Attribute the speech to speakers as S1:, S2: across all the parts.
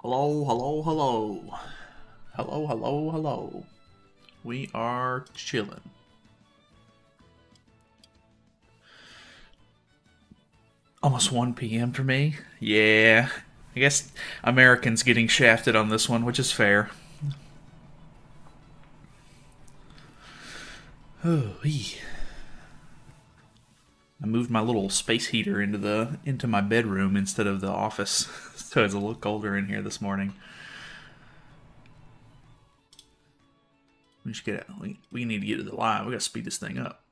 S1: Hello, hello, hello. Hello, hello, hello. We are chilling. Almost 1 p.m. for me. Yeah. I guess Americans getting shafted on this one, which is fair. Oh, I moved my little space heater into my bedroom instead of the office, so it's a little colder in here this morning. We should get it. We need to get to the live. We gotta speed this thing up.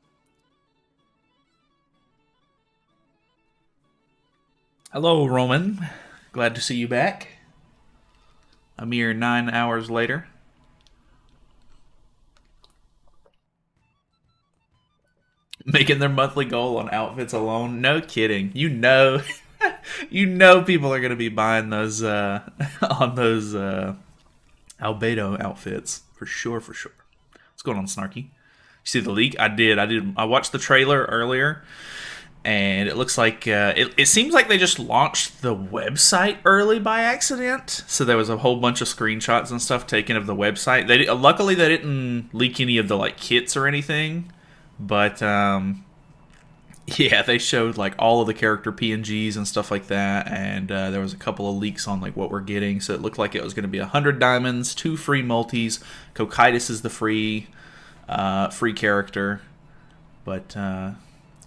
S1: Hello, Roman. Glad to see you back. A mere 9 hours later. Making their monthly goal on outfits alone. No kidding. You know people are gonna be buying those on those Albedo outfits. For sure, for sure. What's going on, Snarky? You see the leak? I did. I watched the trailer earlier, and it looks like it seems like they just launched the website early by accident. So there was a whole bunch of screenshots and stuff taken of the website. Luckily they didn't leak any of the like kits or anything, but yeah, they showed like all of the character PNGs and stuff like that, and there was a couple of leaks on like what we're getting. So it looked like it was going to be 100 diamonds, 2 free multis. Cocytus is the free character, but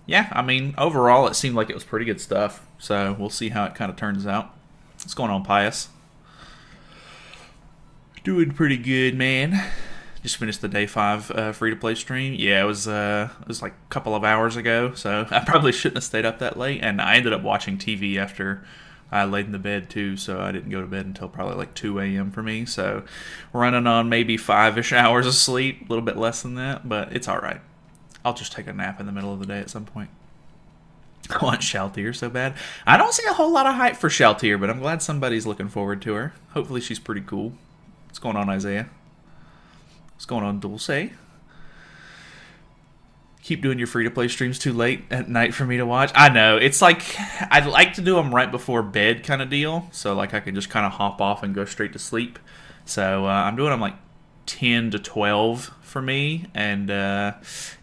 S1: yeah, I mean overall it seemed like it was pretty good stuff. So we'll see how it kind of turns out. What's going on, Pius? Doing pretty good, man. Just finished the day 5 free-to-play stream. Yeah, it was like a couple of hours ago, so I probably shouldn't have stayed up that late. And I ended up watching TV after I laid in the bed too, so I didn't go to bed until probably like 2 a.m. for me. So running on maybe 5-ish hours of sleep, a little bit less than that, but it's all right. I'll just take a nap in the middle of the day at some point. I want Shaltier so bad. I don't see a whole lot of hype for Shaltier, but I'm glad somebody's looking forward to her. Hopefully she's pretty cool. What's going on, Isaiah? What's going on, Dulce? Keep doing your free-to-play streams too late at night for me to watch. I know. It's like, I'd like to do them right before bed kind of deal. So, like, I can just kind of hop off and go straight to sleep. So, I'm doing them, like, 10 to 12 for me. And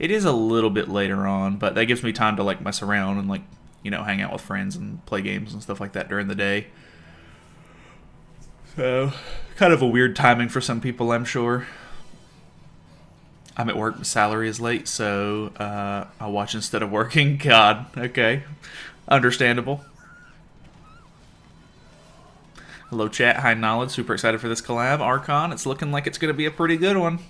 S1: it is a little bit later on. But that gives me time to, like, mess around and, like, you know, hang out with friends and play games and stuff like that during the day. So, kind of a weird timing for some people, I'm sure. I'm at work, my salary is late, so I'll watch instead of working. God, okay. Understandable. Hello, chat. High knowledge. Super excited for this collab. Archon, it's looking like it's going to be a pretty good one.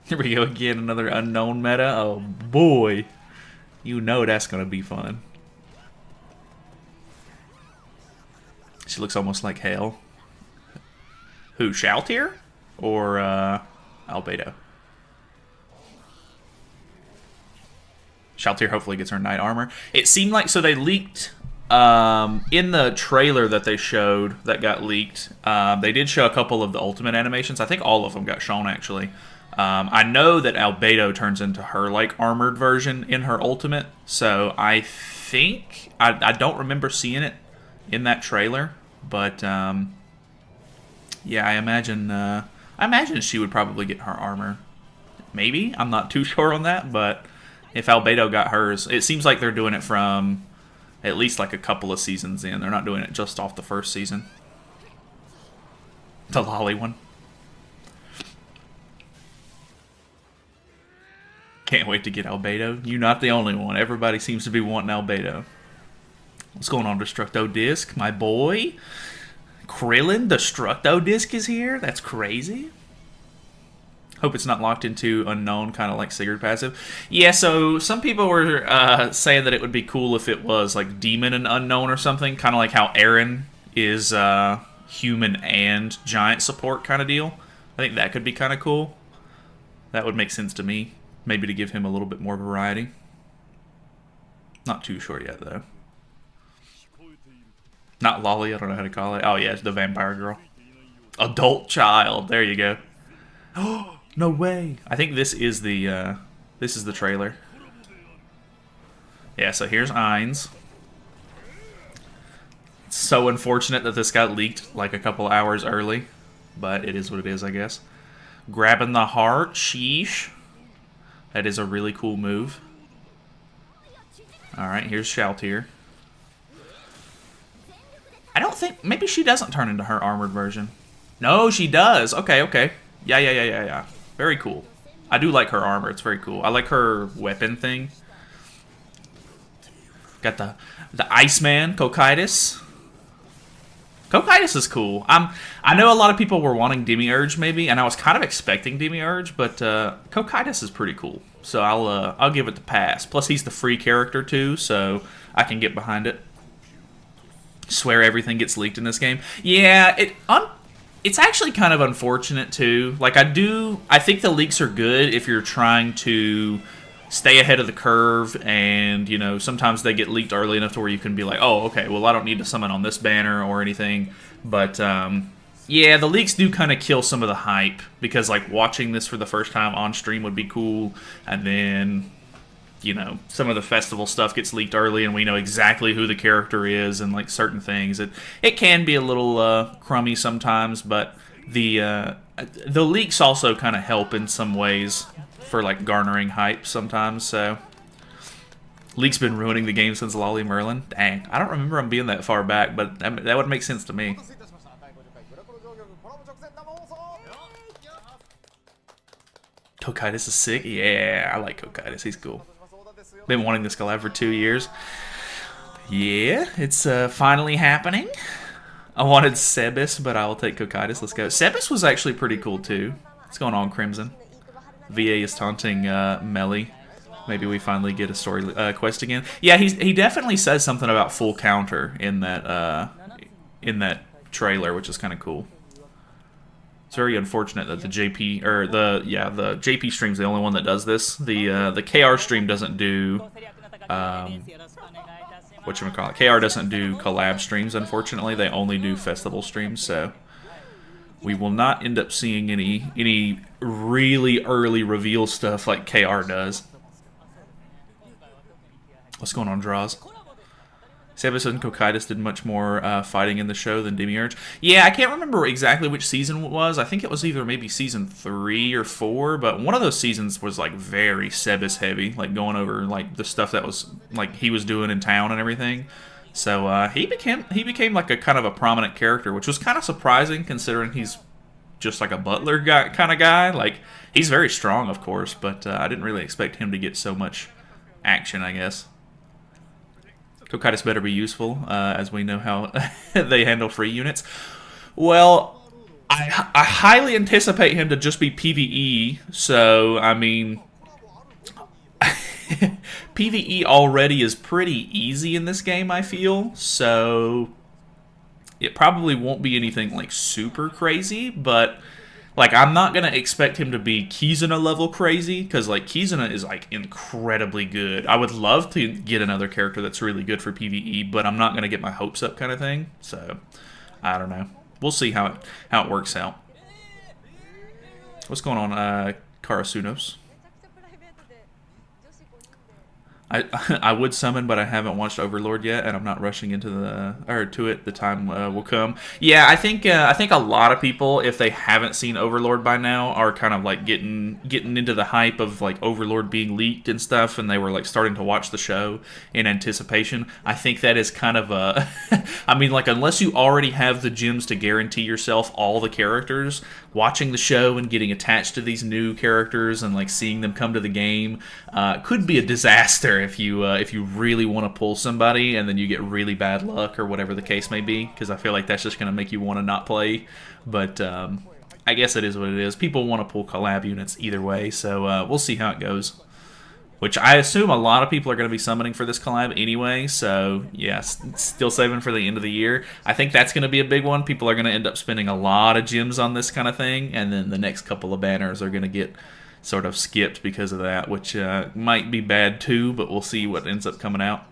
S1: Here we go again, another unknown meta. Oh, boy. You know that's going to be fun. She looks almost like hell. Who, Shaltier? Or Albedo. Shaltier hopefully gets her knight armor. It seemed like, so they leaked in the trailer that they showed that got leaked. They did show a couple of the ultimate animations. I think all of them got shown actually. I know that Albedo turns into her like armored version in her ultimate. So I think I don't remember seeing it in that trailer, but yeah, I imagine she would probably get her armor. Maybe. I'm not too sure on that, but if Albedo got hers, it seems like they're doing it from at least like a couple of seasons in. They're not doing it just off the first season. The lolly one. Can't wait to get Albedo. You're not the only one. Everybody seems to be wanting Albedo. What's going on, Destructo Disc? My boy? Krillin, Destructo Disc is here? That's crazy. Hope it's not locked into unknown, kind of like Sigurd passive. Yeah, so some people were saying that it would be cool if it was like Demon and Unknown or something, kind of like how Aaron is human and giant support kind of deal. I think that could be kind of cool. That would make sense to me. Maybe to give him a little bit more variety. Not too sure yet, though. Not Lolly, I don't know how to call it. Oh, yeah, it's the vampire girl. Adult child. There you go. Oh, no way. I think this is the trailer. Yeah, so here's Ainz. It's so unfortunate that this got leaked like a couple hours early, but it is what it is, I guess. Grabbing the heart, sheesh. That is a really cool move. Alright, here's Shaltir. I don't think... Maybe she doesn't turn into her armored version. No, she does. Okay, okay. Yeah. Very cool. I do like her armor. It's very cool. I like her weapon thing. Got the Iceman, Cocytus. Cocytus is cool. I know a lot of people were wanting Demiurge maybe, and I was kind of expecting Demiurge, but Cocytus is pretty cool. So I'll give it the pass. Plus he's the free character too, so I can get behind it. Swear everything gets leaked in this game. Yeah, it's actually kind of unfortunate too. Like I think the leaks are good if you're trying to stay ahead of the curve, and you know, sometimes they get leaked early enough to where you can be like, oh, okay, well, I don't need to summon on this banner or anything. But yeah, the leaks do kind of kill some of the hype, because like watching this for the first time on stream would be cool, and then, you know, some of the festival stuff gets leaked early and we know exactly who the character is and like certain things. It can be a little crummy sometimes, but the leaks also kind of help in some ways for like garnering hype sometimes. So leaks been ruining the game since Lolly Merlin. Dang, I don't remember him being that far back, but that would make sense to me. Cocytus is sick. Yeah, I like Cocytus. He's cool. Been wanting this collab for 2 years. Yeah, it's finally happening. I wanted Sebis, but I will take Cocytus. Let's go. Sebis was actually pretty cool too. What's going on, Crimson? VA is taunting Melly. Maybe we finally get a story quest again. Yeah, he definitely says something about full counter in that trailer, which is kind of cool. It's very unfortunate that the JP or the JP stream's the only one that does this. The KR stream doesn't do whatchamacallit. KR doesn't do collab streams, unfortunately. They only do festival streams, so we will not end up seeing any really early reveal stuff like KR does. What's going on, Draws? Sebis and Cocytus did much more fighting in the show than Demiurge. Yeah, I can't remember exactly which season it was. I think it was either maybe season 3 or 4, but one of those seasons was like very Sebis heavy, like going over like the stuff that was like he was doing in town and everything. So he became like a kind of a prominent character, which was kind of surprising considering he's just like a butler guy kind of guy. Like he's very strong, of course, but I didn't really expect him to get so much action, I guess. Cocytus better be useful, as we know how they handle free units. Well, I highly anticipate him to just be PvE, so, I mean, PvE already is pretty easy in this game, I feel, so it probably won't be anything, like, super crazy, but like, I'm not going to expect him to be Kizuna level crazy, because, like, Kizuna is, like, incredibly good. I would love to get another character that's really good for PvE, but I'm not going to get my hopes up kind of thing. So, I don't know. We'll see how it works out. What's going on, Karasunos? I would summon, but I haven't watched Overlord yet, and I'm not rushing into to it. The time will come. Yeah, I think a lot of people, if they haven't seen Overlord by now, are kind of like getting into the hype of like Overlord being leaked and stuff, and they were like starting to watch the show in anticipation. I think that is kind of a, I mean, like unless you already have the gems to guarantee yourself all the characters, watching the show and getting attached to these new characters and like seeing them come to the game could be a disaster if you really want to pull somebody and then you get really bad luck or whatever the case may be, because I feel like that's just going to make you want to not play. But I guess it is what it is. People want to pull collab units either way, so we'll see how it goes. Which I assume a lot of people are going to be summoning for this collab anyway, so yeah, still saving for the end of the year. I think that's going to be a big one. People are going to end up spending a lot of gems on this kind of thing, and then the next couple of banners are going to get sort of skipped because of that, which might be bad too, but we'll see what ends up coming out.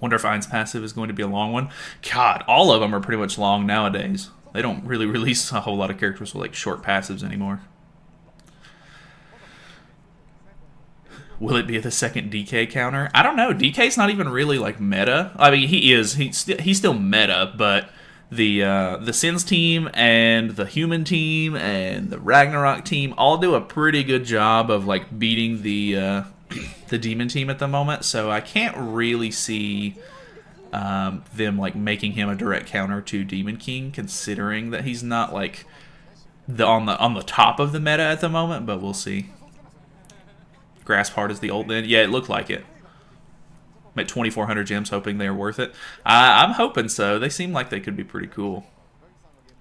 S1: Wonder if Ein's passive is going to be a long one. God, all of them are pretty much long nowadays. They don't really release a whole lot of characters with like short passives anymore. Will it be the second DK counter? I don't know. DK's not even really like meta. I mean, he is. He's still meta, but the Sins team and the Human team and the Ragnarok team all do a pretty good job of like beating the Demon team at the moment. So I can't really see them like making him a direct counter to Demon King, considering that he's not like on the top of the meta at the moment. But we'll see. Grasp Heart is the ult then. Yeah, it looked like it. I'm at 2,400 gems, hoping they are worth it. I'm hoping so. They seem like they could be pretty cool.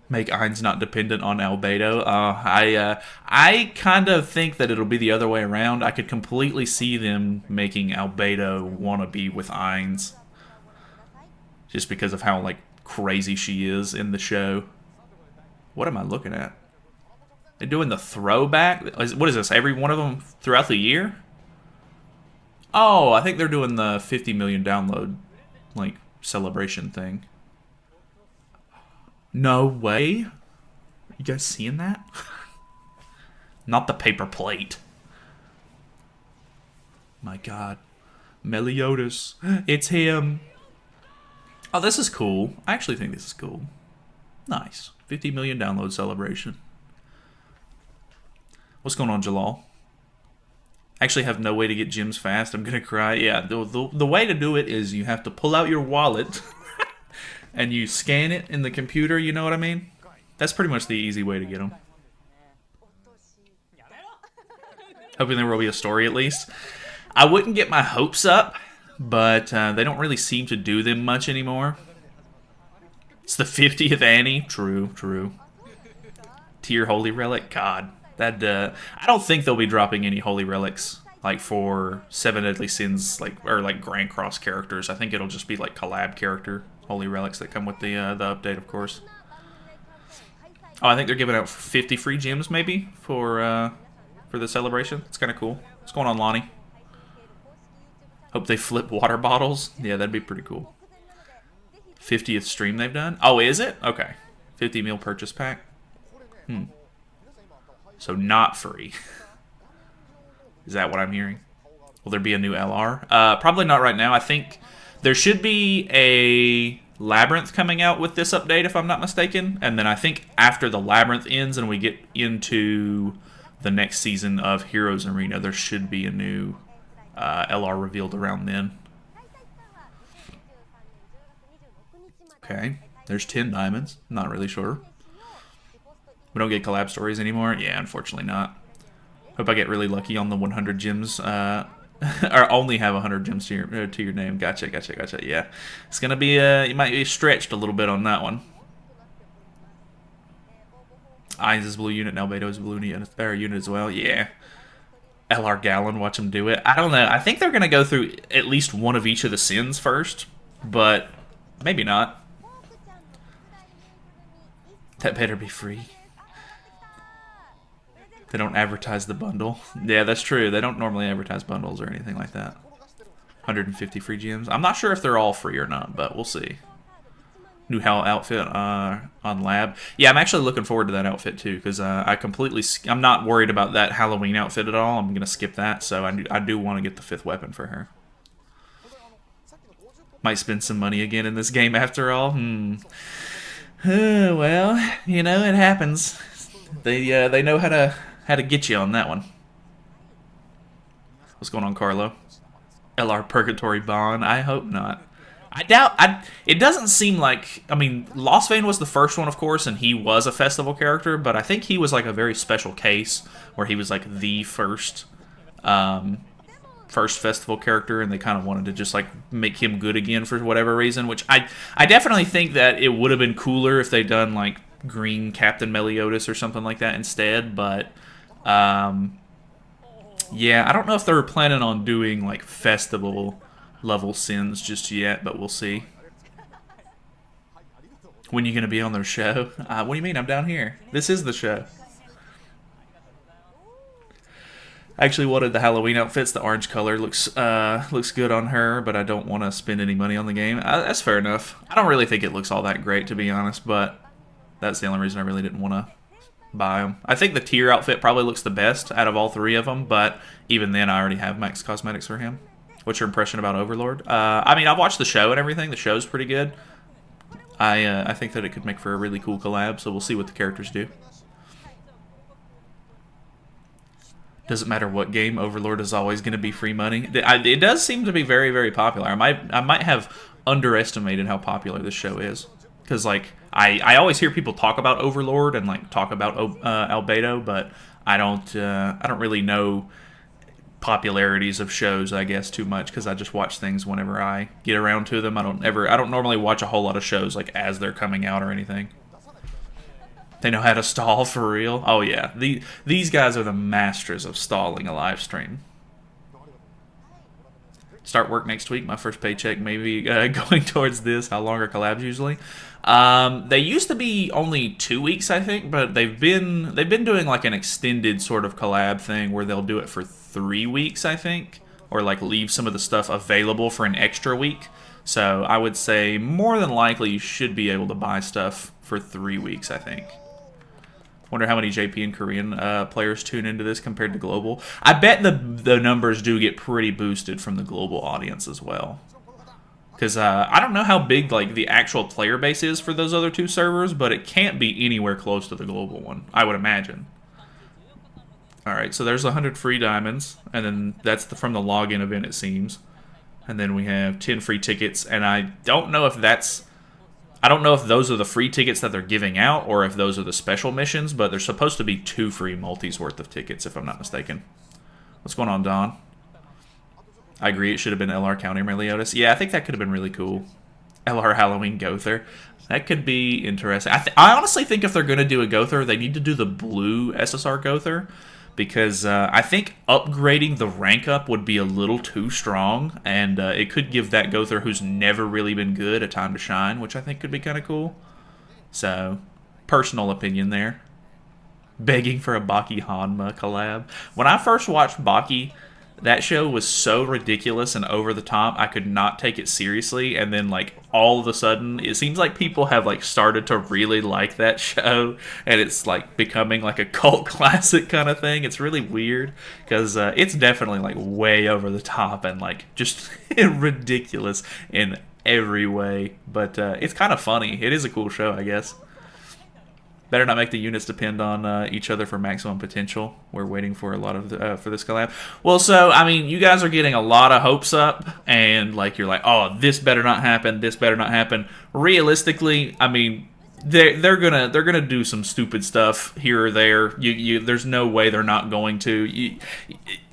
S1: Make Ainz not dependent on Albedo. I kind of think that it'll be the other way around. I could completely see them making Albedo want to be with Ainz. Just because of how like crazy she is in the show. What am I looking at? They're doing the throwback? What is this? Every one of them throughout the year? Oh, I think they're doing the 50 million download like celebration thing. No way. You guys seeing that? Not the paper plate. My god. Meliodas. It's him. Oh, this is cool. I actually think this is cool. Nice. 50 million download celebration. What's going on, Jalal? Actually have no way to get gems fast. I'm gonna cry. Yeah, the way to do it is you have to pull out your wallet and you scan it in the computer, you know what I mean? That's pretty much the easy way to get them. Hoping there will be a story at least. I wouldn't get my hopes up, but they don't really seem to do them much anymore. It's the 50th Annie. True, true. Tier Holy Relic. God. That I don't think they'll be dropping any Holy Relics like for Seven Deadly Sins or Grand Cross characters. I think it'll just be like collab character Holy Relics that come with the update, of course. Oh, I think they're giving out 50 free gems maybe for the celebration. It's kind of cool. What's going on, Lonnie? Hope they flip water bottles. Yeah, that'd be pretty cool. 50th stream they've done. Oh, is it? Okay. 50 meal purchase pack. So not free. Is that what I'm hearing? Will there be a new LR? Probably not right now. I think there should be a Labyrinth coming out with this update, if I'm not mistaken. And then I think after the Labyrinth ends and we get into the next season of Heroes Arena, there should be a new LR revealed around then. Okay. There's 10 diamonds. Not really sure. We don't get collab stories anymore? Yeah, unfortunately not. Hope I get really lucky on the 100 gems. Or only have 100 gems to your name. Gotcha, gotcha, gotcha. Yeah. It's going to be, you might be stretched a little bit on that one. Ainz is blue unit, and Albedo is blue unit as well. Yeah. LR Gallon, watch him do it. I don't know. I think they're going to go through at least one of each of the sins first. But maybe not. That better be free. They don't advertise the bundle. Yeah, that's true. They don't normally advertise bundles or anything like that. 150 free gems. I'm not sure if they're all free or not, but we'll see. New Hell outfit on Lab. Yeah, I'm actually looking forward to that outfit too, because I'm not worried about that Halloween outfit at all. I'm going to skip that, so I do want to get the 5th weapon for her. Might spend some money again in this game after all. Well, you know, it happens. They know how to get you on that one. What's going on, Carlo? LR Purgatory Bond? I hope not. I doubt... it doesn't seem like... I mean, Lost Vein was the first one, of course, and he was a festival character, but I think he was like a very special case, where he was like the first festival character, and they kind of wanted to just like make him good again for whatever reason, which I definitely think that it would have been cooler if they'd done like Green Captain Meliodas or something like that instead, but yeah, I don't know if they were planning on doing like festival level sins just yet, but we'll see. When you gonna be on their show? What do you mean? I'm down here. This is the show. I actually wanted the Halloween outfits. The orange color looks good on her, but I don't want to spend any money on the game. That's fair enough. I don't really think it looks all that great, to be honest, but that's the only reason I really didn't want to buy them. I think the tier outfit probably looks the best out of all three of them, but even then, I already have max cosmetics for him. What's your impression about Overlord? I mean, I've watched the show and everything. The show's pretty good. I think that it could make for a really cool collab, so we'll see what the characters do. Doesn't matter what game, Overlord is always going to be free money. It does seem to be very, very popular. I might have underestimated how popular this show is. Because, like, I always hear people talk about Overlord and, like, talk about Albedo, but I don't really know popularities of shows, I guess, too much, because I just watch things whenever I get around to them. I don't normally watch a whole lot of shows, like, as they're coming out or anything. They know how to stall for real. Oh, yeah. These guys are the masters of stalling a live stream. Start work next week. My first paycheck maybe going towards this. How long are collabs usually? They used to be only 2 weeks, I think, but they've been doing like an extended sort of collab thing where they'll do it for 3 weeks, I think, or like leave some of the stuff available for an extra week. So I would say more than likely you should be able to buy stuff for 3 weeks, I think. Wonder how many JP and Korean players tune into this compared to global. I bet the numbers do get pretty boosted from the global audience as well. Because I don't know how big like the actual player base is for those other two servers, but it can't be anywhere close to the global one, I would imagine. Alright, so there's 100 free diamonds, and then that's from the login event, it seems. And then we have 10 free tickets, and I don't know if those are the free tickets that they're giving out or if those are the special missions, but there's supposed to be 2 free multis worth of tickets, if I'm not mistaken. What's going on, Don? I agree, it should have been LR County Meliodas. Yeah, I think that could have been really cool. LR Halloween Gother. That could be interesting. I honestly think if they're going to do a Gother, they need to do the blue SSR Gother, because I think upgrading the rank up would be a little too strong, and it could give that Gother who's never really been good a time to shine, which I think could be kind of cool. So, personal opinion there. Begging for a Baki Hanma collab. When I first watched Baki, that show was so ridiculous and over the top, I could not take it seriously, and then, like, all of a sudden, it seems like people have, like, started to really like that show, and it's, like, becoming, like, a cult classic kind of thing. It's really weird, because it's definitely, like, way over the top and, like, just ridiculous in every way, but it's kind of funny. It is a cool show, I guess. Better not make the units depend on each other for maximum potential. We're waiting for a lot of for this collab. Well, so I mean, you guys are getting a lot of hopes up, and like you're like, oh, this better not happen. This better not happen. Realistically, I mean, they're gonna do some stupid stuff here or there. There's no way they're not going to.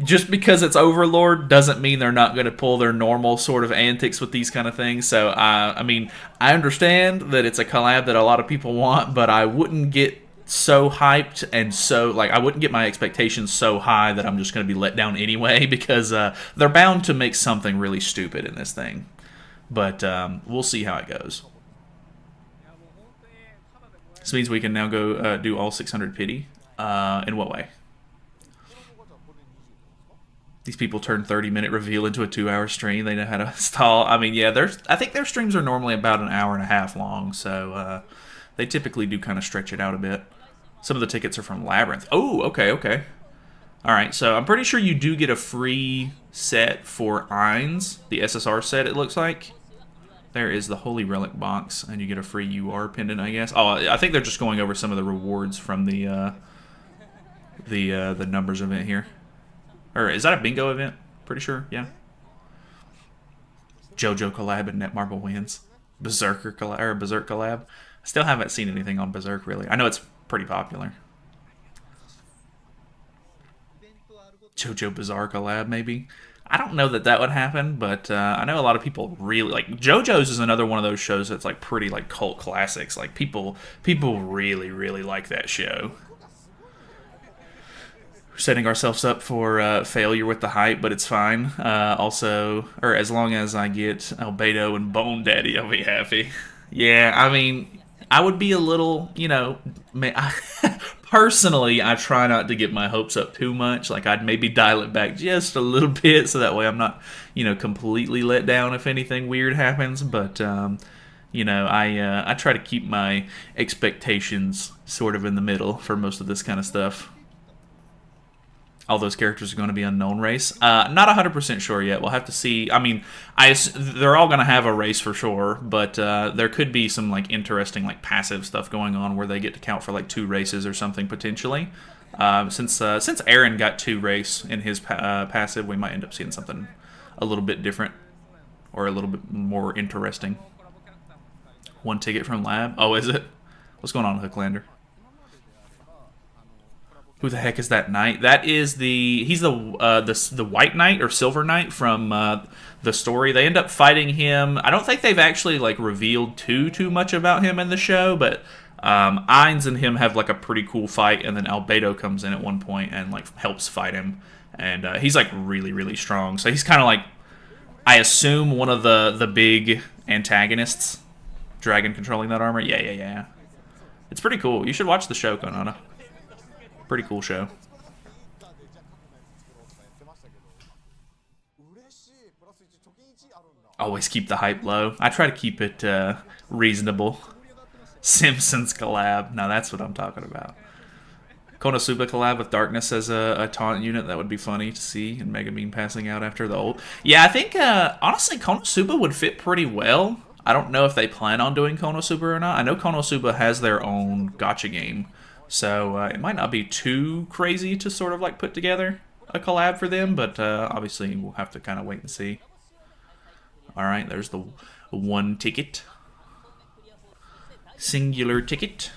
S1: Just because it's Overlord doesn't mean they're not going to pull their normal sort of antics with these kind of things. So I mean, I understand that it's a collab that a lot of people want, but I wouldn't get so hyped and so like I wouldn't get my expectations so high that I'm just going to be let down anyway, because they're bound to make something really stupid in this thing. But we'll see how it goes. This means we can now go do all 600 pity. In what way? These people turn 30-minute reveal into a 2-hour stream. They know how to stall. I mean, yeah, I think their streams are normally about an hour and a half long, so they typically do kind of stretch it out a bit. Some of the tickets are from Labyrinth. Oh, okay. All right, so I'm pretty sure you do get a free set for Ainz, the SSR set, it looks like. There is the Holy Relic box, and you get a free UR pendant, I guess. Oh, I think they're just going over some of the rewards from the numbers event here. Or is that a bingo event? Pretty sure, yeah. JoJo collab and Netmarble wins. Berserker collab, or Berserk collab. I still haven't seen anything on Berserk, really. I know it's pretty popular. JoJo Bizarre collab, maybe? I don't know that would happen, but I know a lot of people really like JoJo's is another one of those shows that's like pretty like cult classics. Like people really like that show. We're setting ourselves up for failure with the hype, but it's fine. Also, or as long as I get Albedo and Bone Daddy, I'll be happy. Yeah, I mean, I would be a little, you know, personally, I try not to get my hopes up too much. Like, I'd maybe dial it back just a little bit so that way I'm not, you know, completely let down if anything weird happens. But, You know, I try to keep my expectations sort of in the middle for most of this kind of stuff. All those characters are going to be unknown race. Not 100% sure yet. We'll have to see. I mean, they're all going to have a race for sure, but there could be some like interesting like passive stuff going on where they get to count for like 2 races or something potentially. Since Aaron got 2 race in his passive, we might end up seeing something a little bit different or a little bit more interesting. 1 ticket from Lab. Oh, is it? What's going on, Who the heck is that knight? That is he's the white knight or silver knight from the story. They end up fighting him. I don't think they've actually like revealed too much about him in the show, but Ainz and him have like a pretty cool fight, and then Albedo comes in at one point and like helps fight him, and he's like really strong. So he's kind of like, I assume, one of the big antagonists. Dragon controlling that armor. Yeah. It's pretty cool. You should watch the show, Konana. Pretty cool show. Always keep the hype low. I try to keep it reasonable. Simpsons collab. Now that's what I'm talking about. Konosuba collab with Darkness as a taunt unit. That would be funny to see. And Megumin passing out after the ult. Yeah, I think, honestly, Konosuba would fit pretty well. I don't know if they plan on doing Konosuba or not. I know Konosuba has their own gacha game. So it might not be too crazy to sort of like put together a collab for them, but obviously we'll have to kind of wait and see. Alright, there's the 1 ticket. Singular ticket.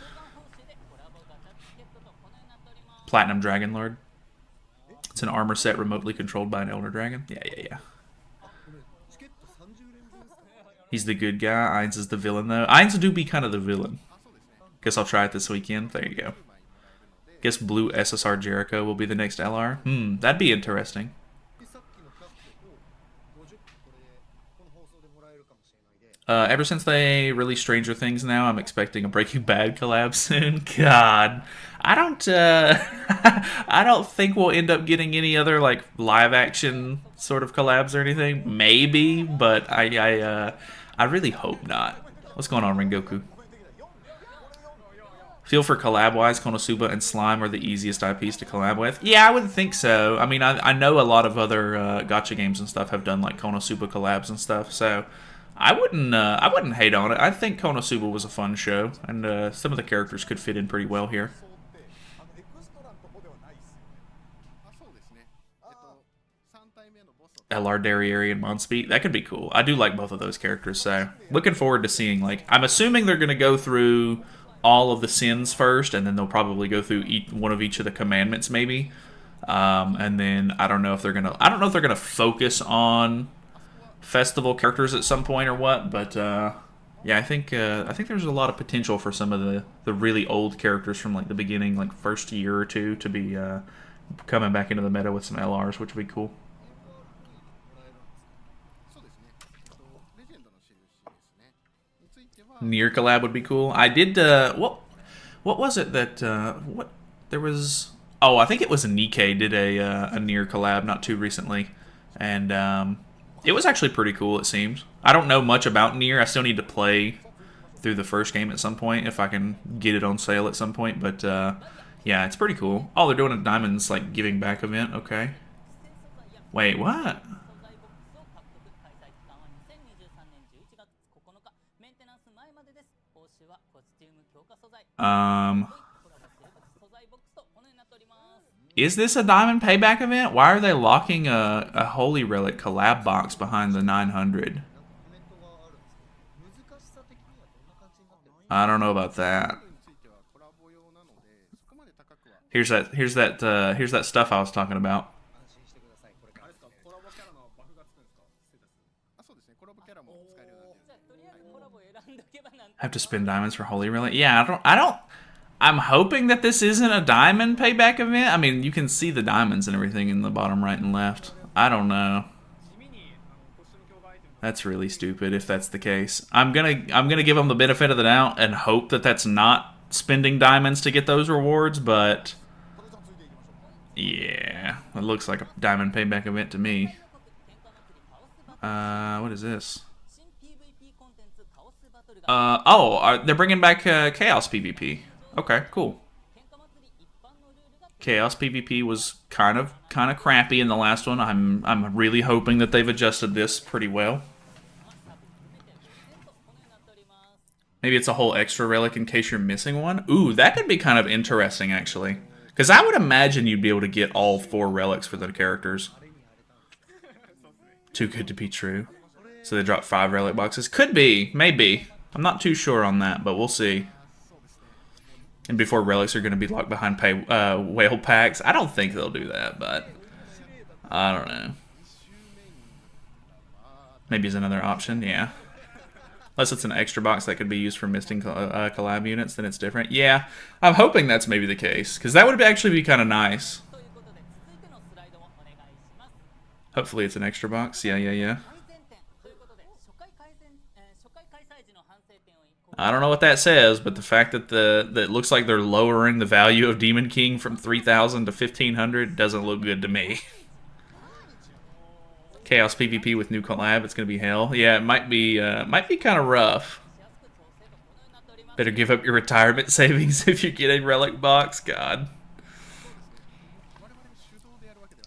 S1: Platinum Dragon Lord. It's an armor set remotely controlled by an Elder Dragon. Yeah. He's the good guy. Ainz is the villain, though. Ainz do be kind of the villain. Guess I'll try it this weekend. There you go. Guess Blue SSR Jericho will be the next LR. That'd be interesting. Ever since they released Stranger Things now, I'm expecting a Breaking Bad collab soon. God. I don't I don't think we'll end up getting any other like live action sort of collabs or anything. Maybe, but I really hope not. What's going on, Rengoku? Feel for collab-wise, Konosuba and Slime are the easiest IPs to collab with. Yeah, I would think so. I mean, I know a lot of other gacha games and stuff have done like Konosuba collabs and stuff, so I wouldn't hate on it. I think Konosuba was a fun show, and some of the characters could fit in pretty well here. LR Derriere and Monspeed, that could be cool. I do like both of those characters, so looking forward to seeing, like, I'm assuming they're going to go through all of the sins first, and then they'll probably go through one of each of the commandments, maybe. And then I don't know if they're gonna focus on festival characters at some point or what, but yeah, I think there's a lot of potential for some of the really old characters from like the beginning, like first year or two, to be coming back into the meta with some LRs, which would be cool. Nier collab would be cool. I did what was it that what there was? Oh, I think it was Nikkei did a Nier collab not too recently, and it was actually pretty cool. It seems. I don't know much about Nier. I still need to play through the first game at some point if I can get it on sale at some point. But yeah, it's pretty cool. Oh, they're doing a Diamonds like giving back event. Okay. Wait, what? Is this a Diamond Payback event? Why are they locking a Holy Relic collab box behind the 900? I don't know about that. Here's that stuff I was talking about. Have to spend diamonds for Holy Relic? Yeah, I'm hoping that this isn't a diamond payback event. I mean, you can see the diamonds and everything in the bottom right and left. I don't know. That's really stupid if that's the case. I'm gonna give them the benefit of the doubt and hope that that's not spending diamonds to get those rewards, but yeah, it looks like a diamond payback event to me. What is this? They're bringing back Chaos PvP. Okay, cool. Chaos PvP was kind of crappy in the last one. I'm really hoping that they've adjusted this pretty well. Maybe it's a whole extra relic in case you're missing one. Ooh, that could be kind of interesting, actually. Because I would imagine you'd be able to get all 4 relics for the characters. Too good to be true. So they drop 5 relic boxes. Could be. Maybe. I'm not too sure on that, but we'll see. And before relics are going to be locked behind whale packs. I don't think they'll do that, but I don't know. Maybe it's another option, yeah. Unless it's an extra box that could be used for misting collab units, then it's different. Yeah, I'm hoping that's maybe the case, because that would actually be kind of nice. Hopefully it's an extra box. Yeah. I don't know what that says, but the fact that that it looks like they're lowering the value of Demon King from 3,000 to 1,500 doesn't look good to me. Chaos PvP with new collab, it's gonna be hell. Yeah, it might be kind of rough. Better give up your retirement savings if you're getting relic box. God.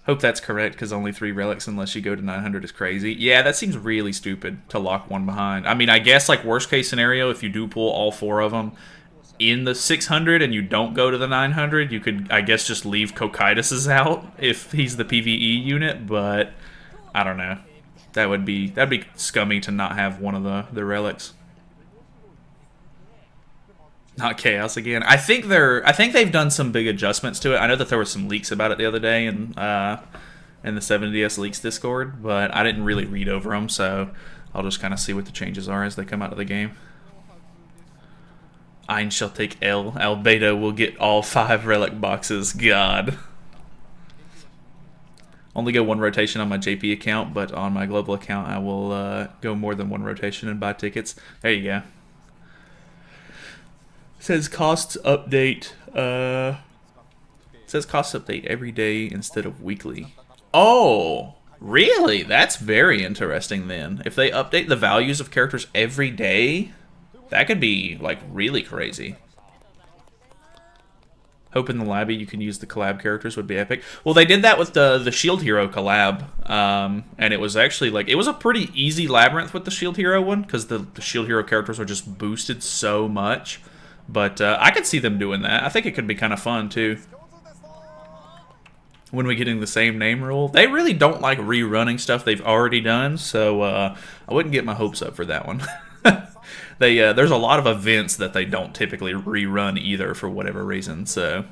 S1: Hope that's correct, because only 3 relics unless you go to 900 is crazy. Yeah, that seems really stupid to lock one behind. I mean, I guess like worst case scenario, if you do pull all 4 of them in the 600 and you don't go to the 900, you could, I guess, just leave Cocytus's out if he's the PvE unit, but I don't know. That'd be scummy to not have one of the relics. Not Chaos again. I think they've done some big adjustments to it. I know that there were some leaks about it the other day in the 7DS Leaks Discord, but I didn't really read over them, so I'll just kind of see what the changes are as they come out of the game. Ein shall take L. Albedo will get all 5 relic boxes. God. Only go 1 rotation on my JP account, but on my global account I will go more than 1 rotation and buy tickets. There you go. Says costs update. Says costs update every day instead of weekly. Oh, really? That's very interesting then. If they update the values of characters every day, that could be like really crazy. Hope in the lobby you can use the collab characters would be epic. Well, they did that with the Shield Hero collab, and it was actually like, it was a pretty easy labyrinth with the Shield Hero one because the Shield Hero characters are just boosted so much. But I could see them doing that. I think it could be kind of fun, too. When we're getting the same name rule. They really don't like rerunning stuff they've already done, so I wouldn't get my hopes up for that one. There's a lot of events that they don't typically rerun either for whatever reason, so...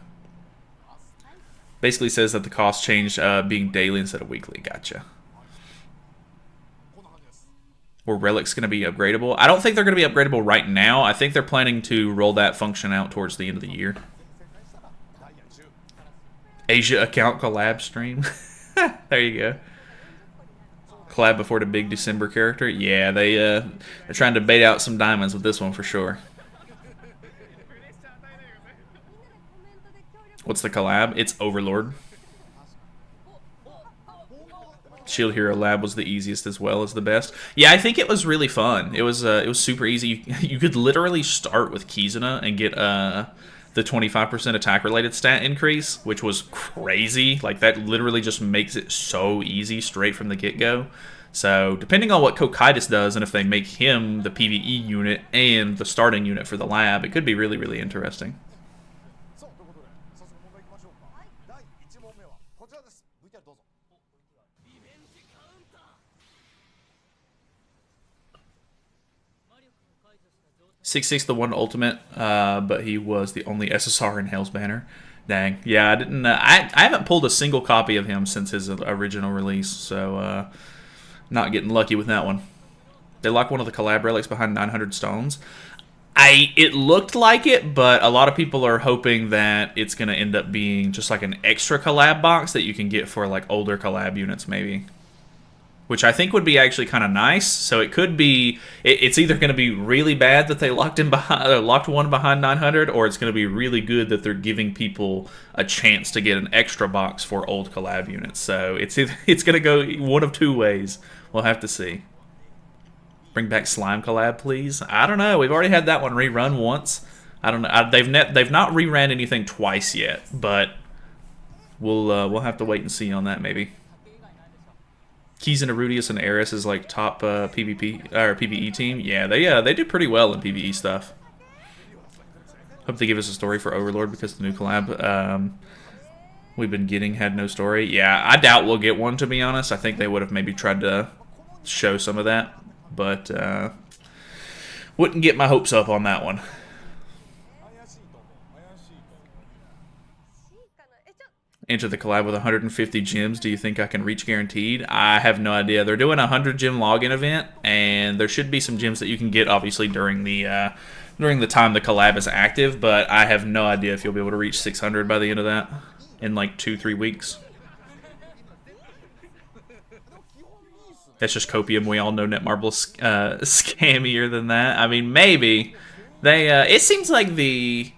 S1: Basically says that the cost changed being daily instead of weekly. Gotcha. Were relics going to be upgradable? I don't think they're going to be upgradable right now. I think they're planning to roll that function out towards the end of the year. Asia account collab stream. There you go. Collab before the big December character. Yeah, they're trying to bait out some diamonds with this one for sure. What's the collab? It's Overlord. Shield Hero Lab was the easiest as well as the best. Yeah, I think it was really fun. It was super easy. You could literally start with Kizuna and get the 25% attack-related stat increase, which was crazy. Like, that literally just makes it so easy straight from the get-go. So, depending on what Cocytus does, and if they make him the PvE unit and the starting unit for the lab, it could be really, really interesting. Six the one ultimate, but he was the only SSR in Hell's Banner. Dang. Yeah, I didn't. I haven't pulled a single copy of him since his original release, so not getting lucky with that one. They lock one of the collab relics behind 900 stones. It looked like it, but a lot of people are hoping that it's going to end up being just like an extra collab box that you can get for like older collab units, maybe. Which I think would be actually kind of nice. So it could be, it's either going to be really bad that they locked one behind 900, or it's going to be really good that they're giving people a chance to get an extra box for old collab units. So it's going to go one of 2 ways. We'll have to see. Bring back Slime collab, please. I don't know. We've already had that one rerun once. I don't know. They've not reran anything twice yet, but we'll have to wait and see on that maybe. Keys and Erudius and Eris is like top PvP or PvE team. Yeah, they do pretty well in PvE stuff. Hope they give us a story for Overlord because the new collab we've been getting had no story. Yeah, I doubt we'll get one, to be honest. I think they would have maybe tried to show some of that, but wouldn't get my hopes up on that one. Enter the collab with 150 gems. Do you think I can reach guaranteed? I have no idea. They're doing a 100 gem login event, and there should be some gems that you can get, obviously, during the time the collab is active, but I have no idea if you'll be able to reach 600 by the end of that in like 2-3 weeks. That's just copium. We all know Netmarble's scammier than that. I mean, maybe they. It seems like the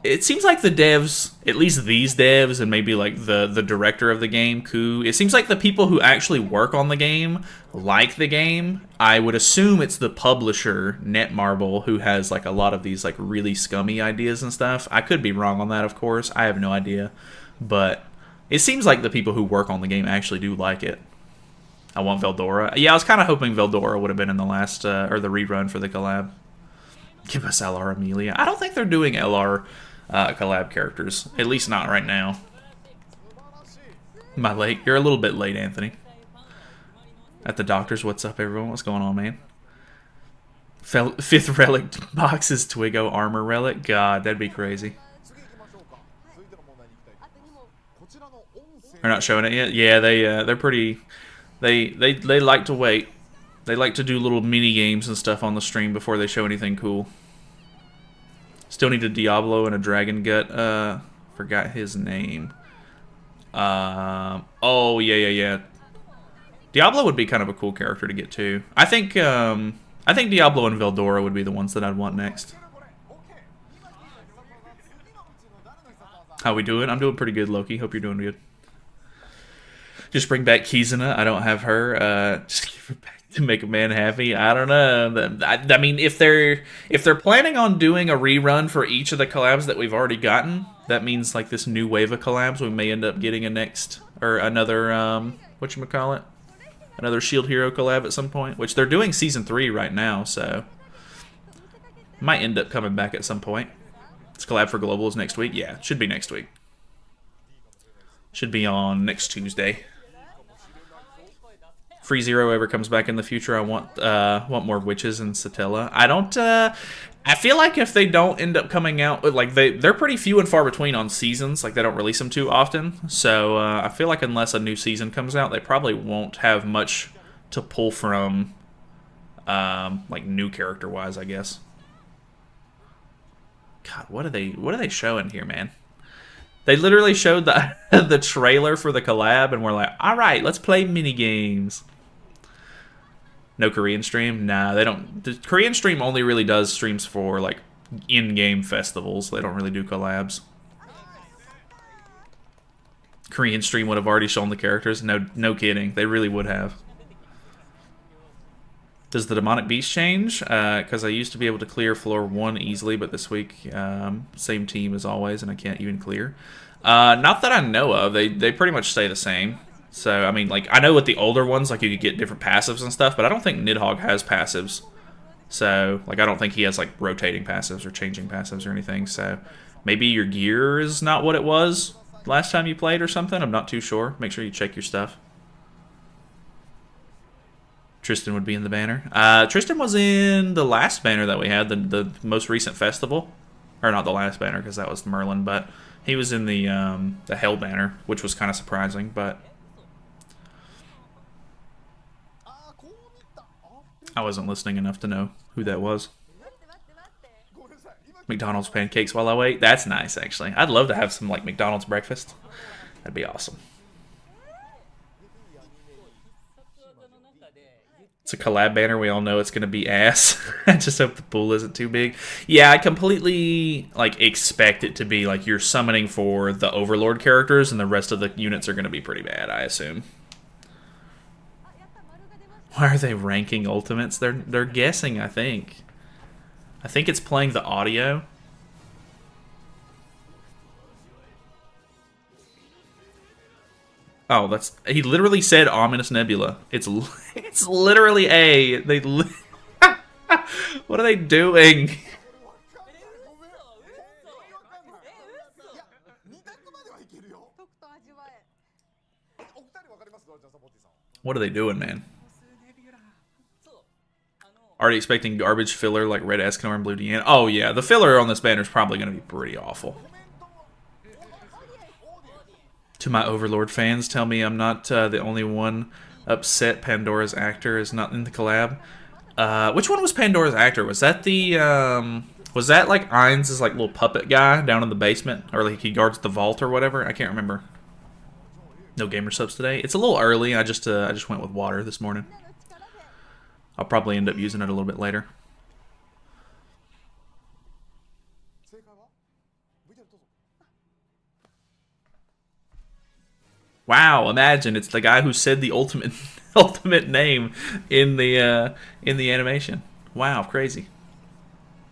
S1: devs, at least these devs, and maybe like the director of the game, Ku. It seems like the people who actually work on the game like the game. I would assume it's the publisher, Netmarble, who has like a lot of these like really scummy ideas and stuff. I could be wrong on that, of course. I have no idea, but it seems like the people who work on the game actually do like it. I want Veldora. Yeah, I was kind of hoping Veldora would have been in the last or the rerun for the collab. Give us LR Amelia. I don't think they're doing LR collab characters, at least not right now. Am I late? You're a little bit late, Anthony. At the doctor's, what's up, everyone? What's going on, man? Fifth relic box is Twigo armor relic. God, that'd be crazy. They're not showing it yet. Yeah, they're pretty. They like to wait. They like to do little mini games and stuff on the stream before they show anything cool. Still need a Diablo and a Dragon Gut. Forgot his name. Oh yeah. Diablo would be kind of a cool character to get too. I think Diablo and Veldora would be the ones that I'd want next. How we doing? I'm doing pretty good, Loki. Hope you're doing good. Just bring back Kizuna. I don't have her. Just give her back to make a man happy. I don't know. I mean, if they're planning on doing a rerun for each of the collabs that we've already gotten, that means like this new wave of collabs, we may end up getting another whatchamacallit? Another Shield Hero collab at some point, which they're doing Season 3 right now, so might end up coming back at some point. It's collab for Globals next week. Yeah, it should be next week. Should be on next Tuesday. Free Zero ever comes back in the future, I want more witches and Satella. I don't. I feel like if they don't end up coming out, like they're pretty few and far between on seasons. Like they don't release them too often. So I feel like unless a new season comes out, they probably won't have much to pull from, like new character wise, I guess. God, what are they showing here, man? They literally showed the trailer for the collab, and we're like, all right, let's play mini games. No Korean stream? Nah, they don't. The Korean stream only really does streams for like in-game festivals. They don't really do collabs. Korean stream would have already shown the characters. No kidding. They really would have. Does the demonic beast change? Because I used to be able to clear floor 1 easily, but this week, same team as always, and I can't even clear. Not that I know of. They pretty much stay the same. So, I mean, like, I know with the older ones, like, you could get different passives and stuff, but I don't think Nidhogg has passives. So, like, I don't think he has, like, rotating passives or changing passives or anything. So, maybe your gear is not what it was last time you played or something. I'm not too sure. Make sure you check your stuff. Tristan would be in the banner. Tristan was in the last banner that we had, the most recent festival. Or not the last banner, because that was Merlin, but he was in the Hell banner, which was kind of surprising, but I wasn't listening enough to know who that was. McDonald's pancakes while I wait. That's nice, actually. I'd love to have some like McDonald's breakfast. That'd be awesome. It's a collab banner. We all know it's going to be ass. I just hope the pool isn't too big. Yeah, I completely like expect it to be like you're summoning for the Overlord characters, and the rest of the units are going to be pretty bad, I assume. Why are they ranking ultimates? They're guessing, I think. I think it's playing the audio. Oh, that's he literally said ominous nebula. It's it's literally a they. What are they doing? What are they doing, man? Already expecting garbage filler like Red Escanor and Blue Deanna. Oh yeah, the filler on this banner is probably going to be pretty awful. To my Overlord fans, tell me I'm not the only one upset Pandora's actor is not in the collab. Which one was Pandora's actor? Was that the was that like Ainz' like little puppet guy down in the basement, or like he guards the vault or whatever? I can't remember. No gamer subs today. It's a little early. I just went with water this morning. I'll probably end up using it a little bit later. Wow! Imagine it's the guy who said the ultimate ultimate name in the animation. Wow, crazy.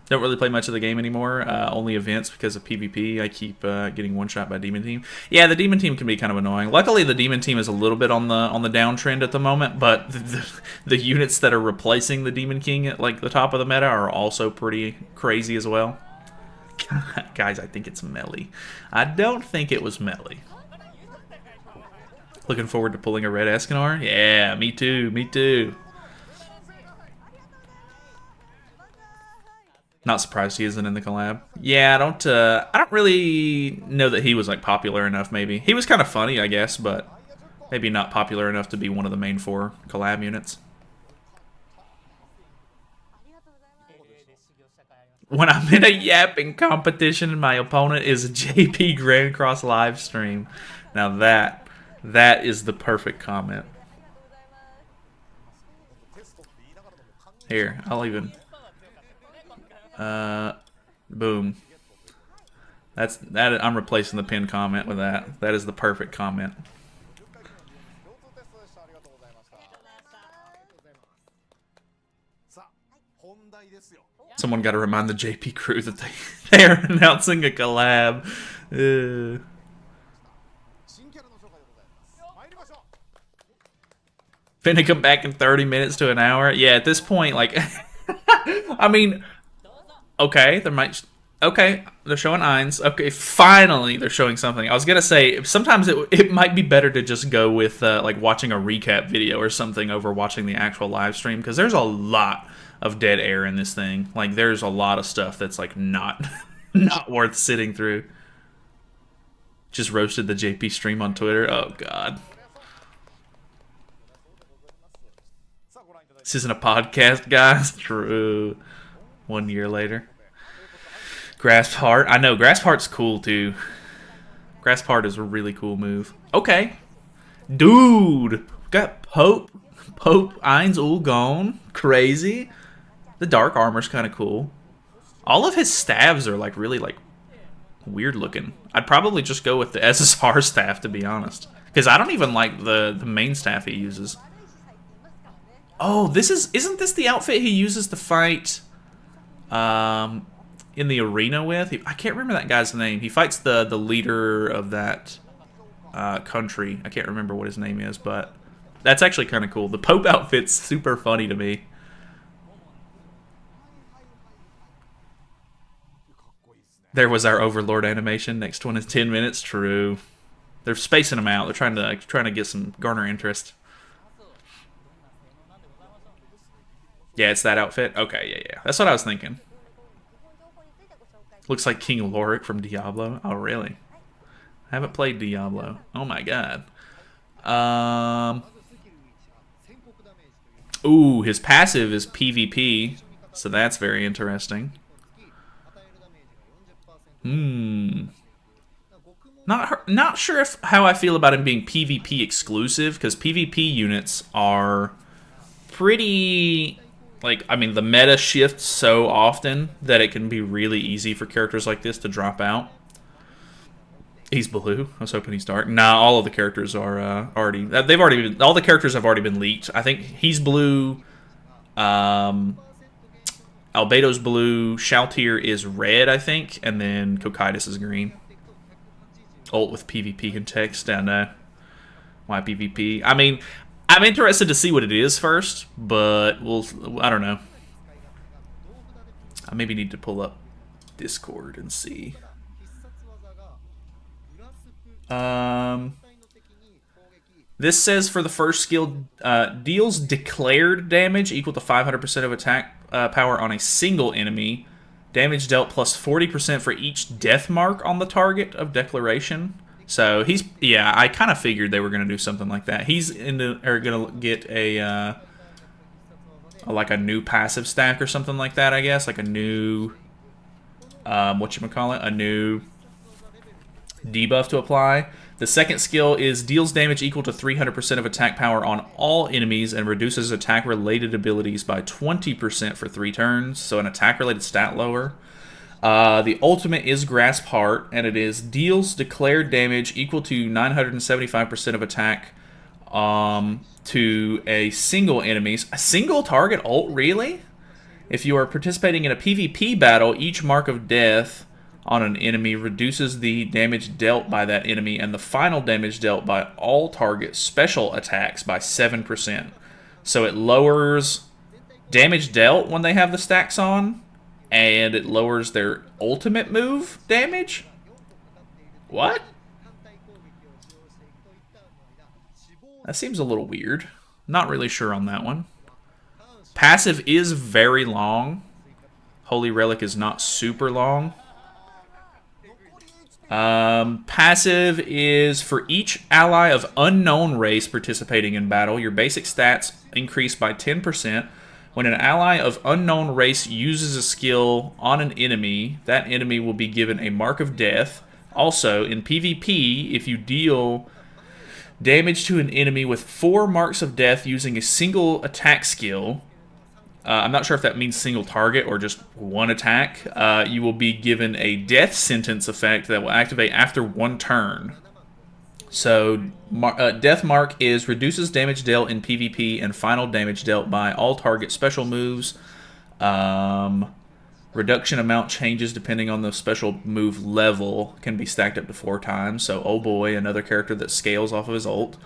S1: Don't really play much of the game anymore. Only events because of PvP. I keep getting one shot by Demon Team. Yeah, the Demon Team can be kind of annoying. Luckily, the Demon Team is a little bit on the downtrend at the moment, but the units that are replacing the Demon King at like the top of the meta are also pretty crazy as well. Guys, I think it's Melly. I don't think it was Melly. Looking forward to pulling a Red Escanor. Yeah, me too. Me too. Not surprised he isn't in the collab. Yeah, I don't really know that he was like popular enough. Maybe he was kind of funny, I guess, but maybe not popular enough to be one of the main 4 collab units. When I'm in a yapping competition and my opponent is a JP Grand Cross live stream, now that is the perfect comment. Here, I'll even. Boom. That I'm replacing the pinned comment with that. That is the perfect comment. Someone got to remind the JP crew that they are announcing a collab. Finna come back in 30 minutes to an hour. Yeah, at this point, like, I mean. Okay, okay, they're showing Ainz. Okay, finally they're showing something. I was gonna say sometimes it might be better to just go with like watching a recap video or something over watching the actual live stream, because there's a lot of dead air in this thing. Like there's a lot of stuff that's like not worth sitting through. Just roasted the JP stream on Twitter. Oh god. This isn't a podcast, guys. True. 1 year later. Grasp Heart. I know, Grasp Heart's cool too. Grasp Heart is a really cool move. Okay. Dude! Got Pope Ainz all gone. Crazy. The dark armor's kind of cool. All of his staves are like really like weird looking. I'd probably just go with the SSR staff, to be honest. Because I don't even like the main staff he uses. Oh, isn't this the outfit he uses to fight in the arena with? I can't remember that guy's name. He fights the leader of that country. I can't remember what his name is, but that's actually kind of cool. The Pope outfit's super funny to me. There was our Overlord animation. Next one is 10 minutes. True. They're spacing them out. They're trying to get some garner interest. Yeah, it's that outfit. Okay, yeah. That's what I was thinking. Looks like King Lorik from Diablo. Oh, really? I haven't played Diablo. Oh my god. Ooh, his passive is PvP, so that's very interesting. Not sure how I feel about him being PvP exclusive, because PvP units are pretty... Like, I mean, the meta shifts so often that it can be really easy for characters like this to drop out. He's blue. I was hoping he's dark. Nah, all of the characters are already. They've already been. All the characters have already been leaked. I think he's blue. Albedo's blue. Shaltir is red, I think, and then Cocytus is green. Ult with PvP context. I know. Why PvP? I mean, I'm interested to see what it is first, but I don't know. I maybe need to pull up Discord and see. This says for the first skill, deals declared damage equal to 500% of attack power on a single enemy. Damage dealt plus 40% for each death mark on the target of declaration. So he's, yeah, I kind of figured they were going to do something like that. He's going to get like a new passive stack or something like that, I guess. Like a new, a new debuff to apply. The second skill is deals damage equal to 300% of attack power on all enemies and reduces attack-related abilities by 20% for 3 turns. So an attack-related stat lower. The ultimate is Grasp Heart, and it is deals declared damage equal to 975% of attack to a single enemy. A single target ult, really? If you are participating in a PvP battle, each mark of death on an enemy reduces the damage dealt by that enemy and the final damage dealt by all target special attacks by 7%. So it lowers damage dealt when they have the stacks on, and it lowers their ultimate move damage? What? That seems a little weird. Not really sure on that one. Passive is very long. Holy Relic is not super long. Passive is for each ally of unknown race participating in battle, your basic stats increase by 10%. When an ally of unknown race uses a skill on an enemy, that enemy will be given a mark of death. Also, in PvP, if you deal damage to an enemy with 4 marks of death using a single attack skill, I'm not sure if that means single target or just one attack, you will be given a death sentence effect that will activate after 1 turn. So, Death Mark is reduces damage dealt in PvP and final damage dealt by all target special moves. Reduction amount changes depending on the special move level, can be stacked up to 4 times. So, oh boy, another character that scales off of his ult.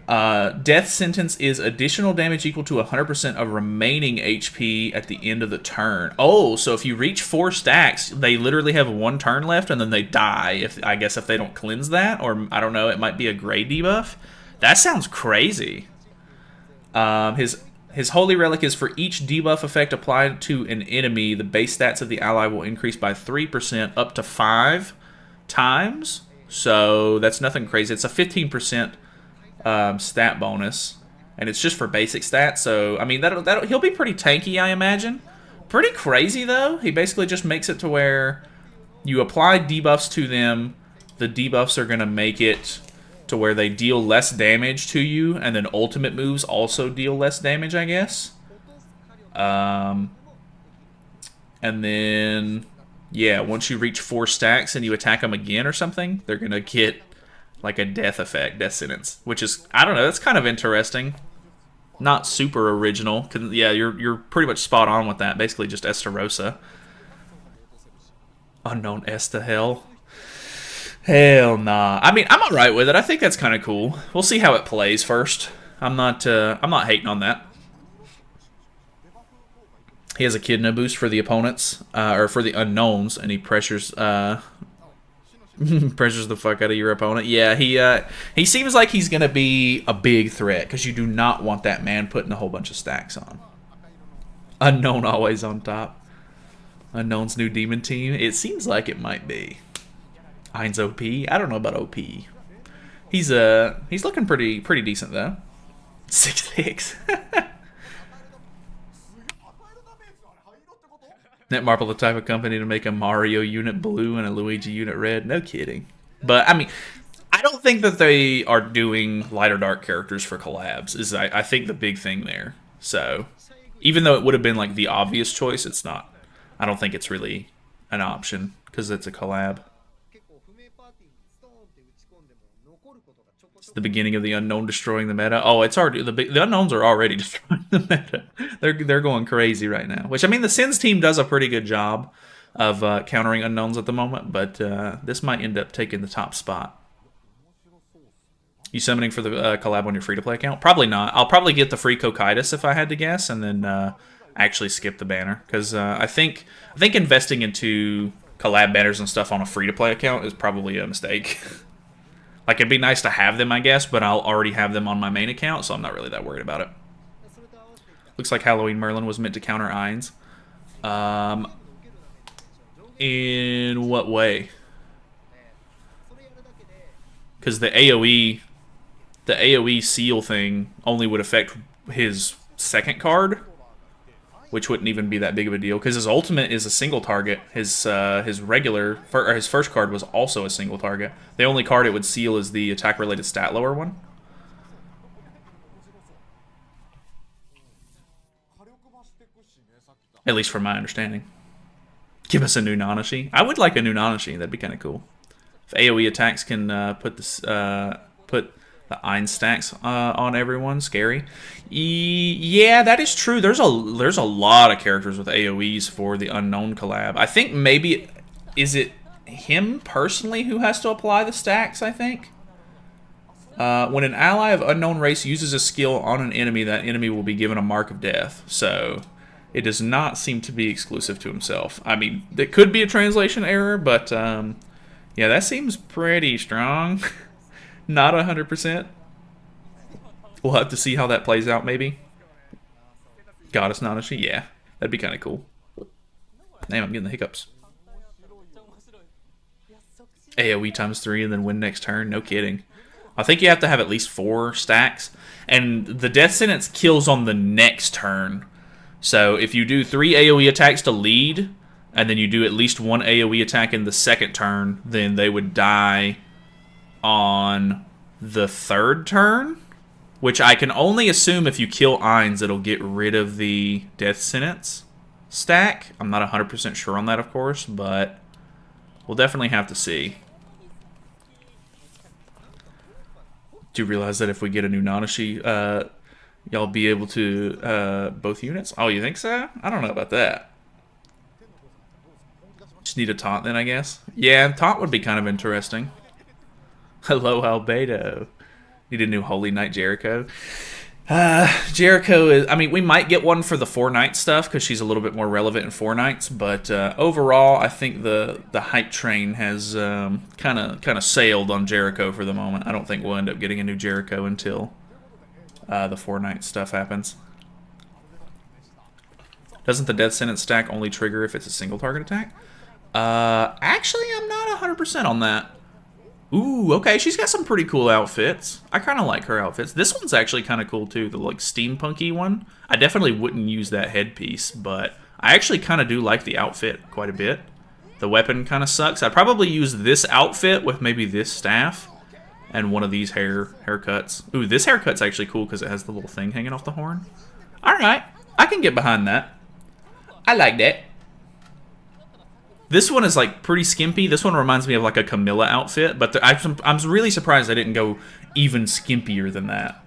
S1: Death Sentence is additional damage equal to 100% of remaining HP at the end of the turn. Oh, so if you reach 4 stacks, they literally have 1 turn left and then they die. I guess if they don't cleanse that, or I don't know, it might be a gray debuff. That sounds crazy. His Holy Relic is for each debuff effect applied to an enemy, the base stats of the ally will increase by 3% up to 5 times. So that's nothing crazy. It's a 15% stat bonus, and it's just for basic stats. So I mean, that'll he'll be pretty tanky, I imagine. Pretty crazy though. He basically just makes it to where you apply debuffs to them. The debuffs are gonna make it to where they deal less damage to you, and then ultimate moves also deal less damage, I guess. And then yeah, once you reach 4 stacks and you attack them again or something, they're gonna get like a death effect, death sentence, which is, I don't know, that's kind of interesting. Not super original, cause yeah, you're pretty much spot on with that. Basically, just Estarossa. Unknown Esta hell. Hell nah. I mean, I'm alright with it. I think that's kind of cool. We'll see how it plays first. I'm not hating on that. He has a Echidna boost for the opponents, or for the unknowns, and he pressures pressures the fuck out of your opponent. Yeah, he seems like he's gonna be a big threat because you do not want that man putting a whole bunch of stacks on. Unknown always on top. Unknown's new demon team. It seems like it might be. Heinz OP. I don't know about OP. He's looking pretty decent though. 6'6". Netmarble the type of company to make a Mario unit blue and a Luigi unit red? No kidding. But, I mean, I don't think that they are doing light or dark characters for collabs, is I think the big thing there. So, even though it would have been, like, the obvious choice, it's not. I don't think it's really an option, because it's a collab. The beginning of the unknown destroying the meta. Oh, it's already the unknowns are already destroying the meta. They're going crazy right now. Which I mean, the Sins team does a pretty good job of countering unknowns at the moment, but this might end up taking the top spot. You summoning for the collab on your free-to-play account? Probably not. I'll probably get the free Cocytus if I had to guess, and then actually skip the banner because I think investing into collab banners and stuff on a free-to-play account is probably a mistake. Like, it'd be nice to have them, I guess, but I'll already have them on my main account, so I'm not really that worried about it. Looks like Halloween Merlin was meant to counter Ainz. In what way? Because the AoE seal thing only would affect his second card, which wouldn't even be that big of a deal because his ultimate is a single target. His his first card was also a single target. The only card it would seal is the attack related stat lower one. At least from my understanding. Give us a new Nanashi. I would like a new Nanashi. That'd be kind of cool. If AoE attacks can put the Ainz stacks on everyone, scary. Yeah, that is true. There's a lot of characters with AoEs for the Unknown collab. I think maybe is it him personally who has to apply the stacks. I think when an ally of unknown race uses a skill on an enemy, that enemy will be given a mark of death. So it does not seem to be exclusive to himself. I mean, it could be a translation error, but yeah, that seems pretty strong. Not 100%. We'll have to see how that plays out, maybe. Goddess Nanashi? Yeah, that'd be kind of cool. Damn, I'm getting the hiccups. AoE times 3 and then win next turn? No kidding. I think you have to have at least 4 stacks. And the death sentence kills on the next turn. So if you do 3 AoE attacks to lead, and then you do at least 1 AoE attack in the second turn, then they would die on the third turn, which I can only assume if you kill Ainz, it'll get rid of the death sentence stack. I'm not 100% sure on that, of course, but we'll definitely have to see. Do you realize that if we get a new Nanashi, y'all be able to both units? Oh, you think so? I don't know about that. Just need a taunt then, I guess. Yeah, taunt would be kind of interesting. Hello, Albedo. Need a new Holy Knight Jericho. Jericho is... I mean, we might get one for the 4 Knight stuff, because she's a little bit more relevant in 4 Knights, but overall, I think the hype train has kind of sailed on Jericho for the moment. I don't think we'll end up getting a new Jericho until the 4 Knight stuff happens. Doesn't the death sentence stack only trigger if it's a single target attack? Actually, I'm not 100% on that. Ooh, okay, she's got some pretty cool outfits. I kind of like her outfits. This one's actually kind of cool, too, the, like, steampunky one. I definitely wouldn't use that headpiece, but I actually kind of do like the outfit quite a bit. The weapon kind of sucks. I'd probably use this outfit with maybe this staff and one of these haircuts. Ooh, this haircut's actually cool because it has the little thing hanging off the horn. All right, I can get behind that. I like that. This one is like pretty skimpy. This one reminds me of like a Camilla outfit, but I'm really surprised I didn't go even skimpier than that.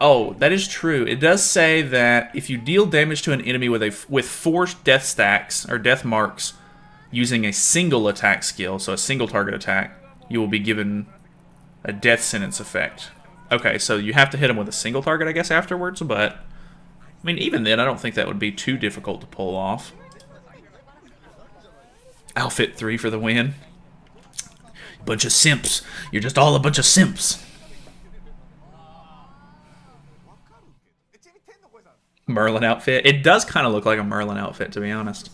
S1: Oh, that is true. It does say that if you deal damage to an enemy with 4 death stacks or death marks using a single attack skill, so a single target attack, you will be given a death sentence effect. Okay, so you have to hit him with a single target, I guess, afterwards, but I mean, even then, I don't think that would be too difficult to pull off. Outfit 3 for the win. Bunch of simps. You're just all a bunch of simps. Merlin outfit. It does kind of look like a Merlin outfit, to be honest.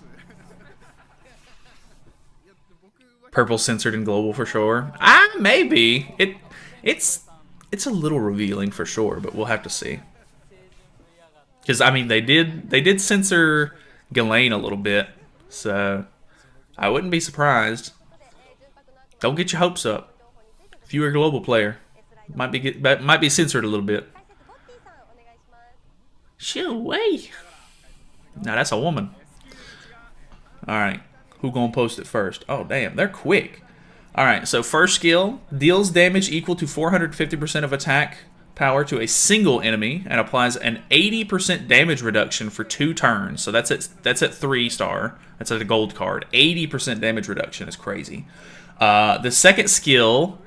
S1: Purple censored and global for sure. Maybe. It's a little revealing for sure, but we'll have to see. Because, I mean, they did censor Ghislaine a little bit, so I wouldn't be surprised. Don't get your hopes up. If you're a global player, might be censored a little bit. Shoo, way. Now that's a woman. All right, Who gonna post it first? Oh, damn, they're quick. Alright, so first skill, deals damage equal to 450% of attack power to a single enemy and applies an 80% damage reduction for 2 turns. So that's at 3-star. That's at a gold card. 80% damage reduction is crazy. The second skill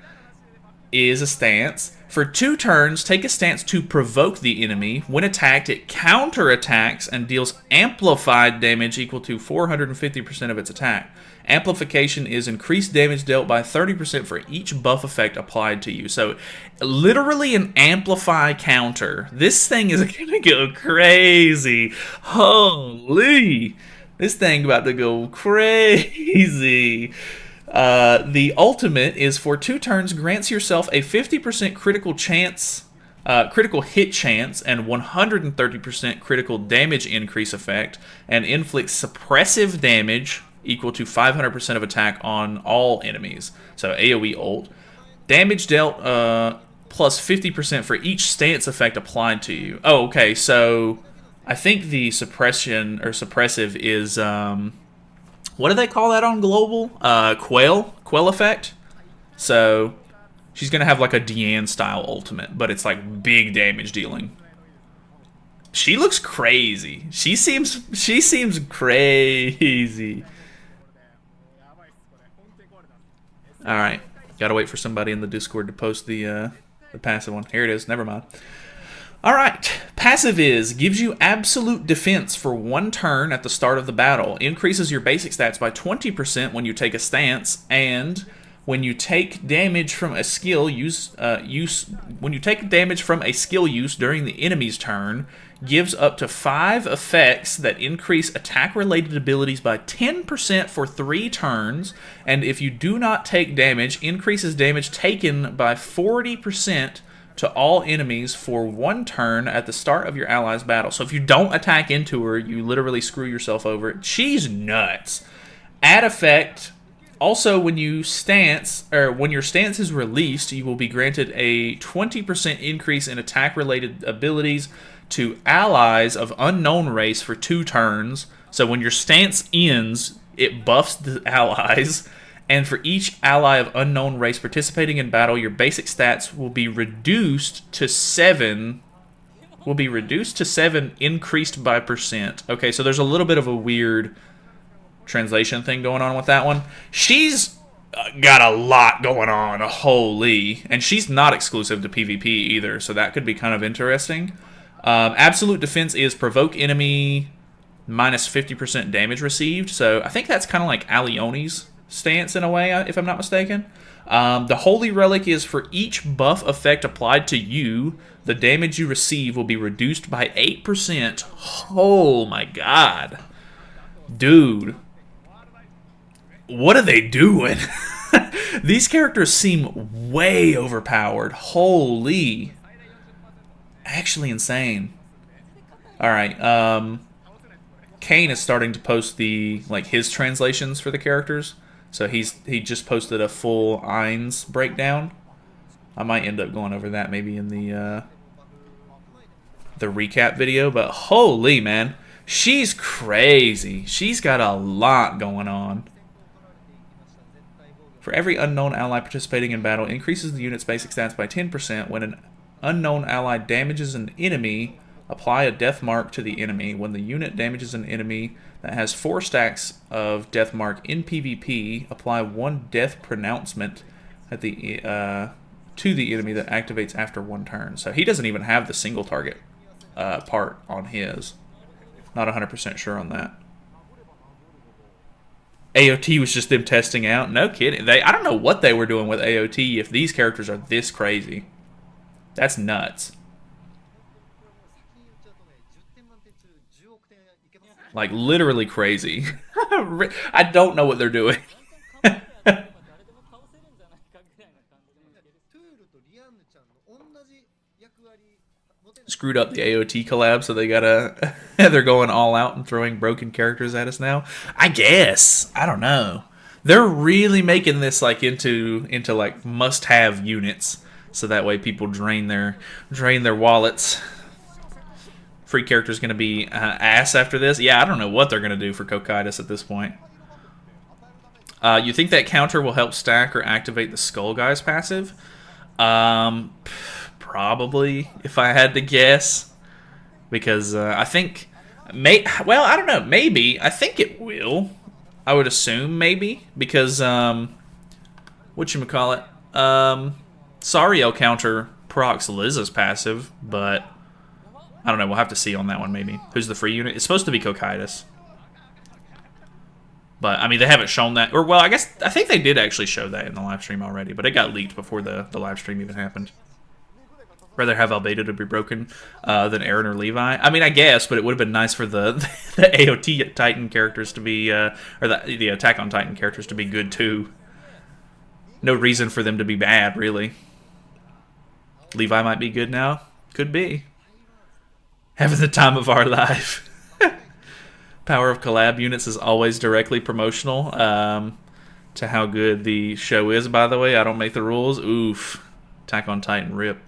S1: is a stance. For 2 turns, take a stance to provoke the enemy. When attacked, it counterattacks and deals amplified damage equal to 450% of its attack. Amplification is increased damage dealt by 30% for each buff effect applied to you. So, literally an amplify counter. This thing is gonna go crazy. Holy! This thing about to go crazy. The ultimate is for 2 turns, grants yourself a 50% critical hit chance and 130% critical damage increase effect, and inflicts suppressive damage equal to 500% of attack on all enemies. So AoE ult. Damage dealt plus 50% for each stance effect applied to you. Oh, okay, so I think the suppression or suppressive is what do they call that on global? Quell effect. So she's gonna have like a Deanne style ultimate, but it's like big damage dealing. She looks crazy. She seems crazy. All right, gotta wait for somebody in the Discord to post the passive one. Here it is. Never mind. All right, passive gives you absolute defense for 1 turn at the start of the battle. Increases your basic stats by 20% when you take a stance, and when you take damage from a skill use during the enemy's turn, gives up to 5 effects that increase attack-related abilities by 10% for 3 turns, and if you do not take damage, increases damage taken by 40% to all enemies for 1 turn at the start of your ally's battle. So if you don't attack into her, you literally screw yourself over. She's nuts. Add effect. Also, when your stance is released, you will be granted a 20% increase in attack-related abilities to allies of unknown race for 2 turns. So when your stance ends, it buffs the allies. And for each ally of unknown race participating in battle, your basic stats will be reduced to 7. Increased by percent. Okay, so there's a little bit of a weird translation thing going on with that one. She's got a lot going on. Holy. And she's not exclusive to PvP either, so that could be kind of interesting. Absolute defense is provoke enemy minus 50% damage received. So I think that's kind of like Alione's stance in a way, if I'm not mistaken. The Holy Relic is for each buff effect applied to you, the damage you receive will be reduced by 8%. Oh my god. Dude. What are they doing? These characters seem way overpowered. Holy. Actually insane. Alright, Kane is starting to post his translations for the characters. So he just posted a full Ainz breakdown. I might end up going over that maybe in the recap video, but holy man, she's crazy. She's got a lot going on. For every unknown ally participating in battle, increases the unit's basic stats by 10%. When an unknown ally damages an enemy, apply a death mark to the enemy. When the unit damages an enemy that has 4 stacks of death mark in PvP, apply 1 death pronouncement at the to the enemy that activates after 1 turn. So he doesn't even have the single target part on his. Not 100% sure on that. AOT was just them testing out. No kidding. I don't know what they were doing with AOT if these characters are this crazy. That's nuts. Like, literally crazy. I don't know what they're doing. Screwed up the AOT collab, so they gotta... they're going all out and throwing broken characters at us now. I guess. I don't know. They're really making this like into like must-have units, so that way people drain their wallets. Free character's going to be ass after this. Yeah, I don't know what they're going to do for Cocytus at this point. You think that counter will help stack or activate the Skull Guy's passive? Probably, if I had to guess. Because I think... well, I don't know. Maybe. I think it will. I would assume maybe. Because, whatchamacallit? Sariel counter procs Liz's passive, but... I don't know. We'll have to see on that one, maybe. Who's the free unit? It's supposed to be Cocytus. But, I mean, they haven't shown that. Or, well, I think they did actually show that in the live stream already, but it got leaked before the live stream even happened. Rather have Albedo to be broken than Aaron or Levi. I mean, I guess, but it would have been nice for the AOT Titan characters to be, or the Attack on Titan characters to be good, too. No reason for them to be bad, really. Levi might be good now. Could be. Having the time of our life. Power of collab units is always directly promotional to how good the show is, by the way. I don't make the rules. Oof. Attack on Titan, rip.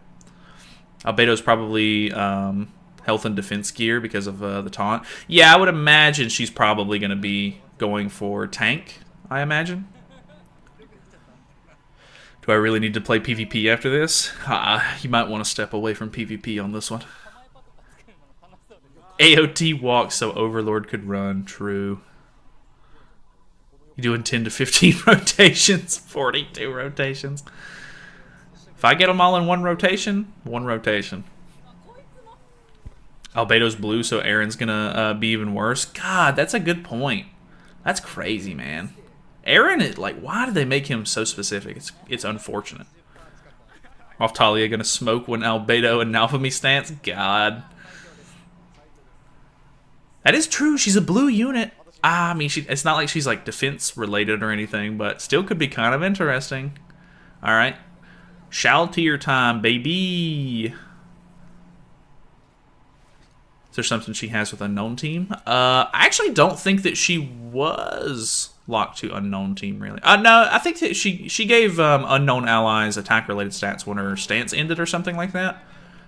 S1: Albedo's probably health and defense gear because of the taunt. Yeah, I would imagine she's probably going to be going for tank, I imagine. Do I really need to play PvP after this? You might want to step away from PvP on this one. AOT walks so Overlord could run. True. You doing 10 to 15 rotations? 42 rotations. If I get them all in one rotation, one rotation. Albedo's blue, so Aaron's gonna be even worse. God, that's a good point. That's crazy, man. Aaron is like, why did they make him so specific? It's unfortunate. Off Talia gonna smoke when Albedo and Alphamy stance. God. That is true. She's a blue unit. I mean, it's not like she's like defense related or anything, but still could be kind of interesting. All right. Shaltier time, baby. Is there something she has with Unknown Team? I actually don't think that she was locked to Unknown Team, really. No, I think that she gave Unknown Allies attack-related stats when her stance ended or something like that.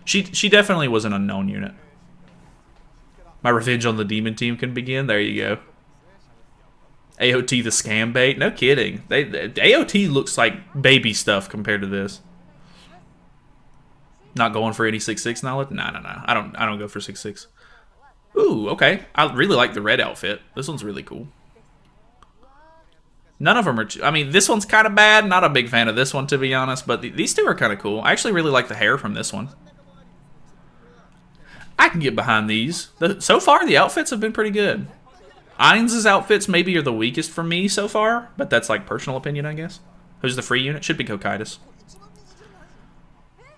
S1: She definitely was an Unknown unit. My revenge on the Demon Team can begin. There you go. AOT the scam bait. No kidding. AOT looks like baby stuff compared to this. Not going for any 6/6 knowledge? No. I don't go for 6/6. Ooh, okay. I really like the red outfit. This one's really cool. None of them are... I mean, this one's kind of bad. Not a big fan of this one, to be honest. But these two are kind of cool. I actually really like the hair from this one. I can get behind these. So far, the outfits have been pretty good. Ainz' outfits maybe are the weakest for me so far, but that's like personal opinion, I guess. Who's the free unit? Should be Cocytus.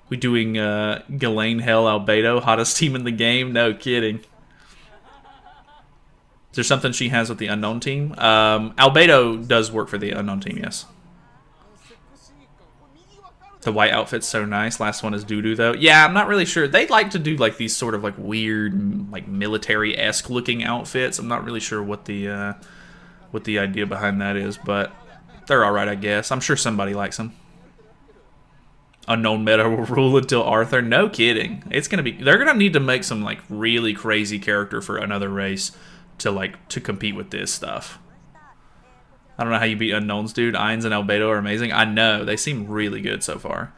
S1: We doing Ghislaine Hell Albedo, hottest team in the game? No kidding. Is there something she has with the Unknown Team? Albedo does work for the Unknown Team, yes. The white outfit's so nice. Last one is doo-doo, though. Yeah, I'm not really sure. They like to do like these sort of like weird, like military-esque looking outfits. I'm not really sure what the idea behind that is, but they're all right, I guess. I'm sure somebody likes them. Unknown meta will rule until Arthur. No kidding. It's gonna be. They're gonna need to make some like really crazy character for another race to compete with this stuff. I don't know how you beat Unknowns, dude. Ainz and Albedo are amazing. I know. They seem really good so far.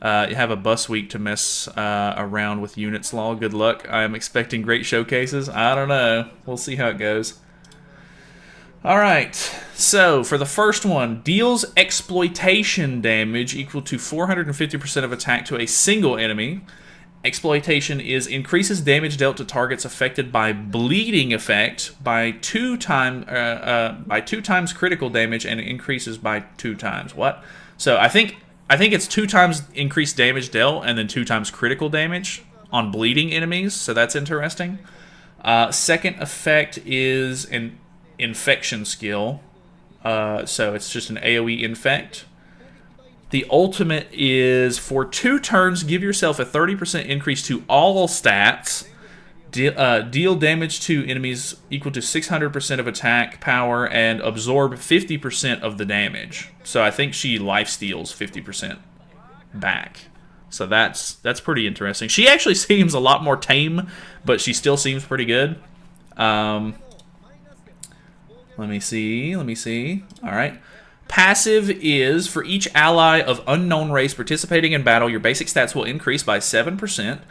S1: You have a bus week to mess around with units, law. Good luck. I am expecting great showcases. I don't know. We'll see how it goes. Alright. So, for the first one, deals exploitation damage equal to 450% of attack to a single enemy. Exploitation is increases damage dealt to targets affected by bleeding effect by two times critical damage and increases by 2 times. What? So I think it's 2 times increased damage dealt and then 2 times critical damage on bleeding enemies. So that's interesting. Second effect is an infection skill. So it's just an AoE infect. The ultimate is, for 2 turns, give yourself a 30% increase to all stats. Deal damage to enemies equal to 600% of attack power and absorb 50% of the damage. So I think she lifesteals 50% back. So that's pretty interesting. She actually seems a lot more tame, but she still seems pretty good. Let me see. Let me see. All right. Passive is, for each ally of unknown race participating in battle, your basic stats will increase by 7%.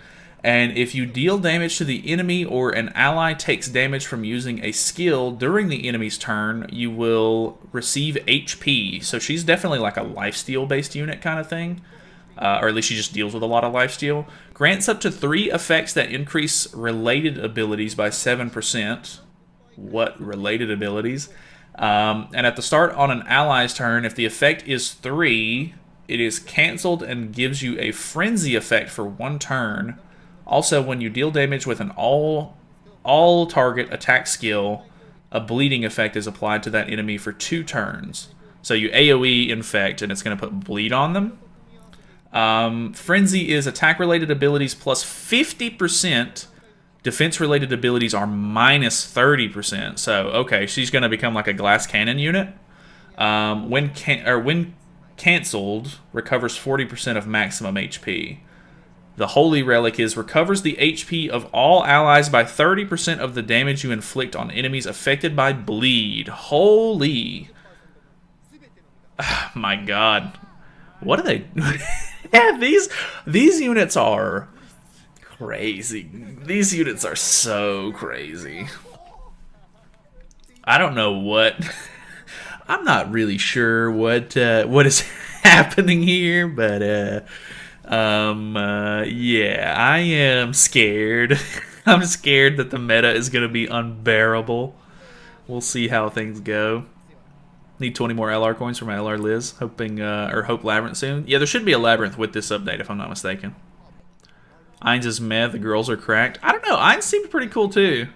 S1: And if you deal damage to the enemy or an ally takes damage from using a skill during the enemy's turn, you will receive HP. So she's definitely like a lifesteal based unit kind of thing. Or at least she just deals with a lot of lifesteal. Grants up to 3 effects that increase related abilities by 7%. What related abilities? And at the start on an ally's turn, if the effect is 3, it is cancelled and gives you a frenzy effect for 1 turn. Also, when you deal damage with an all target attack skill, a bleeding effect is applied to that enemy for 2 turns. So you AoE infect, and it's going to put bleed on them. Frenzy is attack-related abilities plus 50%. Defense-related abilities are minus 30%. So, okay, she's going to become like a glass cannon unit. When cancelled, recovers 40% of maximum HP. The Holy Relic is recovers the HP of all allies by 30% of the damage you inflict on enemies affected by bleed. Holy. Oh, my God. What are they? Yeah, these units are crazy. These units are so crazy. I don't know what. I'm not really sure what is happening here, but yeah, I am scared. I'm scared that the meta is going to be unbearable. We'll see how things go. Need 20 more LR coins for my LR Liz. Hoping, or hope Labyrinth soon. Yeah, there should be a Labyrinth with this update, if I'm not mistaken. Ainz is meh, the girls are cracked. I don't know, Ainz seemed pretty cool too.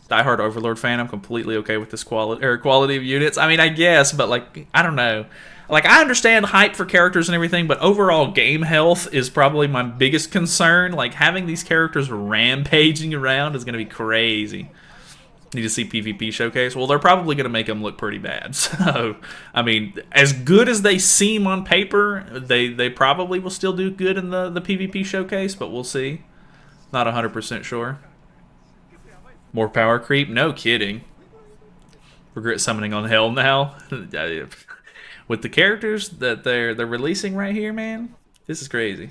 S1: Diehard Overlord fan, I'm completely okay with this quality of units. I mean, I guess, but like, I don't know. Like, I understand hype for characters and everything, but overall game health is probably my biggest concern. Like, having these characters rampaging around is going to be crazy. Need to see PvP showcase? Well, they're probably going to make them look pretty bad. So, I mean, as good as they seem on paper, they probably will still do good in the PvP showcase, but we'll see. Not 100% sure. More power creep? No kidding. Regret summoning on hell now. With the characters that they're releasing right here, man, this is crazy.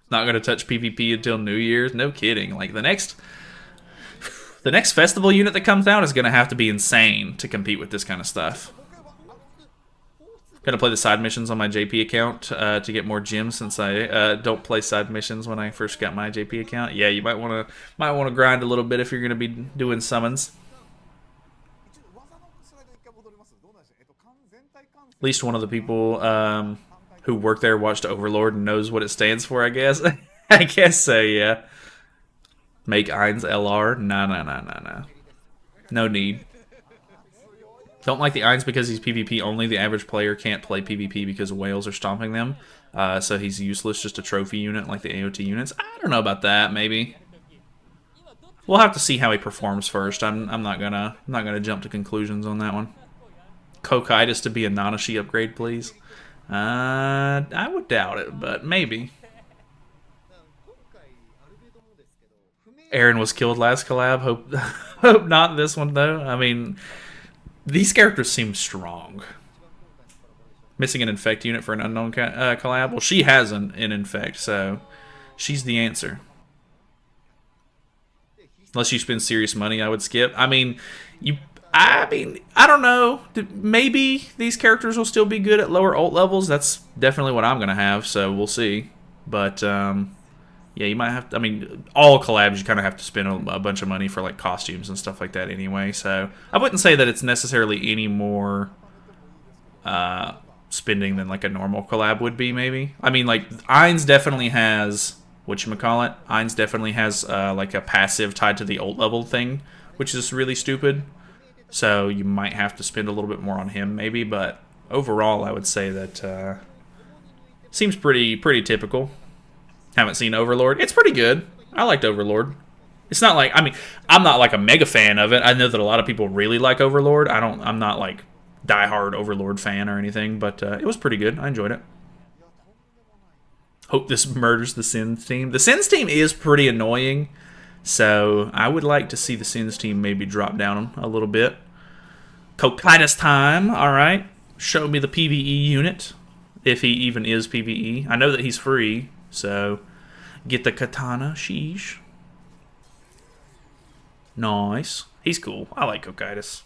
S1: Not going to touch PvP until New Year's? No kidding. Like, the next festival unit that comes out is going to have to be insane to compete with this kind of stuff. Gonna play the side missions on my JP account to get more gems, since I don't play side missions when I first got my JP account. Yeah, you might wanna grind a little bit if you're gonna be doing summons. At least one of the people who work there watched Overlord and knows what it stands for, I guess. I guess so, yeah. Make Ainz LR? Nah. No need. Don't like the Ainz because he's PvP only. The average player can't play PvP because whales are stomping them. So he's useless, just a trophy unit like the AOT units. I don't know about that, maybe. We'll have to see how he performs first. I'm not gonna jump to conclusions on that one. Cokitis to be a Nanashi upgrade, please. I would doubt it, but maybe. Aaron was killed last collab. Hope not this one though. I mean, these characters seem strong. Missing an infect unit for an unknown collab. Well, she has an infect, so she's the answer. Unless you spend serious money, I would skip. I mean, I don't know. Maybe these characters will still be good at lower ult levels. That's definitely what I'm gonna have. So we'll see. But yeah, you might have to, I mean, all collabs you kind of have to spend a bunch of money for like costumes and stuff like that anyway. So I wouldn't say that it's necessarily any more spending than like a normal collab would be, maybe. I mean, like, Ainz definitely has, whatchamacallit, Ainz definitely has like a passive tied to the ult level thing, which is really stupid. So you might have to spend a little bit more on him maybe, but overall I would say that seems pretty typical. Haven't seen Overlord. It's pretty good. I liked Overlord. It's not like, I mean, I'm not like a mega fan of it. I know that a lot of people really like Overlord. I'm not like diehard Overlord fan or anything, but it was pretty good. I enjoyed it. Hope this murders the Sins team. The Sins team is pretty annoying So I would like to see the Sins team maybe drop down a little bit. Cocytus time, alright. Show me the PvE unit, if he even is PvE. I know that he's free, so get the katana, sheesh. Nice. He's cool. I like Cocytus.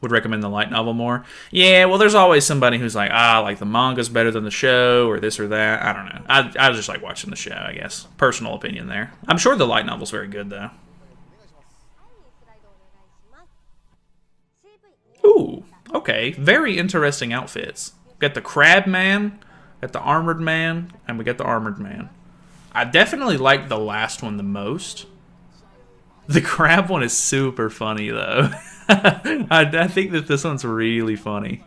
S1: Would recommend the light novel more. Yeah, well, there's always somebody who's like, like the manga's better than the show, or this or that. I don't know. I just like watching the show, I guess. Personal opinion there. I'm sure the light novel's very good, though. Ooh, okay. Very interesting outfits. Got the Crab Man, got the Armored Man, and we got the Armored Man. I definitely like the last one the most. The crab one is super funny, though. I think that this one's really funny.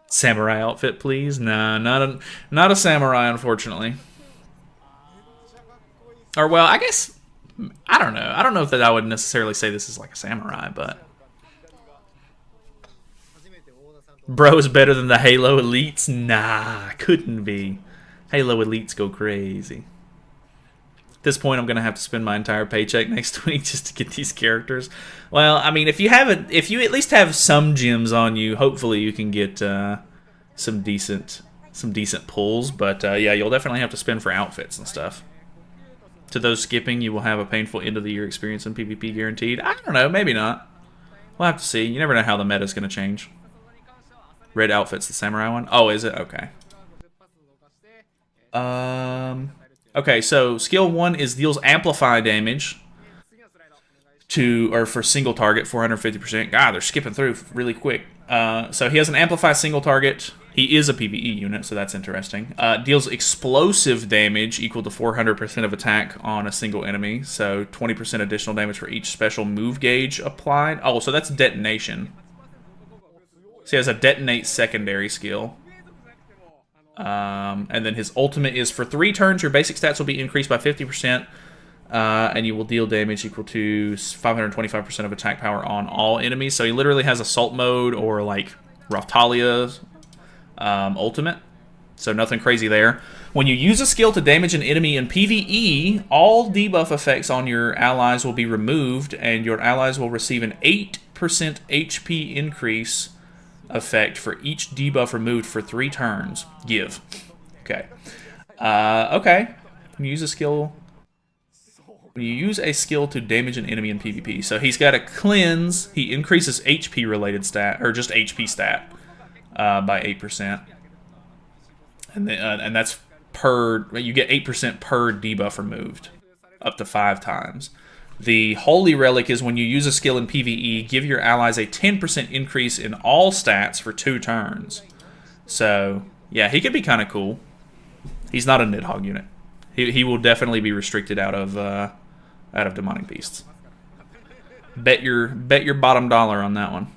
S1: Samurai outfit, please? Nah, not a samurai, unfortunately. Or, well, I guess... I don't know. I don't know if that I would necessarily say this is like a samurai, but... Bro is better than the Halo Elites? Nah, couldn't be. Halo Elites go crazy. At this point, I'm going to have to spend my entire paycheck next week just to get these characters. Well, I mean, if you at least have some gems on you, hopefully you can get some decent pulls. But yeah, you'll definitely have to spend for outfits and stuff. To those skipping, you will have a painful end of the year experience in PvP guaranteed. I don't know, maybe not. We'll have to see. You never know how the meta is going to change. Red outfit's the samurai one. Oh, is it? Okay. Okay, so skill 1 is deals amplify damage for single target, 450%. God, they're skipping through really quick. So he has an amplify single target. He is a PvE unit, so that's interesting. Deals explosive damage equal to 400% of attack on a single enemy. So 20% additional damage for each special move gauge applied. Oh, so that's detonation. So he has a detonate secondary skill. And then his ultimate is for 3 turns, your basic stats will be increased by 50%, and you will deal damage equal to 525% of attack power on all enemies. So he literally has assault mode or like Raphtalia's ultimate. So nothing crazy there. When you use a skill to damage an enemy in PvE, all debuff effects on your allies will be removed, and your allies will receive an 8% HP increase effect for each debuff removed for 3 turns. Give. Okay. Okay. When you use a skill to damage an enemy in PvP. So he's got a cleanse. He increases HP related stat, or just HP stat, by 8%. And that's you get 8% per debuff removed, up to 5 times. The Holy Relic is when you use a skill in PvE, give your allies a 10% increase in all stats for 2 turns. So, yeah, he could be kind of cool. He's not a Nidhogg unit. He will definitely be restricted out of Demonic Beasts. Bet your bottom dollar on that one.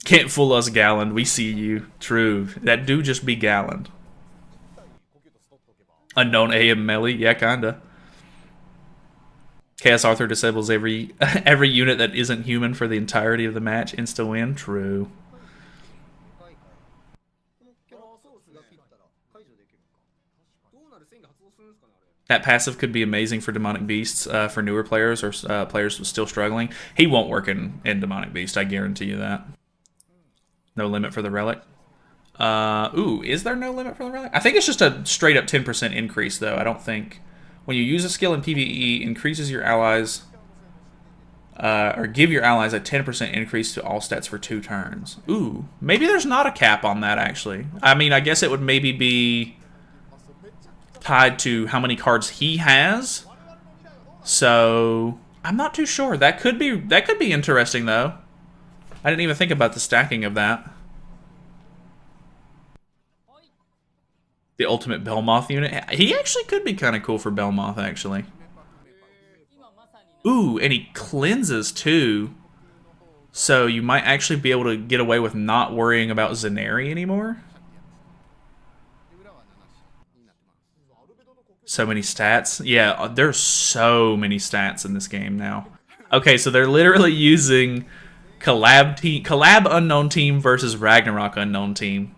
S1: Can't fool us, Galland. We see you. True. That do just be Galland. Unknown AM melee? Yeah, kinda. Chaos Arthur disables every unit that isn't human for the entirety of the match. Insta win. True. That passive could be amazing for Demonic Beasts for newer players or players still struggling. He won't work in Demonic Beast, I guarantee you that. No limit for the relic. Ooh, is there no limit for the relic? I think it's just a straight up 10% increase, though. I don't think... When you use a skill in PvE, increases your allies... or give your allies a 10% increase to all stats for 2 turns. Ooh, maybe there's not a cap on that, actually. I mean, I guess it would maybe be tied to how many cards he has. So, I'm not too sure. That could be interesting, though. I didn't even think about the stacking of that. The ultimate Belmoth unit. He actually could be kind of cool for Belmoth, actually. Ooh, and he cleanses, too. So you might actually be able to get away with not worrying about Zenari anymore. So many stats. Yeah, there's so many stats in this game now. Okay, so they're literally using... Collab Unknown Team versus Ragnarok Unknown Team.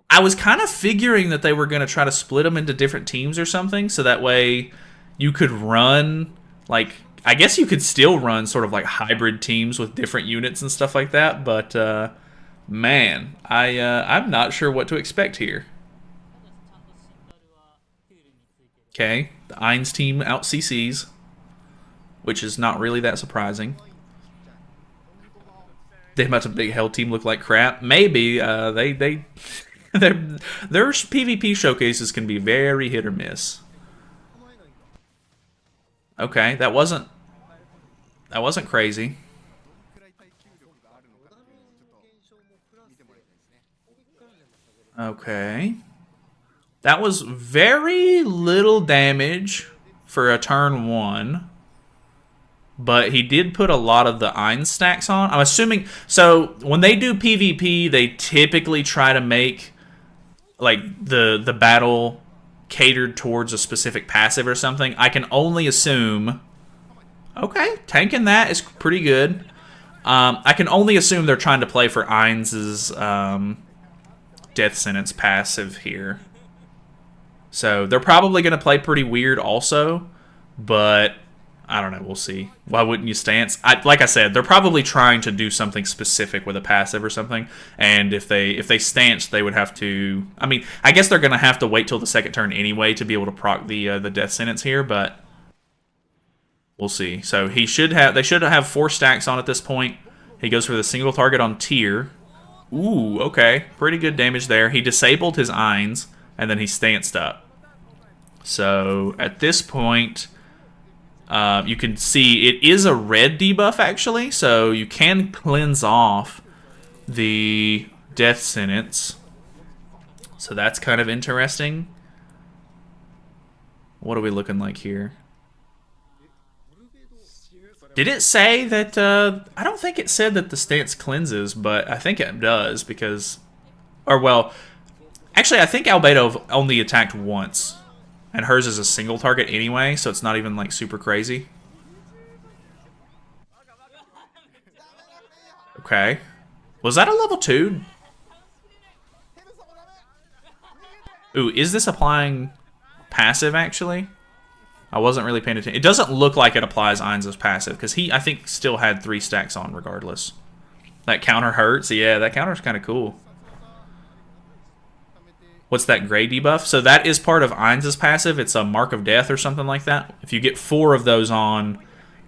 S1: I was kind of figuring that they were going to try to split them into different teams or something, so that way you could run, like, I guess you could still run sort of like hybrid teams with different units and stuff like that, but man, I'm not sure what to expect here. Okay, the Ainz team out CCs, which is not really that surprising. They much a big hell team look like crap. Maybe their PvP showcases can be very hit or miss. Okay, that wasn't crazy. Okay. That was very little damage for a turn 1. But he did put a lot of the Ainz stacks on. I'm assuming... So, when they do PvP, they typically try to make like the battle catered towards a specific passive or something. I can only assume... Okay, tanking that is pretty good. I can only assume they're trying to play for Ainz's Death Sentence passive here. So they're probably going to play pretty weird also, but I don't know, we'll see. Why wouldn't you stance? Like I said, they're probably trying to do something specific with a passive or something, and if they stance, they would have to... I mean, I guess they're going to have to wait till the second turn anyway to be able to proc the Death Sentence here, but we'll see. So they should have 4 stacks on at this point. He goes for the single target on tier. Ooh, okay. Pretty good damage there. He disabled his Ainz, and then he stanced up. So at this point, you can see it is a red debuff, actually. So you can cleanse off the Death Sentence. So that's kind of interesting. What are we looking like here? Did it say that... I don't think it said that the stance cleanses, but I think it does because... Or, well... Actually, I think Albedo only attacked once. And hers is a single target anyway, so it's not even, like, super crazy. Okay. Was that a level 2? Ooh, is this applying passive, actually? I wasn't really paying attention. It doesn't look like it applies Ainz's passive, because he, I think, still had 3 stacks on regardless. That counter hurts. Yeah, that counter's kind of cool. What's that gray debuff? So that is part of Ainz's passive. It's a Mark of Death or something like that. If you get 4 of those on,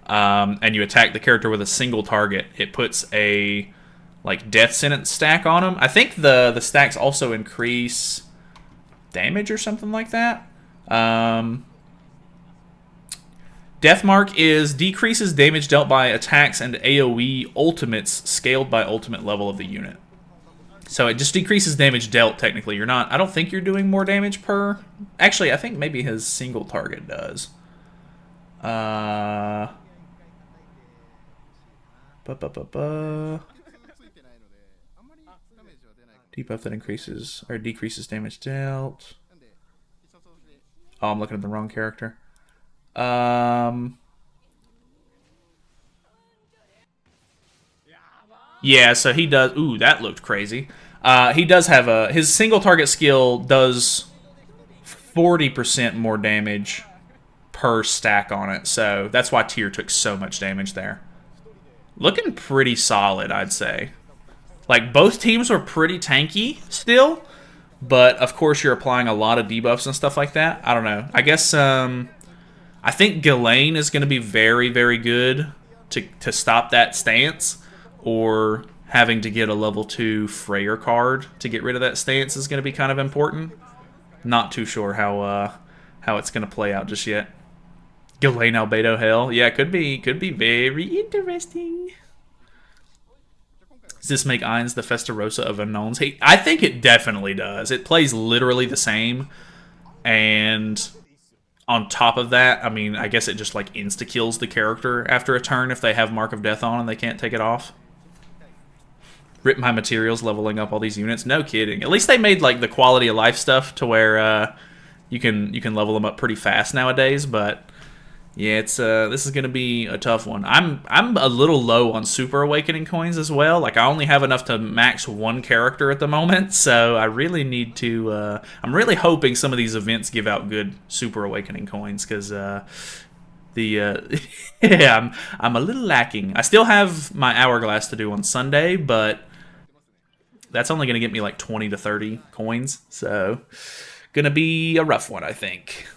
S1: and you attack the character with a single target, it puts a like Death Sentence stack on him. I think the stacks also increase damage or something like that. Death Mark is decreases damage dealt by attacks and AoE ultimates scaled by ultimate level of the unit. So it just decreases damage dealt, technically. You're not... I don't think you're doing more damage per... Actually, I think maybe his single target does. Debuff that increases... Or decreases damage dealt. Oh, I'm looking at the wrong character. Yeah, so he does... Ooh, that looked crazy. He does have a... His single target skill does 40% more damage per stack on it. So that's why tier took so much damage there. Looking pretty solid, I'd say. Like, both teams were pretty tanky still. But, of course, you're applying a lot of debuffs and stuff like that. I don't know. I guess, I think Ghislaine is going to be very, very good to stop that stance. Or having to get a level 2 Freyr card to get rid of that stance is going to be kind of important. Not too sure how it's going to play out just yet. Ghislaine Albedo Hell. Yeah, could be very interesting. Does this make Ainz the Festarossa of Unknowns? Hey, I think it definitely does. It plays literally the same. And on top of that, I mean, I guess it just like insta-kills the character after a turn if they have Mark of Death on and they can't take it off. Rip my materials, leveling up all these units. No kidding. At least they made like the quality of life stuff to where you can level them up pretty fast nowadays. But Yeah, it's this is gonna be a tough one. I'm a little low on Super Awakening coins as well. Like I only have enough to max one character at the moment, so I really need to. I'm really hoping some of these events give out good Super Awakening coins because yeah, I'm a little lacking. I still have my hourglass to do on Sunday, but that's only gonna get me like 20 to 30 coins, so gonna be a rough one, I think.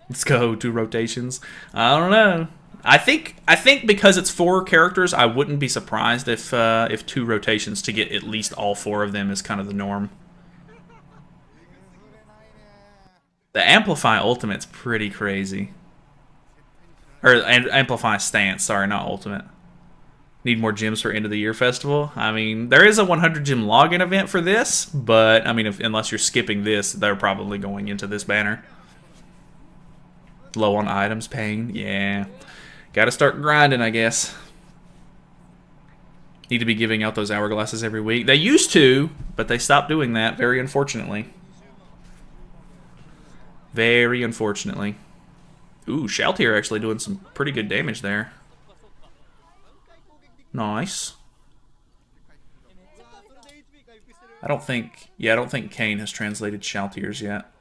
S1: Let's go 2 rotations. I don't know. I think because it's 4 characters, I wouldn't be surprised if 2 rotations to get at least all 4 of them is kind of the norm. The Amplify Ultimate's pretty crazy. Or Amplify Stance, sorry, not Ultimate. Need more gems for end of the year festival. I mean, there is a 100 gem login event for this, but I mean, unless you're skipping this, they're probably going into this banner. Low on items, pain. Yeah. Gotta start grinding, I guess. Need to be giving out those hourglasses every week. They used to, but they stopped doing that, very unfortunately. Very unfortunately. Ooh, Shaltier actually doing some pretty good damage there. Nice. I don't think Kane has translated Shaltiers yet.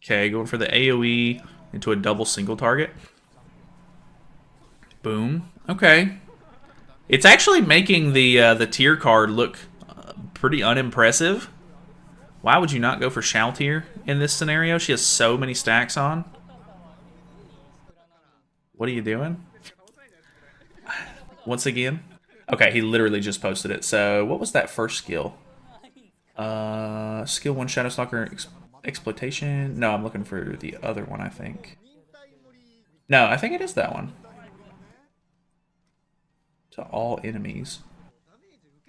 S1: Okay, going for the AoE into a double single target. Boom. Okay. It's actually making the tier card look pretty unimpressive. Why would you not go for Shaltier in this scenario? She has so many stacks on. What are you doing? Once again? Okay, he literally just posted it. So, what was that first skill? Skill 1 Shadow Stalker Exploitation? No, I'm looking for the other one, I think. No, I think it is that one. To all enemies.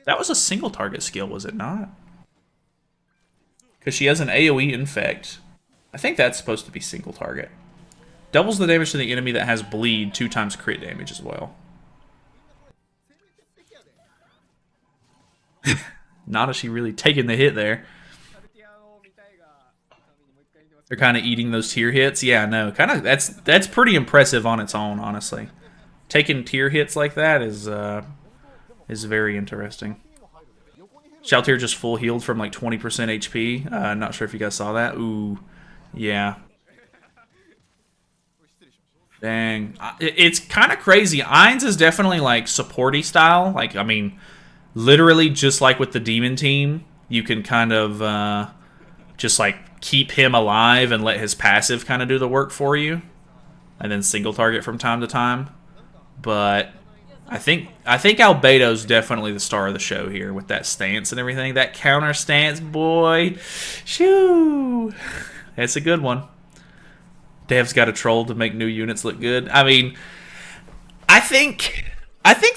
S1: That was a single target skill, was it not? Because she has an AoE infect. I think that's supposed to be single target. Doubles the damage to the enemy that has bleed 2 times crit damage as well. Not is she really taking the hit there. They're kind of eating those tier hits. Yeah, no, kind of. That's pretty impressive on its own, honestly. Taking tier hits like that is very interesting. Shaltier just full healed from like 20% HP. Not sure if you guys saw that. Ooh, yeah. Dang, it's kind of crazy. Ainz is definitely like supporty style. Like, I mean, literally just like with the demon team, you can kind of just like keep him alive and let his passive kind of do the work for you, and then single target from time to time. But I think Albedo's definitely the star of the show here with that stance and everything. That counter stance, boy, shoo, it's a good one. Dev's got a troll to make new units look good. I mean, I think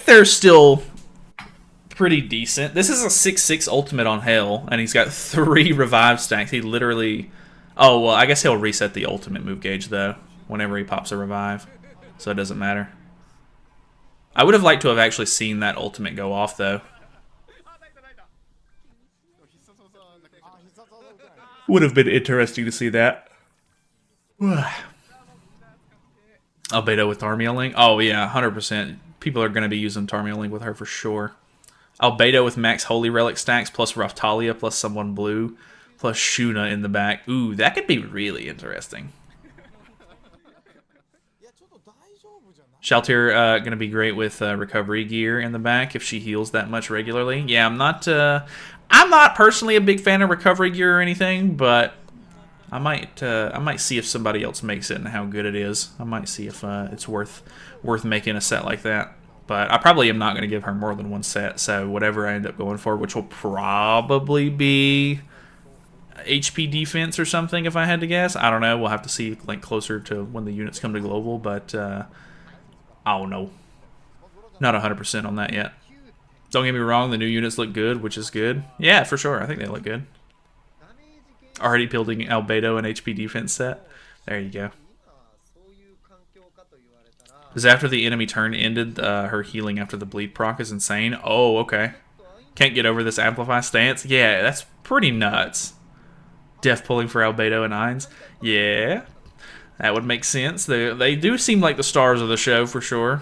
S1: they're still pretty decent. This is a 6/6 ultimate on Hell, and he's got 3 revive stacks. He literally... Oh, well, I guess he'll reset the ultimate move gauge, though, whenever he pops a revive. So it doesn't matter. I would have liked to have actually seen that ultimate go off, though. Would have been interesting to see that. Albedo with Tarmiel Link? Oh, yeah, 100%. People are going to be using Tarmiel Link with her for sure. Albedo with max Holy Relic stacks, plus Raftalia, plus someone blue, plus Shuna in the back. Ooh, that could be really interesting. Shaltier going to be great with recovery gear in the back if she heals that much regularly. Yeah, I'm not personally a big fan of recovery gear or anything, but I might see if somebody else makes it and how good it is. I might see if it's worth making a set like that. But I probably am not going to give her more than one set, so whatever I end up going for, which will probably be HP defense or something if I had to guess. I don't know. We'll have to see like closer to when the units come to global, but I don't know. Not 100% on that yet. Don't get me wrong, the new units look good, which is good. Yeah, for sure. I think they look good. Already building Albedo and HP defense set. There you go. Because after the enemy turn ended, her healing after the bleed proc is insane. Oh, okay. Can't get over this Amplify stance. Yeah, that's pretty nuts. Def pulling for Albedo and Ainz. Yeah, that would make sense. They do seem like the stars of the show for sure.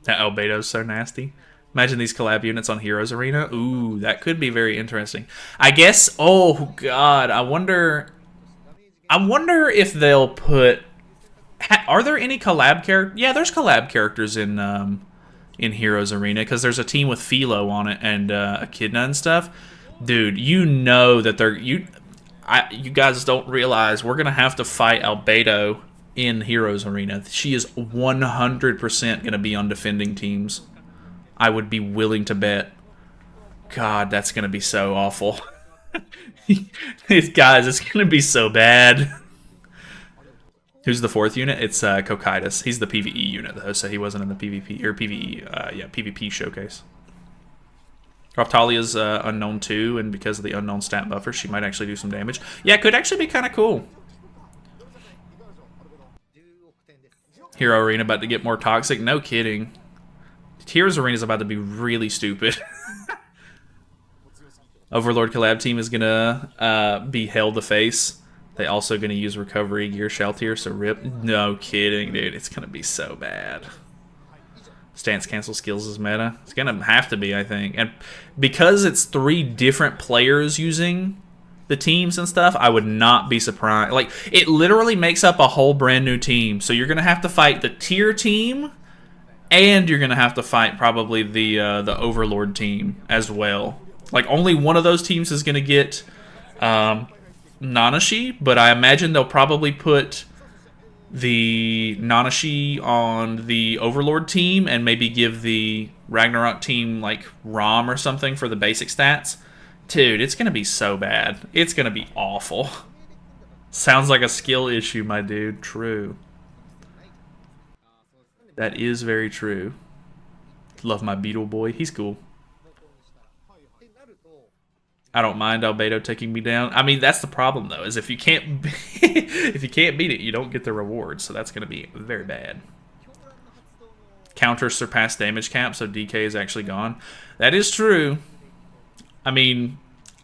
S1: That Albedo's so nasty. Imagine these collab units on Heroes Arena. Ooh, that could be very interesting. I guess. Oh God, I wonder if they'll put. Are there any collab characters? Yeah, there's collab characters in Heroes Arena because there's a team with Philo on it and Echidna and stuff. Dude, you know that you guys don't realize we're gonna have to fight Albedo in Heroes Arena. She is 100% gonna be on defending teams. I would be willing to bet. God, that's gonna be so awful. These guys, it's gonna be so bad. Who's the fourth unit? It's Cocytus. He's the PvE unit though, so he wasn't in the PvP or PvE. PvP showcase. Raptalia's unknown too, and because of the unknown stat buffer, she might actually do some damage. Yeah, it could actually be kind of cool. Hero Arena about to get more toxic. No kidding. Heroes Arena is about to be really stupid. Overlord collab team is gonna be hell to face. They also gonna use recovery gear Shaltier, so rip. No kidding, dude. It's gonna be so bad. Stance cancel skills is meta. It's gonna have to be, I think, and because it's 3 different players using the teams and stuff, I would not be surprised. Like, it literally makes up a whole brand new team. So you're gonna have to fight the tier team. And you're going to have to fight probably the Overlord team as well. Like, only one of those teams is going to get Nanashi, but I imagine they'll probably put the Nanashi on the Overlord team and maybe give the Ragnarok team, like, Rom or something for the basic stats. Dude, it's going to be so bad. It's going to be awful. Sounds like a skill issue, my dude. True. That is very true. Love my Beetle boy. He's cool. I don't mind Albedo taking me down. I mean, that's the problem though, is if you can't if you can't beat it, you don't get the reward. So that's going to be very bad. Counter surpass damage cap, so DK is actually gone. That is true. I mean,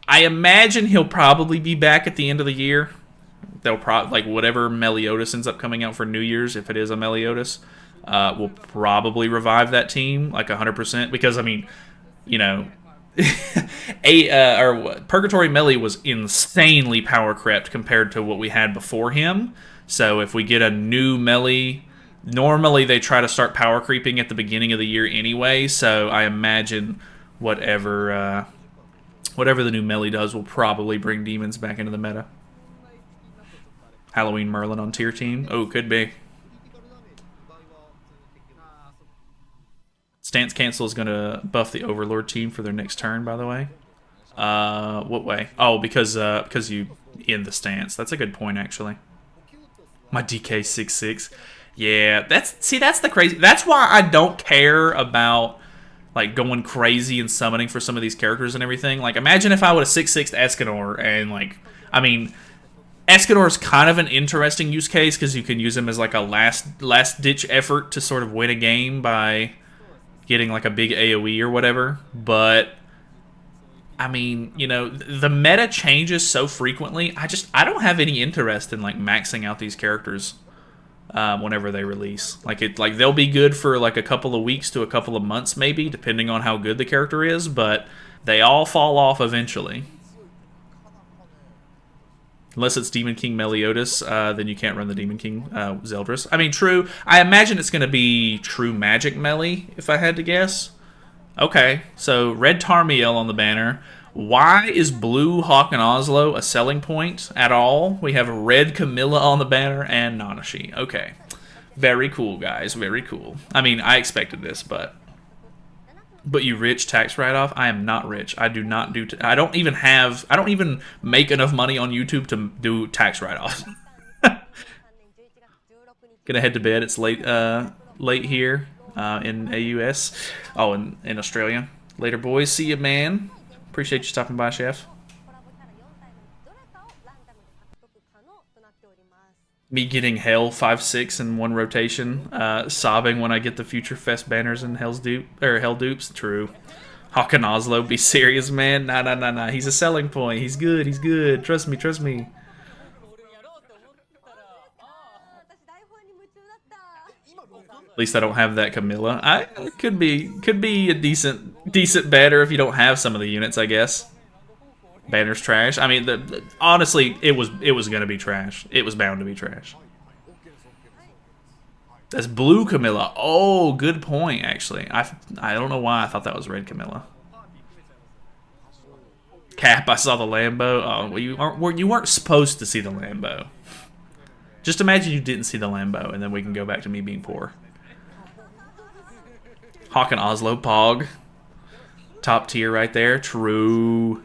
S1: I imagine he'll probably be back at the end of the year. They'll probably, like, whatever Meliodas ends up coming out for New Year's, if it is a Meliodas. Will probably revive that team like 100% because, I mean, you know, Purgatory Melee was insanely power crept compared to what we had before him. So if we get a new Melee, normally they try to start power creeping at the beginning of the year anyway. So I imagine whatever the new Melee does will probably bring demons back into the meta. Halloween Merlin on tier team. Oh, could be. Stance cancel is going to buff the Overlord team for their next turn, by the way. What way? Oh, because you end the stance. That's a good point, actually. My DK 6/6. Yeah, that's the crazy. That's why I don't care about, like, going crazy and summoning for some of these characters and everything. Like, imagine if I would have 6/6'd Escanor and, like, I mean, Escanor is kind of an interesting use case because you can use him as, like, a last ditch effort to sort of win a game by getting like a big AoE or whatever, but I mean, you know, the meta changes so frequently. I don't have any interest in like maxing out these characters whenever they release. Like they'll be good for like a couple of weeks to a couple of months maybe, depending on how good the character is, but they all fall off eventually. Unless it's Demon King Meliodas, then you can't run the Demon King Zeldris. I mean, true. I imagine it's going to be true magic melee, if I had to guess. Okay, so red Tarmiel on the banner. Why is blue Hawk and Oslo a selling point at all? We have red Camilla on the banner and Nanashi. Okay, very cool, guys. Very cool. I mean, I expected this, but you rich tax write-off? I am not rich. I do not do. I don't even make enough money on YouTube to do tax write-offs. Gonna head to bed. It's late. Late here in AUS. Oh, in Australia. Later, boys. See you, man. Appreciate you stopping by, Chef. Me getting Hell 5/6 in one rotation, sobbing when I get the Future Fest banners and Hell dupes. True. Hawk and Oslo, be serious, man. Nah. He's a selling point. He's good. He's good. Trust me. Trust me. At least I don't have that Camilla. I could be a decent banner if you don't have some of the units, I guess. Banner's trash. I mean, honestly, it was gonna be trash. It was bound to be trash. That's blue Camilla. Oh, good point. Actually, I don't know why I thought that was red Camilla. Cap, I saw the Lambo. Oh, well, you weren't supposed to see the Lambo. Just imagine you didn't see the Lambo, and then we can go back to me being poor. Hawk and Oslo, Pog. Top tier right there. True.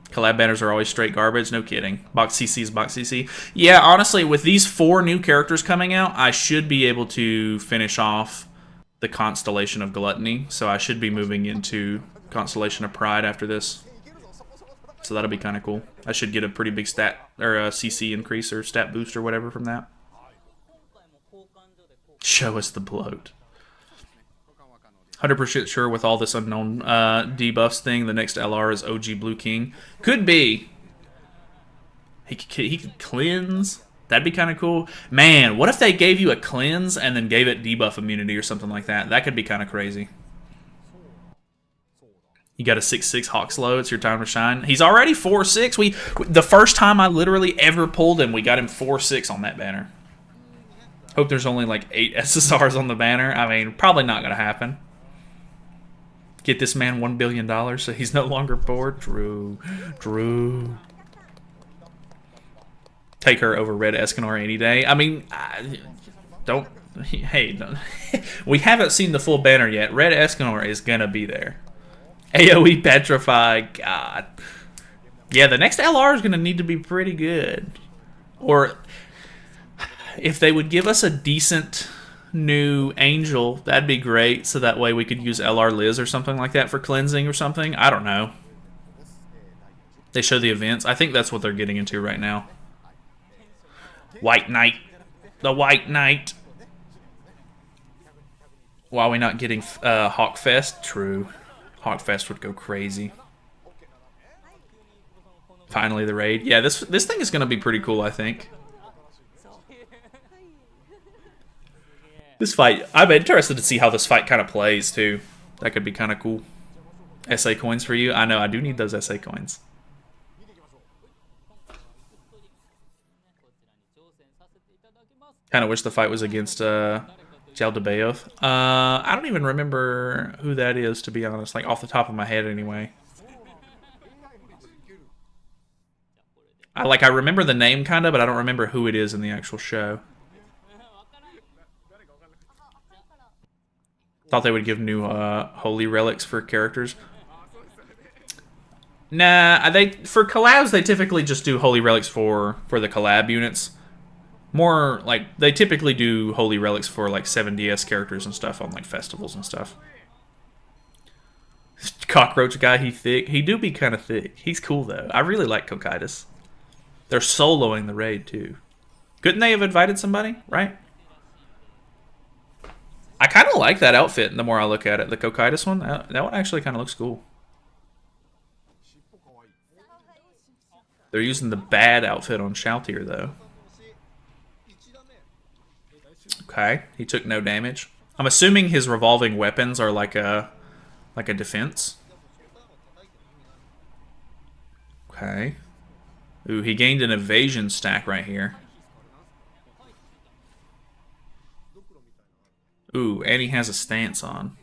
S1: Collab banners are always straight garbage. No kidding. Box CC is box CC. Yeah, honestly, with these 4 new characters coming out, I should be able to finish off the Constellation of Gluttony. So I should be moving into Constellation of Pride after this. So that'll be kind of cool. I should get a pretty big stat, or a CC increase, or stat boost, or whatever from that. Show us the bloat. 100% sure with all this unknown debuffs thing, the next LR is OG Blue King. Could be. He could cleanse. That'd be kind of cool. Man, what if they gave you a cleanse and then gave it debuff immunity or something like that? That could be kind of crazy. You got a 6/6 Hawkslow. It's your time to shine. He's already 4/6. The first time I literally ever pulled him, we got him 4/6 on that banner. Hope there's only like 8 SSRs on the banner. I mean, probably not going to happen. Get this man $1 billion so he's no longer poor. True. Take her over Red Escanor any day. I mean, don't. Hey, don't. We haven't seen the full banner yet. Red Escanor is going to be there. AoE Petrify. God. Yeah, the next LR is going to need to be pretty good. Or if they would give us a decent new Angel, that'd be great. So that way we could use LR Liz or something like that for cleansing or something. I don't know. They show the events. I think that's what they're getting into right now. White Knight. The White Knight. Why are we not getting Hawkfest? True. Hawkfest would go crazy. Finally the raid. Yeah, this thing is going to be pretty cool, I think. This fight, I'm interested to see how this fight kind of plays, too. That could be kind of cool. SA coins for you? I know, I do need those SA coins. Kind of wish the fight was against Jaldabaoth. I don't even remember who that is, to be honest. Like, off the top of my head, anyway. I remember the name, kind of, but I don't remember who it is in the actual show. Thought they would give new holy relics for characters. Nah, for collabs they typically just do holy relics for the collab units. More like they typically do holy relics for like 7DS characters and stuff on like festivals and stuff. Cockroach guy, he thick. He do be kind of thick. He's cool though. I really like Cocytus. They're soloing the raid too. Couldn't they have invited somebody, right? I kind of like that outfit the more I look at it. The Cocytus one, that one actually kind of looks cool. They're using the bad outfit on Shoutier, though. Okay, he took no damage. I'm assuming his revolving weapons are like a defense. Okay. Ooh, he gained an evasion stack right here. Ooh, and he has a stance on.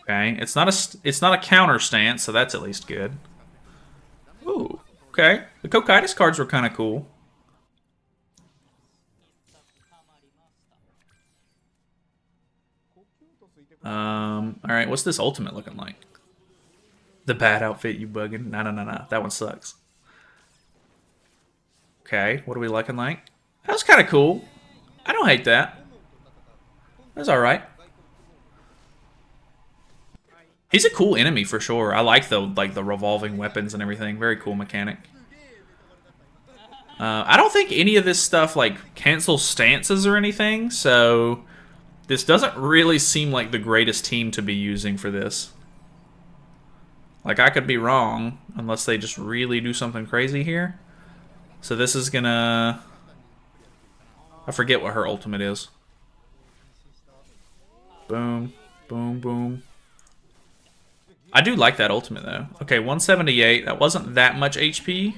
S1: Okay, it's not a counter stance, so that's at least good. Ooh, okay. The Cocytus cards were kind of cool. Alright, what's this ultimate looking like? The bad outfit, you bugging? No. That one sucks. Okay, what are we looking like? That was kind of cool. I don't hate that. That's alright. He's a cool enemy for sure. I like the revolving weapons and everything. Very cool mechanic. I don't think any of this stuff like cancels stances or anything, so This doesn't really seem like the greatest team to be using for this. Like, I could be wrong, unless they just really do something crazy here. So this is gonna... I forget what her ultimate is. Boom, boom, boom. I do like that ultimate, though. Okay, 178. That wasn't that much HP.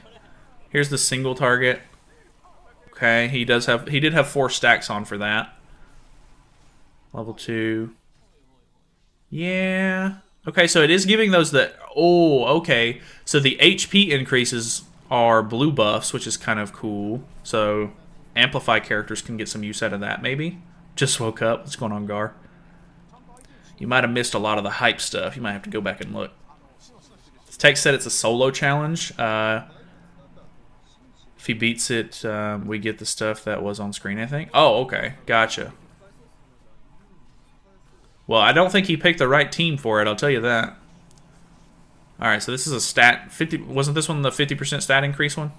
S1: Here's the single target. Okay, he did have 4 stacks on for that. Level 2. Yeah. Okay, so it is giving those that... Oh, okay. So the HP increases are blue buffs, which is kind of cool. So Amplify characters can get some use out of that, maybe. Just woke up. What's going on, Gar? You might have missed a lot of the hype stuff. You might have to go back and look. Tech said it's a solo challenge. If he beats it, we get the stuff that was on screen, I think. Oh, okay. Gotcha. Well, I don't think he picked the right team for it, I'll tell you that. Alright, so this is a stat... 50. Wasn't this one the 50% stat increase one?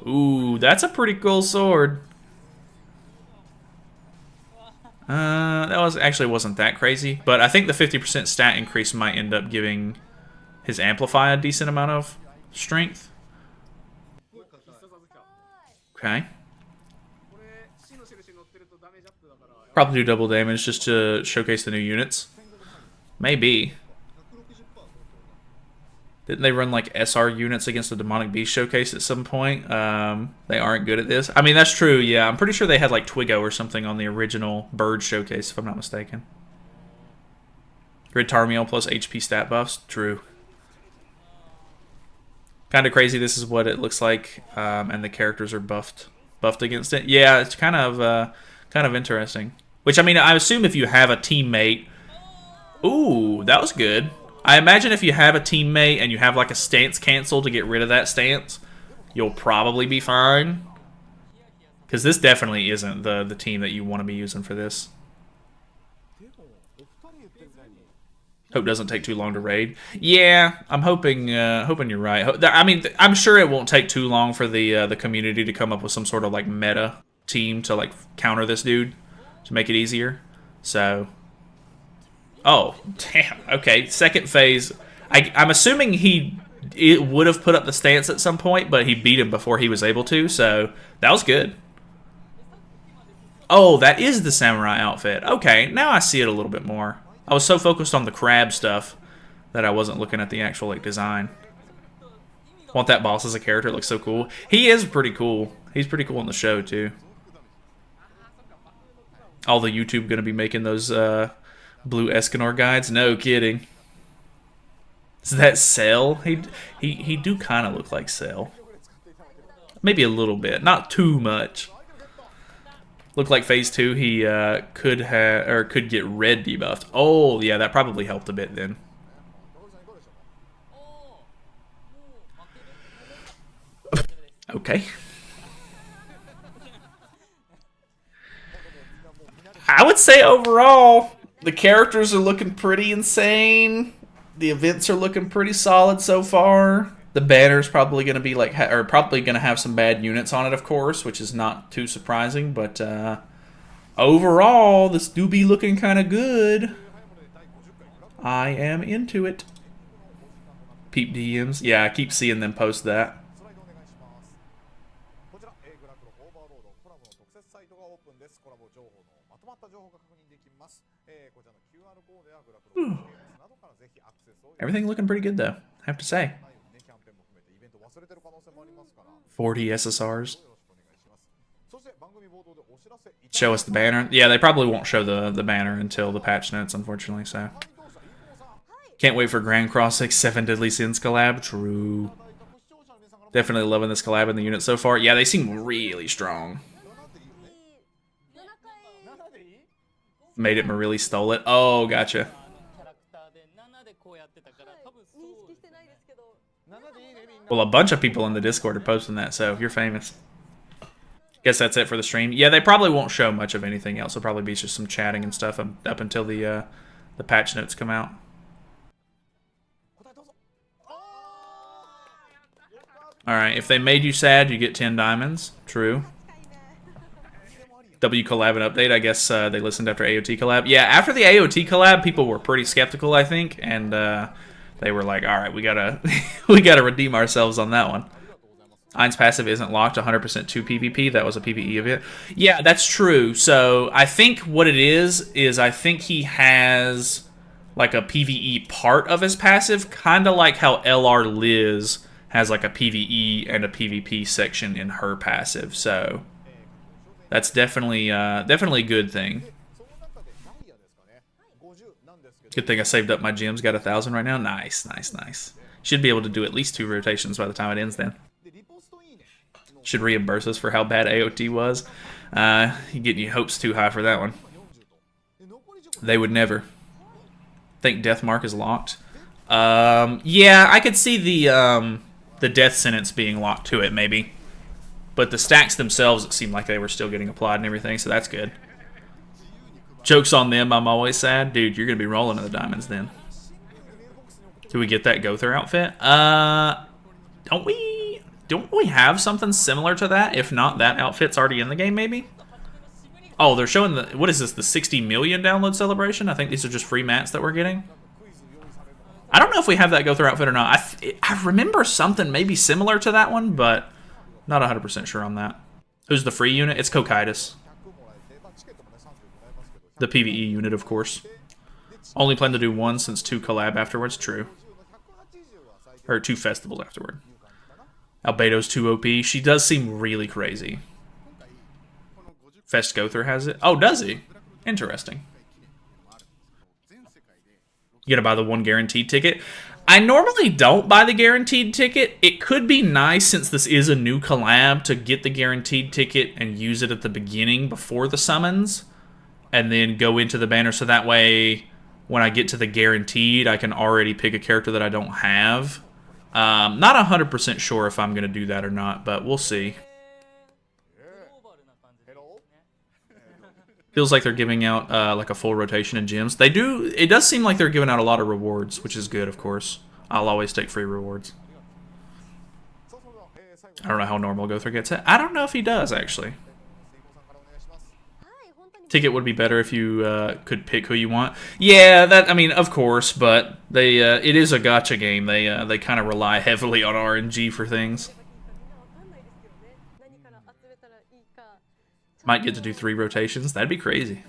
S1: Ooh, that's a pretty cool sword. That wasn't that crazy, but I think the 50% stat increase might end up giving his Amplify a decent amount of strength. Okay. Probably do double damage just to showcase the new units. Maybe. Didn't they run like SR units against the Demonic Beast showcase at some point? They aren't good at this. I mean, that's true, yeah. I'm pretty sure they had like Twiggo or something on the original Bird showcase, if I'm not mistaken. Grid Tarmiel plus HP stat buffs. True. Kind of crazy this is what it looks like, and the characters are buffed against it. Yeah, it's kind of interesting. Which, I mean, I assume if you have a teammate... Ooh, that was good. I imagine if you have a teammate and you have like a stance cancel to get rid of that stance, you'll probably be fine. Because this definitely isn't the team that you want to be using for this. Hope doesn't take too long to raid. Yeah, I'm hoping you're right. I mean, I'm sure it won't take too long for the community to come up with some sort of like meta team to like counter this dude to make it easier. So... Oh, damn. Okay, second phase. I'm assuming it would have put up the stance at some point, but he beat him before he was able to, so that was good. Oh, that is the samurai outfit. Okay, now I see it a little bit more. I was so focused on the crab stuff that I wasn't looking at the actual like design. Want that boss as a character. It looks so cool. He is pretty cool. He's pretty cool in the show, too. All the YouTube going to be making those... Blue Escanor guides? No kidding. Is that Cell? He do kind of look like Cell. Maybe a little bit, not too much. Looked like phase 2 he could get red debuffed. Oh yeah, that probably helped a bit then. Okay. I would say overall, the characters are looking pretty insane. The events are looking pretty solid so far. The banner's probably going to be like, or probably going to have some bad units on it, of course, which is not too surprising. But overall, this do be looking kind of good. I am into it. Peep DMs. Yeah, I keep seeing them post that. Everything looking pretty good, though, I have to say. 40 SSRs. Show us the banner. Yeah, they probably won't show the banner until the patch notes, unfortunately, so. Can't wait for Grand Cross 6 7 Deadly Sins collab. True. Definitely loving this collab in the unit so far. Yeah, they seem really strong. Made it Marilli stole it. Oh, gotcha. Well, a bunch of people in the Discord are posting that, so you're famous. Guess that's it for the stream. Yeah, they probably won't show much of anything else. It'll probably be just some chatting and stuff up until the patch notes come out. Alright, if they made you sad, you get 10 diamonds. True. W collab and update. I guess they listened after AOT collab. Yeah, after the AOT collab, people were pretty skeptical, I think, and they were like, "All right, we gotta we gotta redeem ourselves on that one." Ein's passive isn't locked 100% to PvP. That was a PvE event. Yeah, that's true. So I think what it is I think he has like a PvE part of his passive, kind of like how LR Liz has like a PvE and a PvP section in her passive. So that's definitely definitely a good thing. Good thing I saved up my gems. Got 1,000 right now. Nice, nice, nice. Should be able to do at least 2 rotations by the time it ends then. Should reimburse us for how bad AOT was. You getting your hopes too high for that one. They would never. Think death mark is locked. Yeah, I could see the death sentence being locked to it, maybe. But the stacks themselves, it seemed like they were still getting applied and everything, so that's good. Joke's on them, I'm always sad. Dude, you're going to be rolling in the diamonds then. Do we get that Gother outfit? Don't we have something similar to that? If not, that outfit's already in the game, maybe? Oh, they're showing the... What is this? The 60 million download celebration? I think these are just free mats that we're getting. I don't know if we have that Gother outfit or not. I remember something maybe similar to that one, but not 100% sure on that. Who's the free unit? It's Cocytus. The PvE unit, of course. Only plan to do 1 since 2 collab afterwards. True. Or 2 festivals afterward. Albedo's too OP. She does seem really crazy. Fest Gother has it. Oh, does he? Interesting. You gotta buy the 1 guaranteed ticket. I normally don't buy the guaranteed ticket. It could be nice, since this is a new collab, to get the guaranteed ticket and use it at the beginning before the summons, and then go into the banner, so that way when I get to the guaranteed, I can already pick a character that I don't have. Not 100% sure if I'm going to do that or not, but we'll see. Feels like they're giving out like a full rotation of gems. They do. It does seem like they're giving out a lot of rewards, which is good, of course. I'll always take free rewards. I don't know how normal Gother gets it. I don't know if he does, actually. Ticket would be better if you could pick who you want. Yeah, that, I mean, of course, but they it is a gacha game. They kind of rely heavily on RNG for things. Might get to do 3 rotations. That'd be crazy.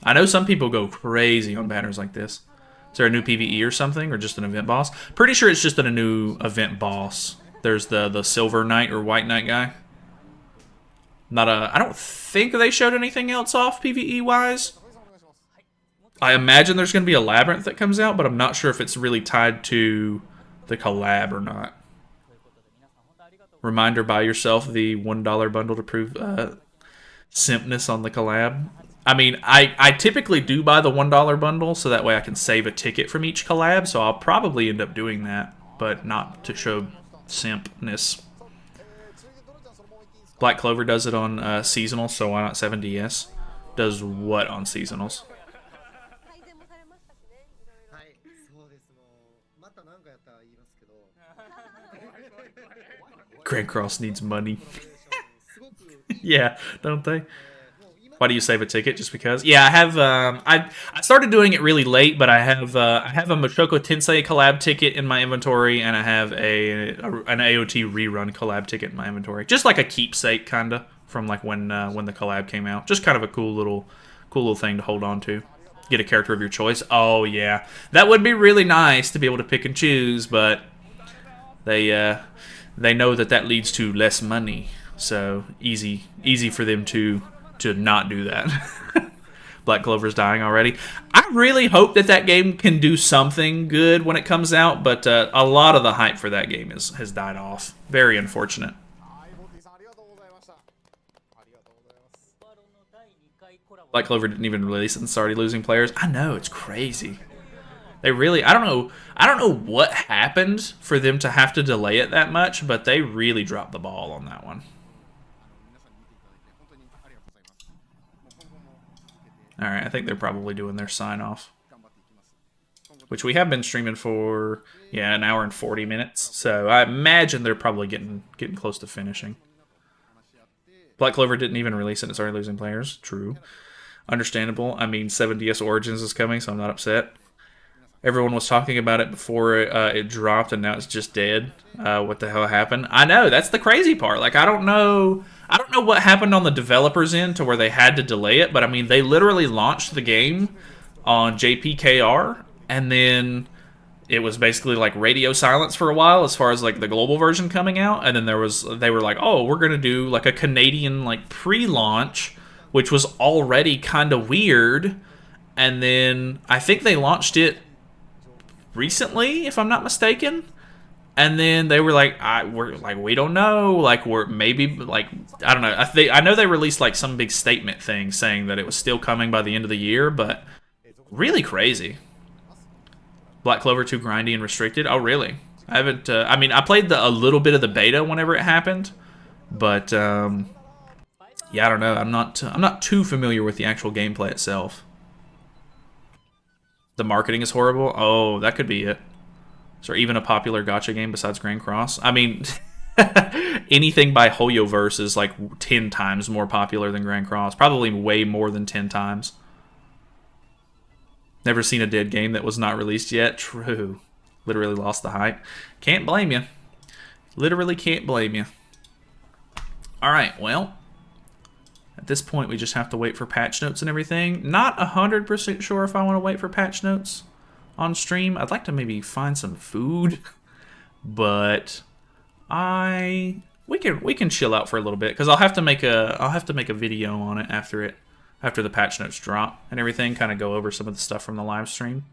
S1: I know some people go crazy on banners like this. Is there a new PvE or something, or just an event boss? Pretty sure it's just a new event boss. There's the Silver Knight or White Knight guy. I don't think they showed anything else off PvE-wise. I imagine there's going to be a Labyrinth that comes out, but I'm not sure if it's really tied to the collab or not. Reminder, buy yourself the $1 bundle to prove simpness on the collab. I mean, I typically do buy the $1 bundle, so that way I can save a ticket from each collab, so I'll probably end up doing that, but not to show simpness. Black Clover does it on seasonal, so why not 7DS? Does what on seasonals? Grand Cross needs money. Yeah, don't they? Why do you save a ticket? Just because? Yeah, I have. I started doing it really late, but I have a Mushoku Tensei collab ticket in my inventory, and I have an AOT rerun collab ticket in my inventory, just like a keepsake, kinda, from like when the collab came out. Just kind of a cool little thing to hold on to. Get a character of your choice. Oh yeah, that would be really nice to be able to pick and choose, but they know that leads to less money, so easy for them to not do that. Black Clover's dying already. I really hope that game can do something good when it comes out, but a lot of the hype for that game has died off. Very unfortunate. Black Clover didn't even release it and started losing players. I know, it's crazy. They really, I don't know what happened for them to have to delay it that much, but they really dropped the ball on that one. Alright, I think they're probably doing their sign-off. Which we have been streaming for, yeah, 1 hour and 40 minutes. So I imagine they're probably getting close to finishing. Black Clover didn't even release it. It's already losing players. True. Understandable. I mean, 7DS Origins is coming, so I'm not upset. Everyone was talking about it before it dropped, and now it's just dead. What the hell happened? I know, that's the crazy part. Like, I don't know what happened on the developers' end to where they had to delay it, but I mean, they literally launched the game on JPKR, and then it was basically like radio silence for a while as far as like the global version coming out, and then they were like, oh, we're gonna do like a Canadian like pre-launch, which was already kind of weird, and then I think they launched it recently, if I'm not mistaken, and then they were like, we don't know, like we're maybe like I don't know. I know they released like some big statement thing saying that it was still coming by the end of the year, but really crazy. Black Clover too grindy and restricted. Oh really? I haven't. I mean, I played a little bit of the beta whenever it happened, but yeah, I don't know. I'm not too familiar with the actual gameplay itself. The marketing is horrible. Oh, that could be it. Is there even a popular gacha game besides Grand Cross? I mean, anything by Hoyoverse is like 10 times more popular than Grand Cross. Probably way more than 10 times. Never seen a dead game that was not released yet. True. Literally lost the hype. Can't blame you. Literally can't blame you. Alright, well, at this point, we just have to wait for patch notes and everything. Not 100% sure if I want to wait for patch notes on stream. I'd like to maybe find some food, but we can chill out for a little bit because I'll have to make a video on it after the patch notes drop and everything. Kind of go over some of the stuff from the live stream.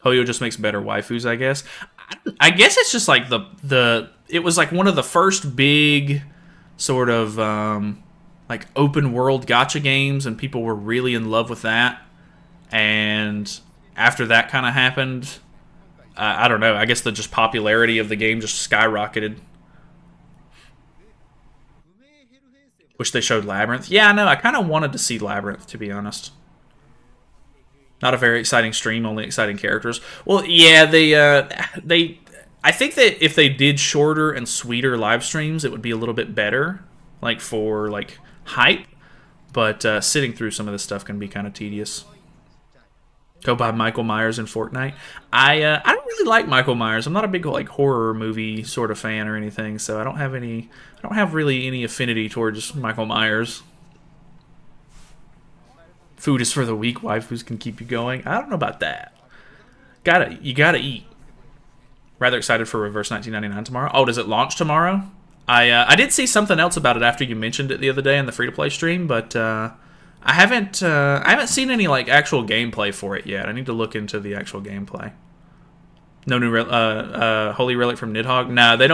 S1: Hoyo just makes better waifus, I guess. I guess it's just like it was like one of the first big sort of like open world gacha games, and people were really in love with that. And after that kind of happened, I don't know, I guess the just popularity of the game just skyrocketed. Wish they showed Labyrinth. Yeah, no, I kind of wanted to see Labyrinth, to be honest. Not a very exciting stream, only exciting characters. Well, yeah, I think that if they did shorter and sweeter live streams, it would be a little bit better, like for like hype. But sitting through some of this stuff can be kind of tedious. Go buy Michael Myers in Fortnite. I don't really like Michael Myers. I'm not a big like horror movie sort of fan or anything, so I don't have really any affinity towards Michael Myers. Food is for the weak. Waifus can keep you going. I don't know about that. You gotta eat. Rather excited for Reverse 1999 tomorrow. Oh, does it launch tomorrow? I did see something else about it after you mentioned it the other day in the free-to-play stream, but I haven't seen any like actual gameplay for it yet. I need to look into the actual gameplay. No new Holy Relic from Nidhogg. Nah, they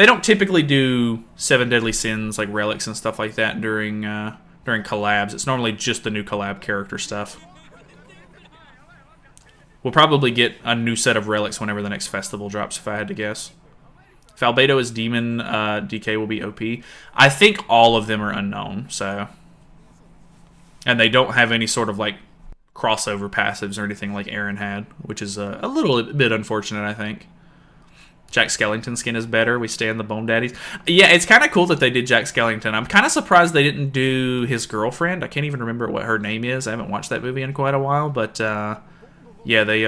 S1: don't typically do 7 Deadly Sins like relics and stuff like that during collabs. It's normally just the new collab character stuff. We'll probably get a new set of relics whenever the next festival drops, if I had to guess. If Albedo is Demon, DK will be OP. I think all of them are unknown, so... And they don't have any sort of, like, crossover passives or anything like Aaron had, which is a little bit unfortunate, I think. Jack Skellington skin is better. We stand the Bone Daddies. Yeah, it's kind of cool that they did Jack Skellington. I'm kind of surprised they didn't do his girlfriend. I can't even remember what her name is. I haven't watched that movie in quite a while, but... yeah, they,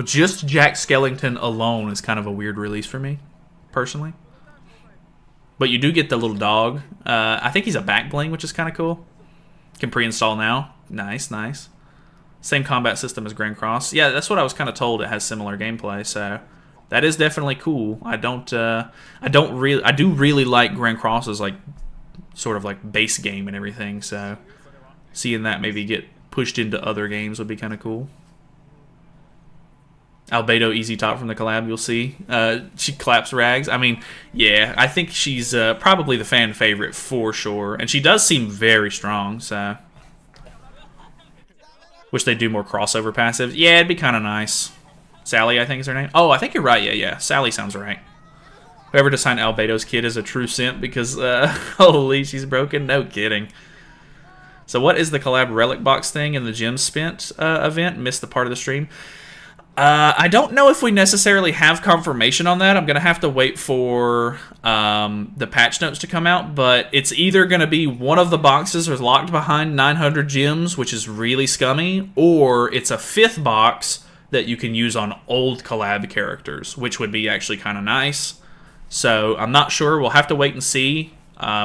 S1: just Jack Skellington alone is kind of a weird release for me, personally. But you do get the little dog. I think he's a back bling, which is kind of cool. Can pre-install now. Nice, nice. Same combat system as Grand Cross. Yeah, that's what I was kind of told. It has similar gameplay, so that is definitely cool. I do really like Grand Cross's, like, sort of, like, base game and everything, so seeing that maybe get pushed into other games would be kind of cool. Albedo easy top from the collab, you'll see. She claps rags. I mean, yeah, I think she's probably the fan favorite for sure. And she does seem very strong, so... Wish they'd do more crossover passives. Yeah, it'd be kind of nice. Sally, I think is her name. Oh, I think you're right. Yeah. Sally sounds right. Whoever designed Albedo's kid is a true simp because, holy, she's broken. No kidding. So what is the collab relic box thing in the gem spent event? Missed the part of the stream. I don't know if we necessarily have confirmation on that. I'm going to have to wait for the patch notes to come out, but it's either going to be one of the boxes is locked behind 900 gems, which is really scummy, or it's a 5th box that you can use on old collab characters, which would be actually kind of nice. So I'm not sure. We'll have to wait and see.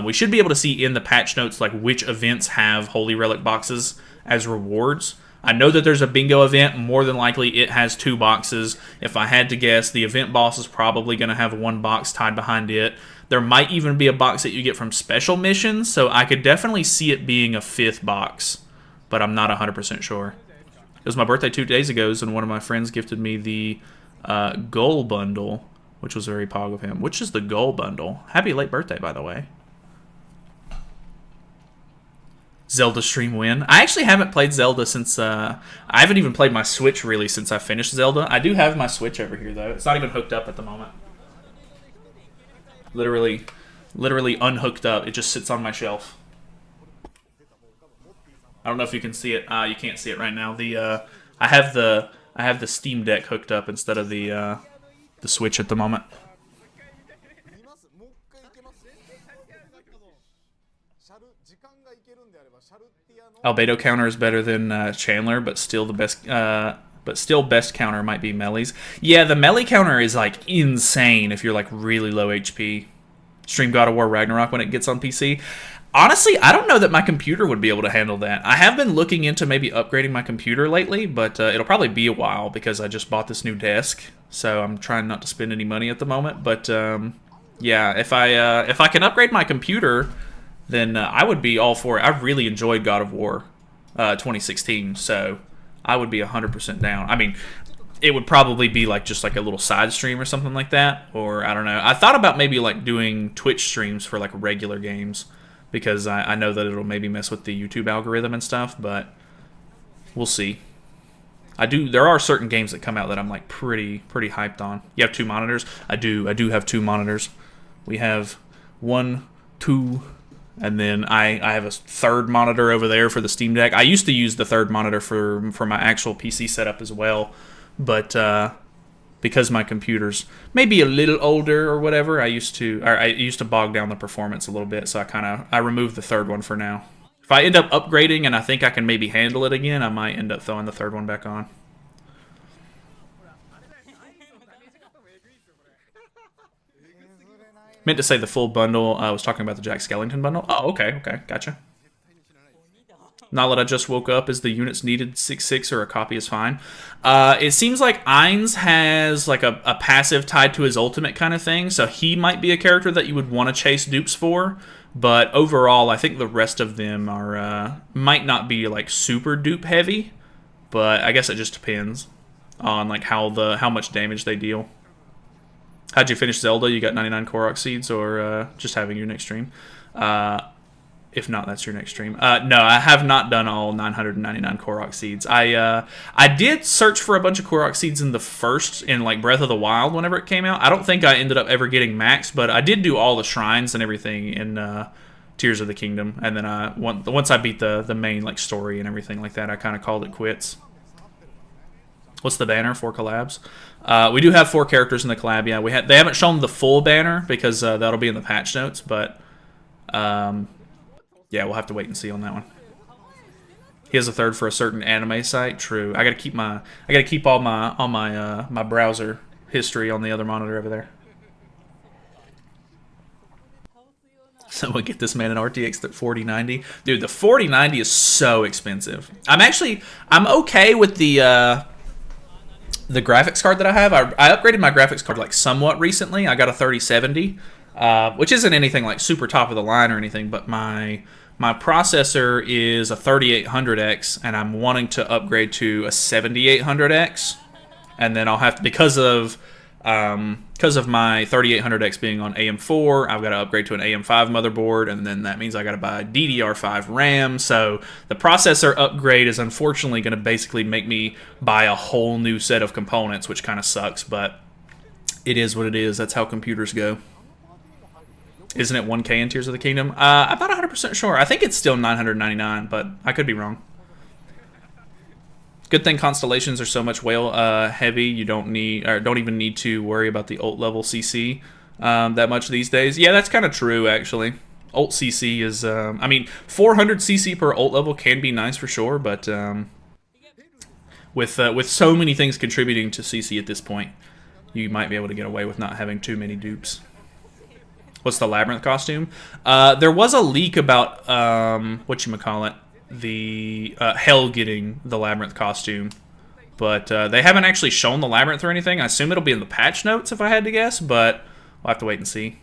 S1: We should be able to see in the patch notes like which events have Holy Relic boxes as rewards. I know that there's a bingo event. More than likely, it has 2 boxes. If I had to guess, the event boss is probably going to have 1 box tied behind it. There might even be a box that you get from special missions, so I could definitely see it being a 5th box, but I'm not 100% sure. It was my birthday 2 days ago, and one of my friends gifted me the Goal Bundle, which was very pog of him. Which is the Goal Bundle? Happy late birthday, by the way. Zelda stream win. I actually haven't played Zelda since, I haven't even played my Switch really since I finished Zelda. I do have my Switch over here though. It's not even hooked up at the moment. Literally unhooked up. It just sits on my shelf. I don't know if you can see it. You can't see it right now. I have the Steam Deck hooked up instead of the Switch at the moment. Albedo counter is better than Chandler, but still the best. But still, best counter might be Melly's. Yeah, the Melly counter is like insane if you're like really low HP. Stream God of War Ragnarok when it gets on PC. Honestly, I don't know that my computer would be able to handle that. I have been looking into maybe upgrading my computer lately, but it'll probably be a while because I just bought this new desk, so I'm trying not to spend any money at the moment. But yeah, if I can upgrade my computer, then I would be all for it. I really enjoyed God of War 2016, so I would be 100% down. I mean, it would probably be like just like a little side stream or something like that, or I don't know. I thought about maybe like doing Twitch streams for like regular games because I know that it'll maybe mess with the YouTube algorithm and stuff, but we'll see. There are certain games that come out that I'm like pretty hyped on. You have 2 monitors? I do have 2 monitors. We have 1, 2. And then I have a 3rd monitor over there for the Steam Deck. I used to use the 3rd monitor for my actual PC setup as well, but because my computer's maybe a little older or whatever, I used to bog down the performance a little bit, so I removed the 3rd one for now. If I end up upgrading and I think I can maybe handle it again, I might end up throwing the 3rd one back on. Meant to say the full bundle. I was talking about the Jack Skellington bundle. Oh, okay, gotcha. Now that I just woke up, is the units needed 6/6 or a copy is fine? It seems like Ainz has like a passive tied to his ultimate kind of thing, so he might be a character that you would want to chase dupes for. But overall, I think the rest of them are might not be like super dupe heavy, but I guess it just depends on like how much damage they deal. How'd you finish Zelda? You got 99 Korok seeds, or just having your next stream? If not, that's your next stream. No, I have not done all 999 Korok seeds. I did search for a bunch of Korok seeds in like Breath of the Wild whenever it came out. I don't think I ended up ever getting max, but I did do all the shrines and everything in Tears of the Kingdom. And then once I beat the main like story and everything like that, I kind of called it quits. What's the banner? 4 collabs. We do have 4 characters in the collab. Yeah, they haven't shown the full banner because that'll be in the patch notes. But yeah, we'll have to wait and see on that one. He has a 3rd for a certain anime site. True. I gotta keep all my browser history on the other monitor over there. Someone get this man an RTX 4090. Dude, the 4090 is so expensive. I'm okay with the graphics card that I have. I upgraded my graphics card like somewhat recently. I got a 3070, which isn't anything like super top of the line or anything, but my processor is a 3800X, and I'm wanting to upgrade to a 7800X, and then I'll have to, because of my 3800X being on AM4, I've got to upgrade to an AM5 motherboard, and then that means I got to buy DDR5 RAM. So the processor upgrade is unfortunately going to basically make me buy a whole new set of components, which kind of sucks, but it is what it is. That's how computers go. Isn't it 1K in Tears of the Kingdom? I'm not 100% sure. I think it's still 999, but I could be wrong. Good thing constellations are so much whale heavy. You don't need or don't even need to worry about the ult level CC that much these days. Yeah, that's kind of true actually. Ult CC is, I mean, 400 CC per ult level can be nice for sure, but with so many things contributing to CC at this point, you might be able to get away with not having too many dupes. What's the Labyrinth costume? There was a leak about, whatchamacallit, the Hell getting the Labyrinth costume, but they haven't actually shown the Labyrinth or anything. I assume it'll be in the patch notes if I had to guess, but we'll have to wait and see.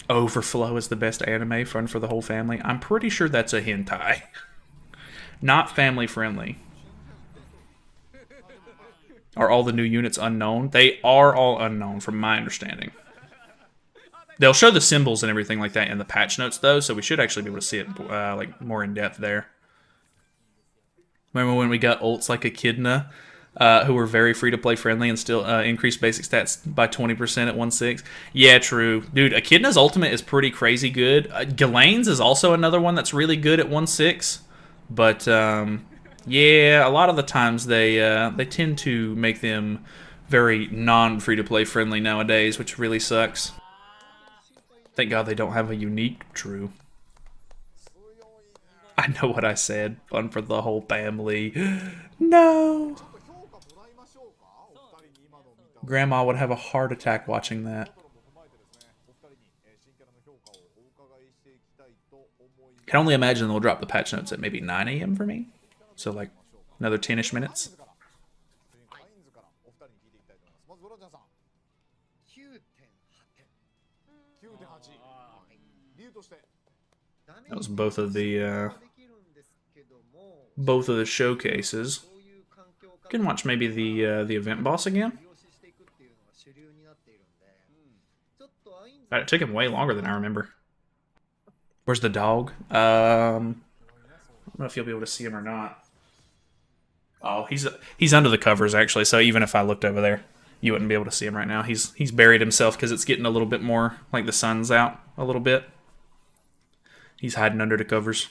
S1: Overflow is the best anime, fun for the whole family. I'm pretty sure that's a hentai. Not family friendly. Are all the new units unknown? They are all unknown from my understanding. They'll show the symbols and everything like that in the patch notes though, so we should actually be able to see it like more in depth there. Remember when we got ults like Echidna, who were very free-to-play friendly and still increased basic stats by 20% at 1.6? Yeah, true. Dude, Echidna's ultimate is pretty crazy good. Ghislaine's is also another one that's really good at 1.6. But, yeah, a lot of the times they tend to make them very non-free-to-play friendly nowadays, which really sucks. Thank God they don't have a unique. True. I know what I said. Fun for the whole family. No! Grandma would have a heart attack watching that. Can only imagine they'll drop the patch notes at maybe 9 AM for me. So like another 10-ish minutes. That was both of the showcases. You can watch maybe the event boss again. It took him way longer than I remember. Where's the dog? I don't know if you'll be able to see him or not. Oh, he's under the covers actually. So even if I looked over there, you wouldn't be able to see him right now. He's buried himself because it's getting a little bit more like the sun's out a little bit. He's hiding under the covers.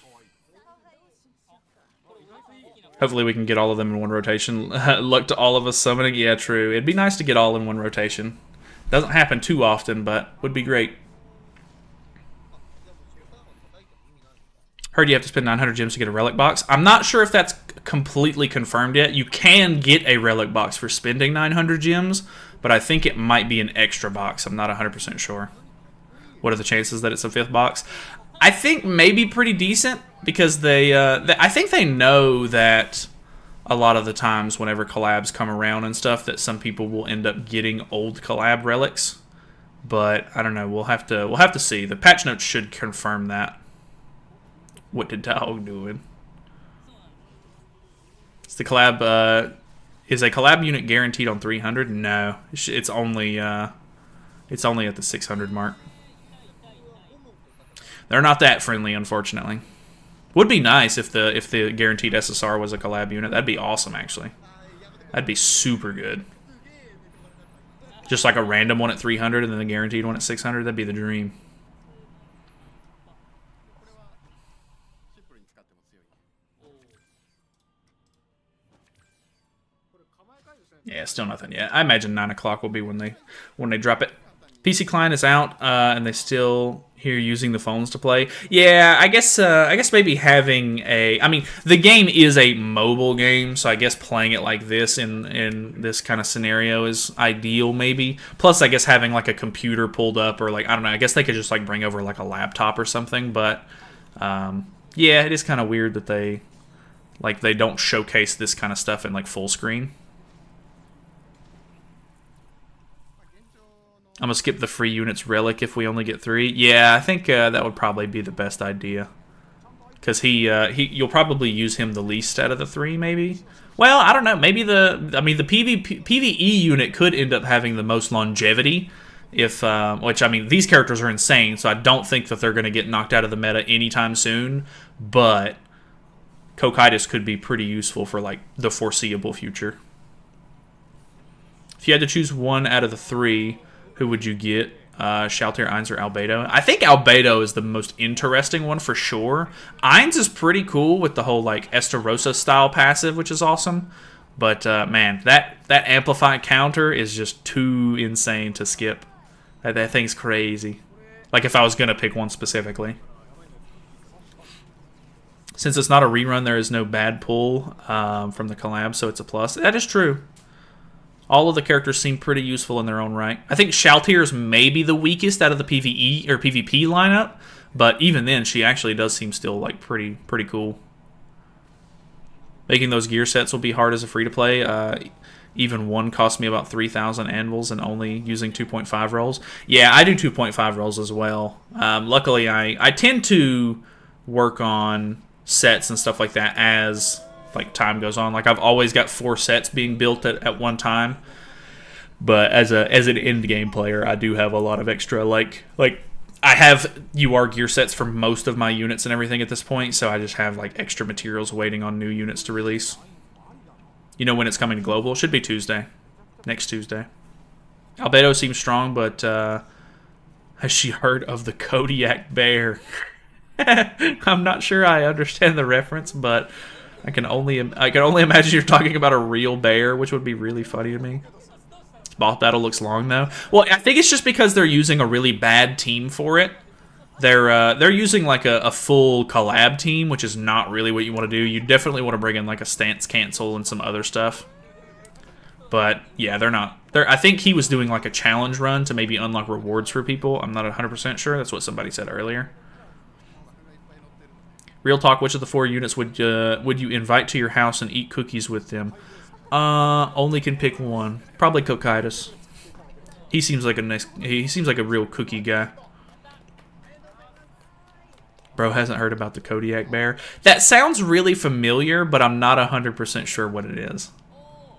S1: Hopefully we can get all of them in one rotation. Luck to all of us summoning. Yeah, true. It'd be nice to get all in one rotation. Doesn't happen too often, but would be great. Heard you have to spend 900 gems to get a relic box. I'm not sure if that's completely confirmed yet. You can get a relic box for spending 900 gems, but I think it might be an extra box. I'm not 100% sure. What are the chances that it's a 5th box? I think maybe pretty decent because I think they know that a lot of the times whenever collabs come around and stuff that some people will end up getting old collab relics. But I don't know. We'll have to see. The patch notes should confirm that. What the dog doing? Is the collab is a collab unit guaranteed on 300? No, it's only at the 600 mark. They're not that friendly, unfortunately. Would be nice if the guaranteed SSR was a collab unit. That'd be awesome, actually. That'd be super good. Just like a random one at 300 and then the guaranteed one at 600. That'd be the dream. Yeah, still nothing yet. I imagine 9 o'clock will be when they drop it. PC client is out, and they still here using the phones to play. Yeah, I guess maybe having a. I mean, the game is a mobile game, so I guess playing it like this in this kind of scenario is ideal, maybe. Plus, I guess having like a computer pulled up or like I don't know. I guess they could just like bring over like a laptop or something. But yeah, it is kind of weird that they don't showcase this kind of stuff in like full screen. I'm going to skip the free units relic if we only get 3. Yeah, I think that would probably be the best idea. Because you'll probably use him the least out of the 3, maybe? Well, I don't know. Maybe the PvE unit could end up having the most longevity. Which, I mean, these characters are insane, so I don't think that they're going to get knocked out of the meta anytime soon. But Cocytus could be pretty useful for, like, the foreseeable future. If you had to choose one out of the 3... who would you get? Shaltir, Ainz, or Albedo. I think Albedo is the most interesting one for sure. Ainz is pretty cool with the whole like Estarossa style passive, which is awesome. But man, that amplify counter is just too insane to skip. That thing's crazy. Like if I was gonna pick one specifically. Since it's not a rerun, there is no bad pull from the collab, so it's a plus. That is true. All of the characters seem pretty useful in their own right. I think Shaltir is maybe the weakest out of the PvE or PvP lineup, but even then, she actually does seem still like pretty cool. Making those gear sets will be hard as a free-to-play. Even one cost me about 3,000 anvils and only using 2.5 rolls. Yeah, I do 2.5 rolls as well. Luckily, I tend to work on sets and stuff like that as like time goes on. Like I've always got 4 sets being built at one time. But as an end game player, I do have a lot of extra like I have UR gear sets for most of my units and everything at this point, so I just have like extra materials waiting on new units to release. You know when it's coming to global? Should be Tuesday. Next Tuesday. Albedo seems strong, but has she heard of the Kodiak bear? I'm not sure I understand the reference, but I can only imagine you're talking about a real bear, which would be really funny to me. Boss battle looks long though. Well, I think it's just because they're using a really bad team for it. They're using like a full collab team, which is not really what you want to do. You definitely want to bring in like a stance cancel and some other stuff. But yeah, they're not. I think he was doing like a challenge run to maybe unlock rewards for people. I'm not 100% sure. That's what somebody said earlier. Real talk, which of the 4 units would you invite to your house and eat cookies with them? Only can pick one. Probably Cocytus. He seems like a real cookie guy. Bro hasn't heard about the Kodiak bear. That sounds really familiar, but I'm not 100% sure what it is.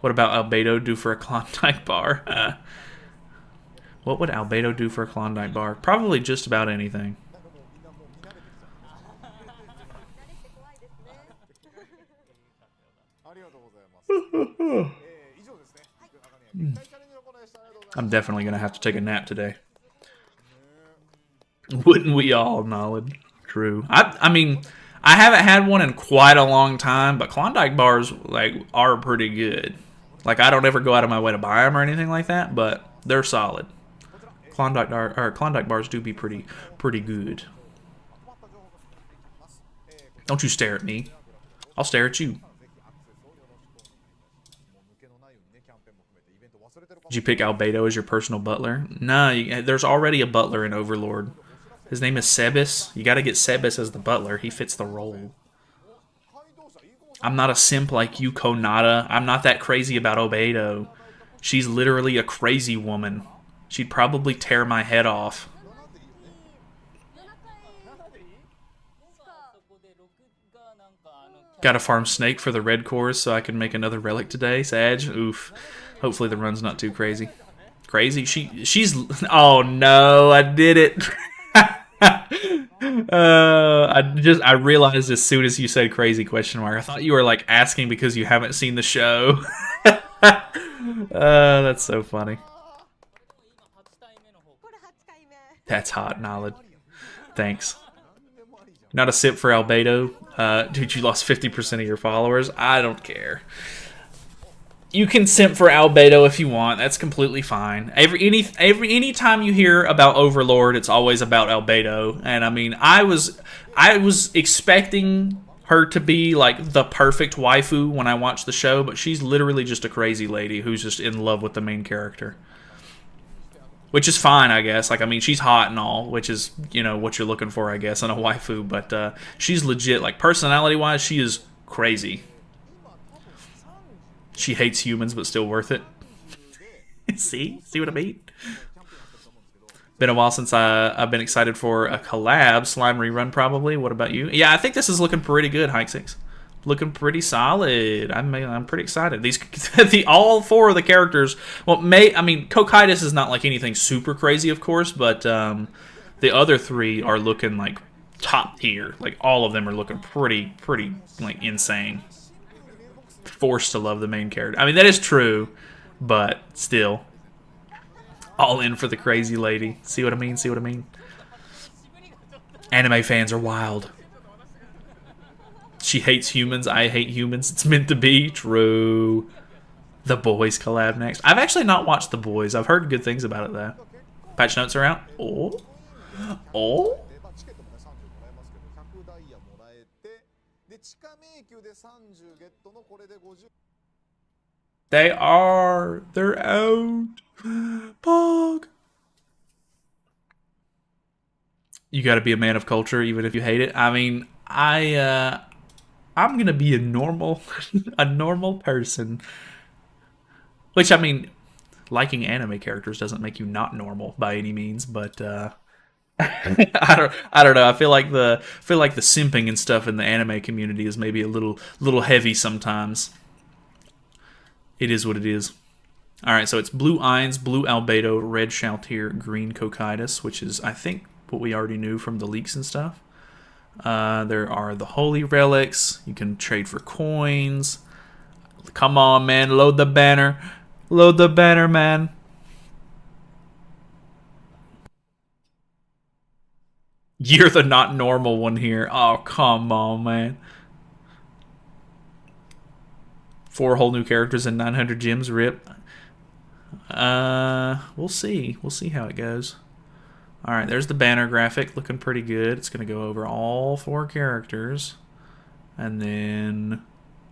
S1: What about Albedo do for a Klondike bar? What would Albedo do for a Klondike bar? Probably just about anything. I'm definitely going to have to take a nap today. Wouldn't we all, Knowledge? True. I mean, I haven't had one in quite a long time, but Klondike bars like are pretty good. Like I don't ever go out of my way to buy them or anything like that, but they're solid. Klondike bars do be pretty good. Don't you stare at me. I'll stare at you. Did you pick Albedo as your personal butler? Nah, there's already a butler in Overlord. His name is Sebis. You gotta get Sebis as the butler. He fits the role. I'm not a simp like you, Konata. I'm not that crazy about Albedo. She's literally a crazy woman. She'd probably tear my head off. Gotta farm Snake for the red cores so I can make another relic today. Sag, oof. Hopefully the run's not too crazy. Crazy? She's... Oh no, I did it. I realized as soon as you said crazy question mark. I thought you were like asking because you haven't seen the show. That's so funny. That's hot, Knowledge. Thanks. Not a sip for Albedo. Dude, you lost 50% of your followers. I don't care. You can simp for Albedo if you want. That's completely fine. Any time you hear about Overlord, it's always about Albedo. And I mean, I was expecting her to be like the perfect waifu when I watched the show, but she's literally just a crazy lady who's just in love with the main character. Which is fine, I guess. Like, I mean, she's hot and all, which is, you know, what you're looking for, I guess, in a waifu. But she's legit. Like, personality-wise, she is crazy. She hates humans, but still worth it. See what I mean? Been a while since I've been excited for a collab slime rerun. Probably. What about you? Yeah, I think this is looking pretty good. Hike 6, looking pretty solid. I'm pretty excited. These all 4 of the characters. Well, I mean, Cocytus is not like anything super crazy, of course, but the other 3 are looking like top tier. Like all of them are looking pretty like insane. Forced to love the main character. I mean, that is true, but still. All in for the crazy lady. See what I mean? See what I mean? Anime fans are wild. She hates humans. I hate humans. It's meant to be. True. The Boys collab next. I've actually not watched The Boys. I've heard good things about it, though. Patch notes are out. Oh. Oh. They are. They're out. Pog. You got to be a man of culture, even if you hate it. I mean, I'm gonna be a normal, a normal person. Which, I mean, liking anime characters doesn't make you not normal by any means, but I don't know. I feel like the simping and stuff in the anime community is maybe a little heavy sometimes. It is what it is. All right, so it's blue Ainz, blue Albedo, red Shaltir, green Cocytus, which is, I think, what we already knew from the leaks and stuff. There are the holy relics. You can trade for coins. Come on, man. Load the banner. Load the banner, man. You're the not normal one here. Oh, come on, man. 4 whole new characters and 900 gems. Rip. We'll see. We'll see how it goes. All right, there's the banner graphic, looking pretty good. It's going to go over all 4 characters. And then...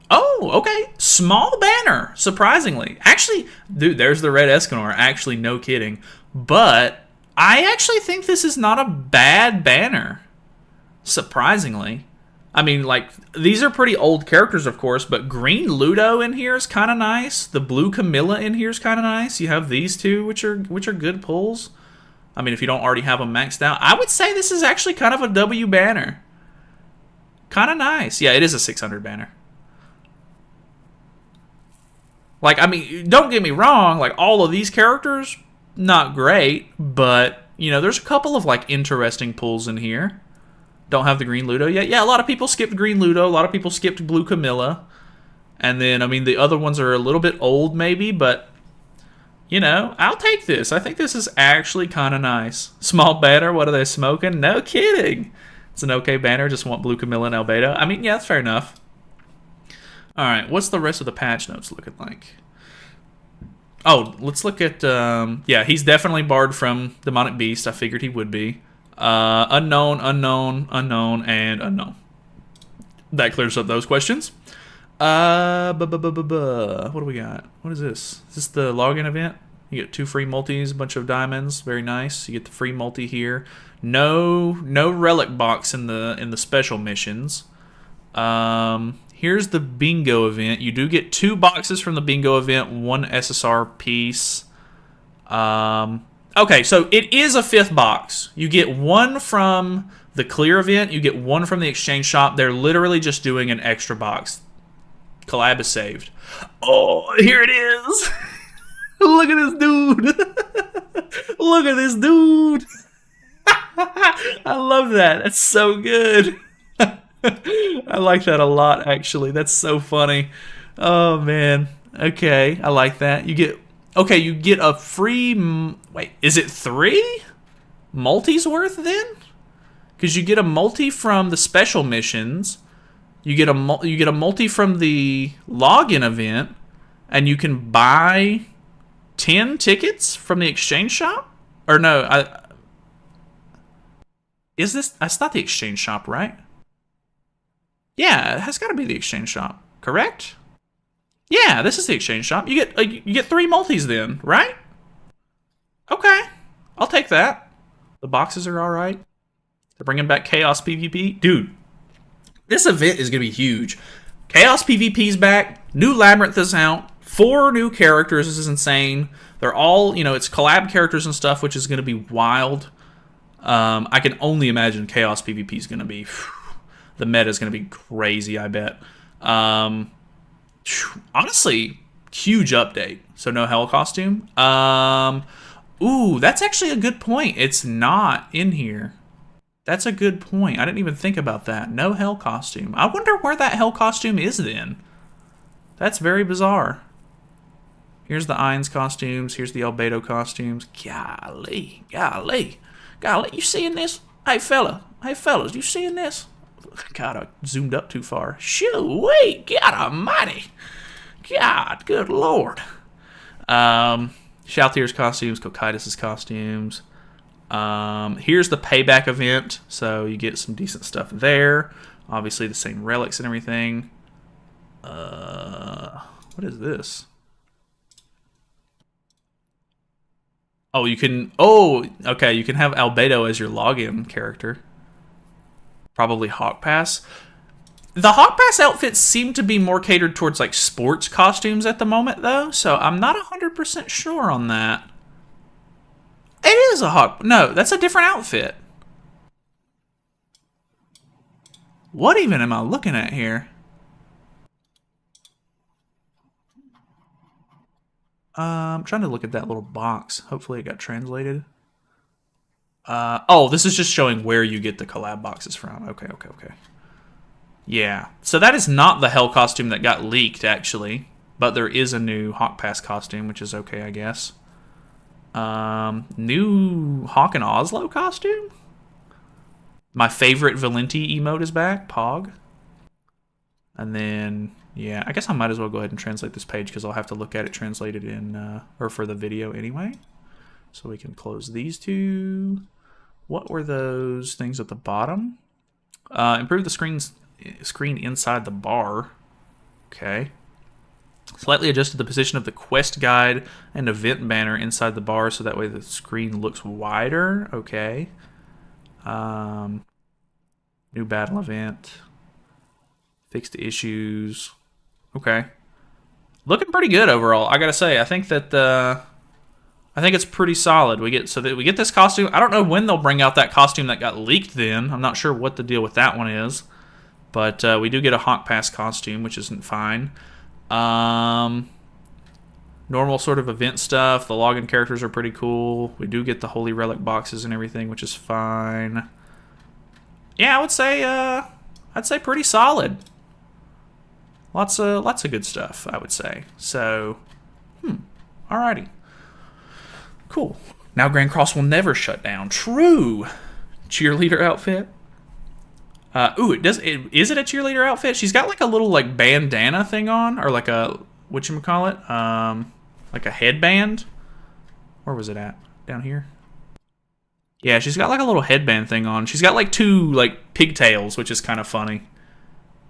S1: Oh, okay. Small banner, surprisingly. Actually, dude, there's the red Escanor. Actually, no kidding. But I actually think this is not a bad banner, surprisingly. I mean, like, these are pretty old characters, of course, but green Ludo in here is kind of nice. The blue Camilla in here is kind of nice. You have these two, which are good pulls. I mean, if you don't already have them maxed out, I would say this is actually kind of a W banner. Kind of nice. Yeah, it is a 600 banner. Like, I mean, don't get me wrong. Like, all of these characters, not great. But, you know, there's a couple of, like, interesting pulls in here. Don't have the green Ludo yet. Yeah, a lot of people skipped green Ludo. A lot of people skipped blue Camilla. And then, I mean, the other ones are a little bit old, maybe, but... You know, I'll take this. I think this is actually kind of nice. Small banner, what are they smoking? No kidding. It's an okay banner, just want blue Camilla and Albedo. I mean, yeah, that's fair enough. Alright, what's the rest of the patch notes looking like? Oh, let's look at... yeah, he's definitely barred from Demonic Beast. I figured he would be. Unknown, unknown, unknown, and unknown. That clears up those questions. What do we got? What is this? Is this the login event? You get 2 free multis, a bunch of diamonds, very nice. You get the free multi here. No relic box in the special missions. Here's the bingo event. You do get 2 boxes from the bingo event, 1 SSR piece. Okay, so it is a 5th box. You get 1 from the clear event, you get 1 from the exchange shop. They're literally just doing an extra box. Collab is saved. Oh, here it is. Look at this dude. Look at this dude. I love that. That's so good. I like that a lot, actually. That's so funny. Oh, man. Okay, I like that. You get... Okay, you get a free... Wait, is it 3 multis worth, then? Because you get a multi from the special missions... You get a multi from the login event, and you can buy 10 tickets from the exchange shop? Or no, is this... That's not the exchange shop, right? Yeah, it has got to be the exchange shop, correct? Yeah, this is the exchange shop. You get 3 multis then, right? Okay, I'll take that. The boxes are all right. They're bringing back Chaos PvP, dude. This event is going to be huge. Chaos PvP's back. New Labyrinth is out. 4 new characters. This is insane. They're all, you know, it's collab characters and stuff, which is going to be wild. I can only imagine Chaos PvP is going to be... The meta is going to be crazy, I bet. Honestly, huge update. So no hell costume. Ooh, that's actually a good point. It's not in here. That's a good point. I didn't even think about that. No hell costume. I wonder where that hell costume is then. That's very bizarre. Here's the Ain's costumes. Here's the Albedo costumes. Golly. You seeing this? Hey, fellas, you seeing this? God, I zoomed up too far. Shoo-wee, God almighty. God, good lord. Shaltier's costumes, Cocytus' costumes. Here's the payback event, so you get some decent stuff there. Obviously the same relics and everything. What is this? Oh, you can... Oh, okay, you can have Albedo as your login character. Probably Hawk Pass. The Hawk Pass outfits seem to be more catered towards, like, sports costumes at the moment, though, so I'm not 100% sure on that. It is a Hawk... No, that's a different outfit. What even am I looking at here? I'm trying to look at that little box. Hopefully it got translated. Oh, this is just showing where you get the collab boxes from. Okay. Yeah. So that is not the Hell costume that got leaked, actually. But there is a new Hawk Pass costume, which is okay, I guess. New Hawk and Oslo costume? My favorite Valenti emote is back, Pog. And then... Yeah, I guess I might as well go ahead and translate this page because I'll have to look at it translated in, or for the video anyway. So we can close these two. What were those things at the bottom? Improve the screen inside the bar. Okay. Slightly adjusted the position of the quest guide and event banner inside the bar so that way the screen looks wider. Okay. New battle event. Fixed issues. Okay. Looking pretty good overall. I gotta say, I think that I think it's pretty solid. We get this costume. I don't know when they'll bring out that costume that got leaked then. I'm not sure what the deal with that one is. But we do get a Hawk Pass costume, which isn't fine. Normal sort of event stuff. The login characters are pretty cool. We do get the Holy Relic boxes and everything, which is fine. Yeah, I'd say pretty solid. Lots of good stuff, I would say. So, alrighty. Cool. Now Grand Cross will never shut down. True. Cheerleader outfit. Ooh, is it a cheerleader outfit? She's got like a little like bandana thing on, or like a whatchamacallit? Like a headband. Where was it at? Down here. Yeah, she's got like a little headband thing on. She's got like two like pigtails, which is kind of funny.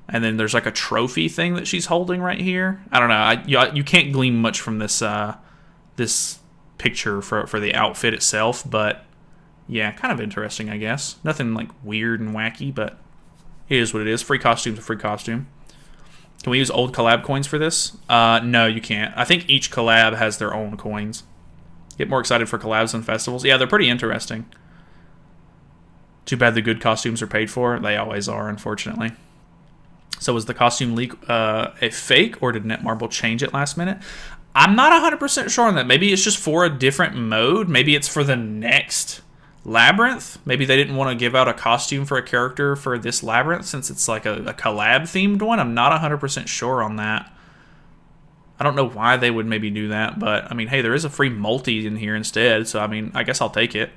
S1: And then there's like a trophy thing that she's holding right here. I don't know. You can't glean much from this this picture for the outfit itself, but yeah, kind of interesting, I guess. Nothing like weird and wacky, but it is what it is. Free costume's a free costume. Can we use old collab coins for this? No, you can't. I think each collab has their own coins. Get more excited for collabs and festivals. Yeah, they're pretty interesting. Too bad the good costumes are paid for. They always are, unfortunately. So was the costume leak a fake, or did Netmarble change it last minute? I'm not 100% sure on that. Maybe it's just for a different mode. Maybe it's for the next Labyrinth. Maybe they didn't want to give out a costume for a character for this Labyrinth since it's like a collab-themed one. I'm not 100% sure on that. I don't know why they would maybe do that, but, I mean, hey, there is a free multi in here instead, so, I mean, I guess I'll take it.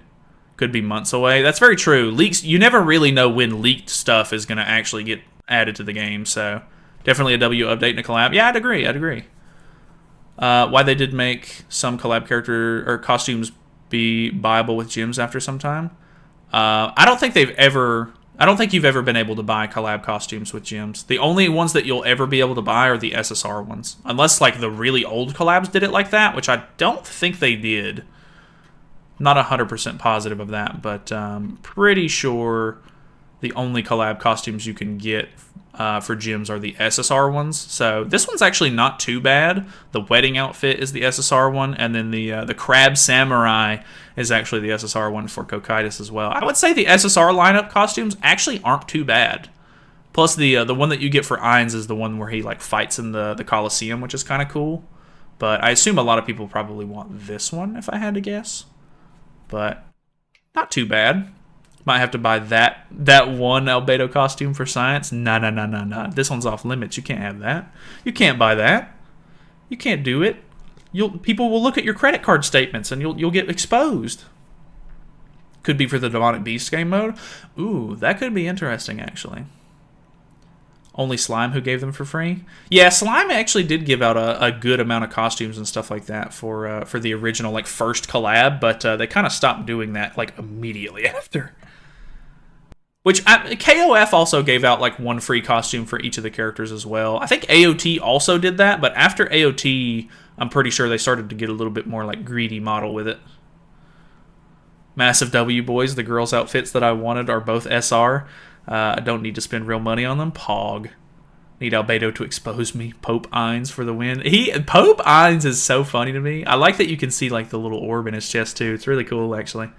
S1: Could be months away. That's very true. Leaks, you never really know when leaked stuff is going to actually get added to the game, so definitely a W update and a collab. Yeah, I'd agree. Why they did make some collab character or costumes be buyable with gyms after some time. I don't think you've ever been able to buy collab costumes with gyms. The only ones that you'll ever be able to buy are the SSR ones, unless like the really old collabs did it like that, which I don't think they did. Not 100% positive of that, but pretty sure the only collab costumes you can get for gyms are the SSR ones. So this one's actually not too bad. The wedding outfit is the SSR one, and then the Crab Samurai is actually the SSR one for Cocytus as well. I would say the SSR lineup costumes actually aren't too bad. Plus the one that you get for Ainz is the one where he like fights in the Coliseum, which is kind of cool. But I assume a lot of people probably want this one, if I had to guess. But not too bad. Might have to buy that one Albedo costume for Science. Nah. This one's off limits. You can't have that. You can't buy that. You can't do it. People will look at your credit card statements and you'll get exposed. Could be for the Demonic Beast game mode. Ooh, that could be interesting, actually. Only Slime who gave them for free? Yeah, Slime actually did give out a good amount of costumes and stuff like that for the original, like, first collab, but they kind of stopped doing that, like, immediately after. Which, KOF also gave out, like, one free costume for each of the characters as well. I think AOT also did that, but after AOT, I'm pretty sure they started to get a little bit more, like, greedy model with it. Massive W boys, the girls' outfits that I wanted are both SR. I don't need to spend real money on them. Pog. Need Albedo to expose me. Pope Ines for the win. Pope Ines is so funny to me. I like that you can see like the little orb in his chest too. It's really cool, actually.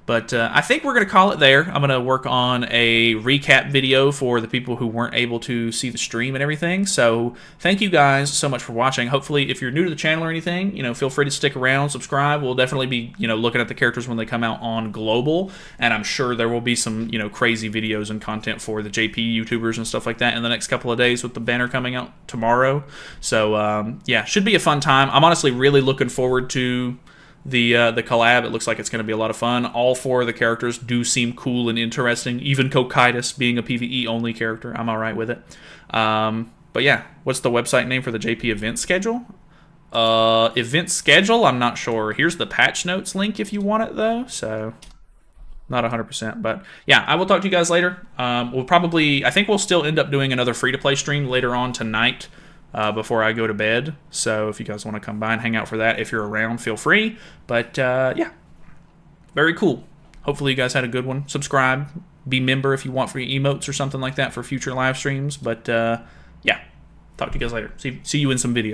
S1: But I think we're going to call it there. I'm going to work on a recap video for the people who weren't able to see the stream and everything. So thank you guys so much for watching. Hopefully, if you're new to the channel or anything, feel free to stick around, subscribe. We'll definitely be, looking at the characters when they come out on Global. And I'm sure there will be some, crazy videos and content for the JP YouTubers and stuff like that in the next couple of days with the banner coming out tomorrow. So, yeah, should be a fun time. I'm honestly really looking forward to the collab. It looks like it's going to be a lot of fun. All 4 of the characters do seem cool and interesting. Even Cocytus being a PvE only character, I'm alright with it. But yeah, what's the website name for the JP event schedule? Event schedule, I'm not sure. Here's the patch notes link if you want it though. So not 100%, but yeah, I will talk to you guys later. I think we'll still end up doing another free-to-play stream later on tonight. Before I go to bed. So if you guys want to come by and hang out for that, if you're around, feel free. But yeah, very cool. Hopefully you guys had a good one. Subscribe, be member if you want free emotes or something like that for future live streams. But yeah, talk to you guys later. See you in some videos.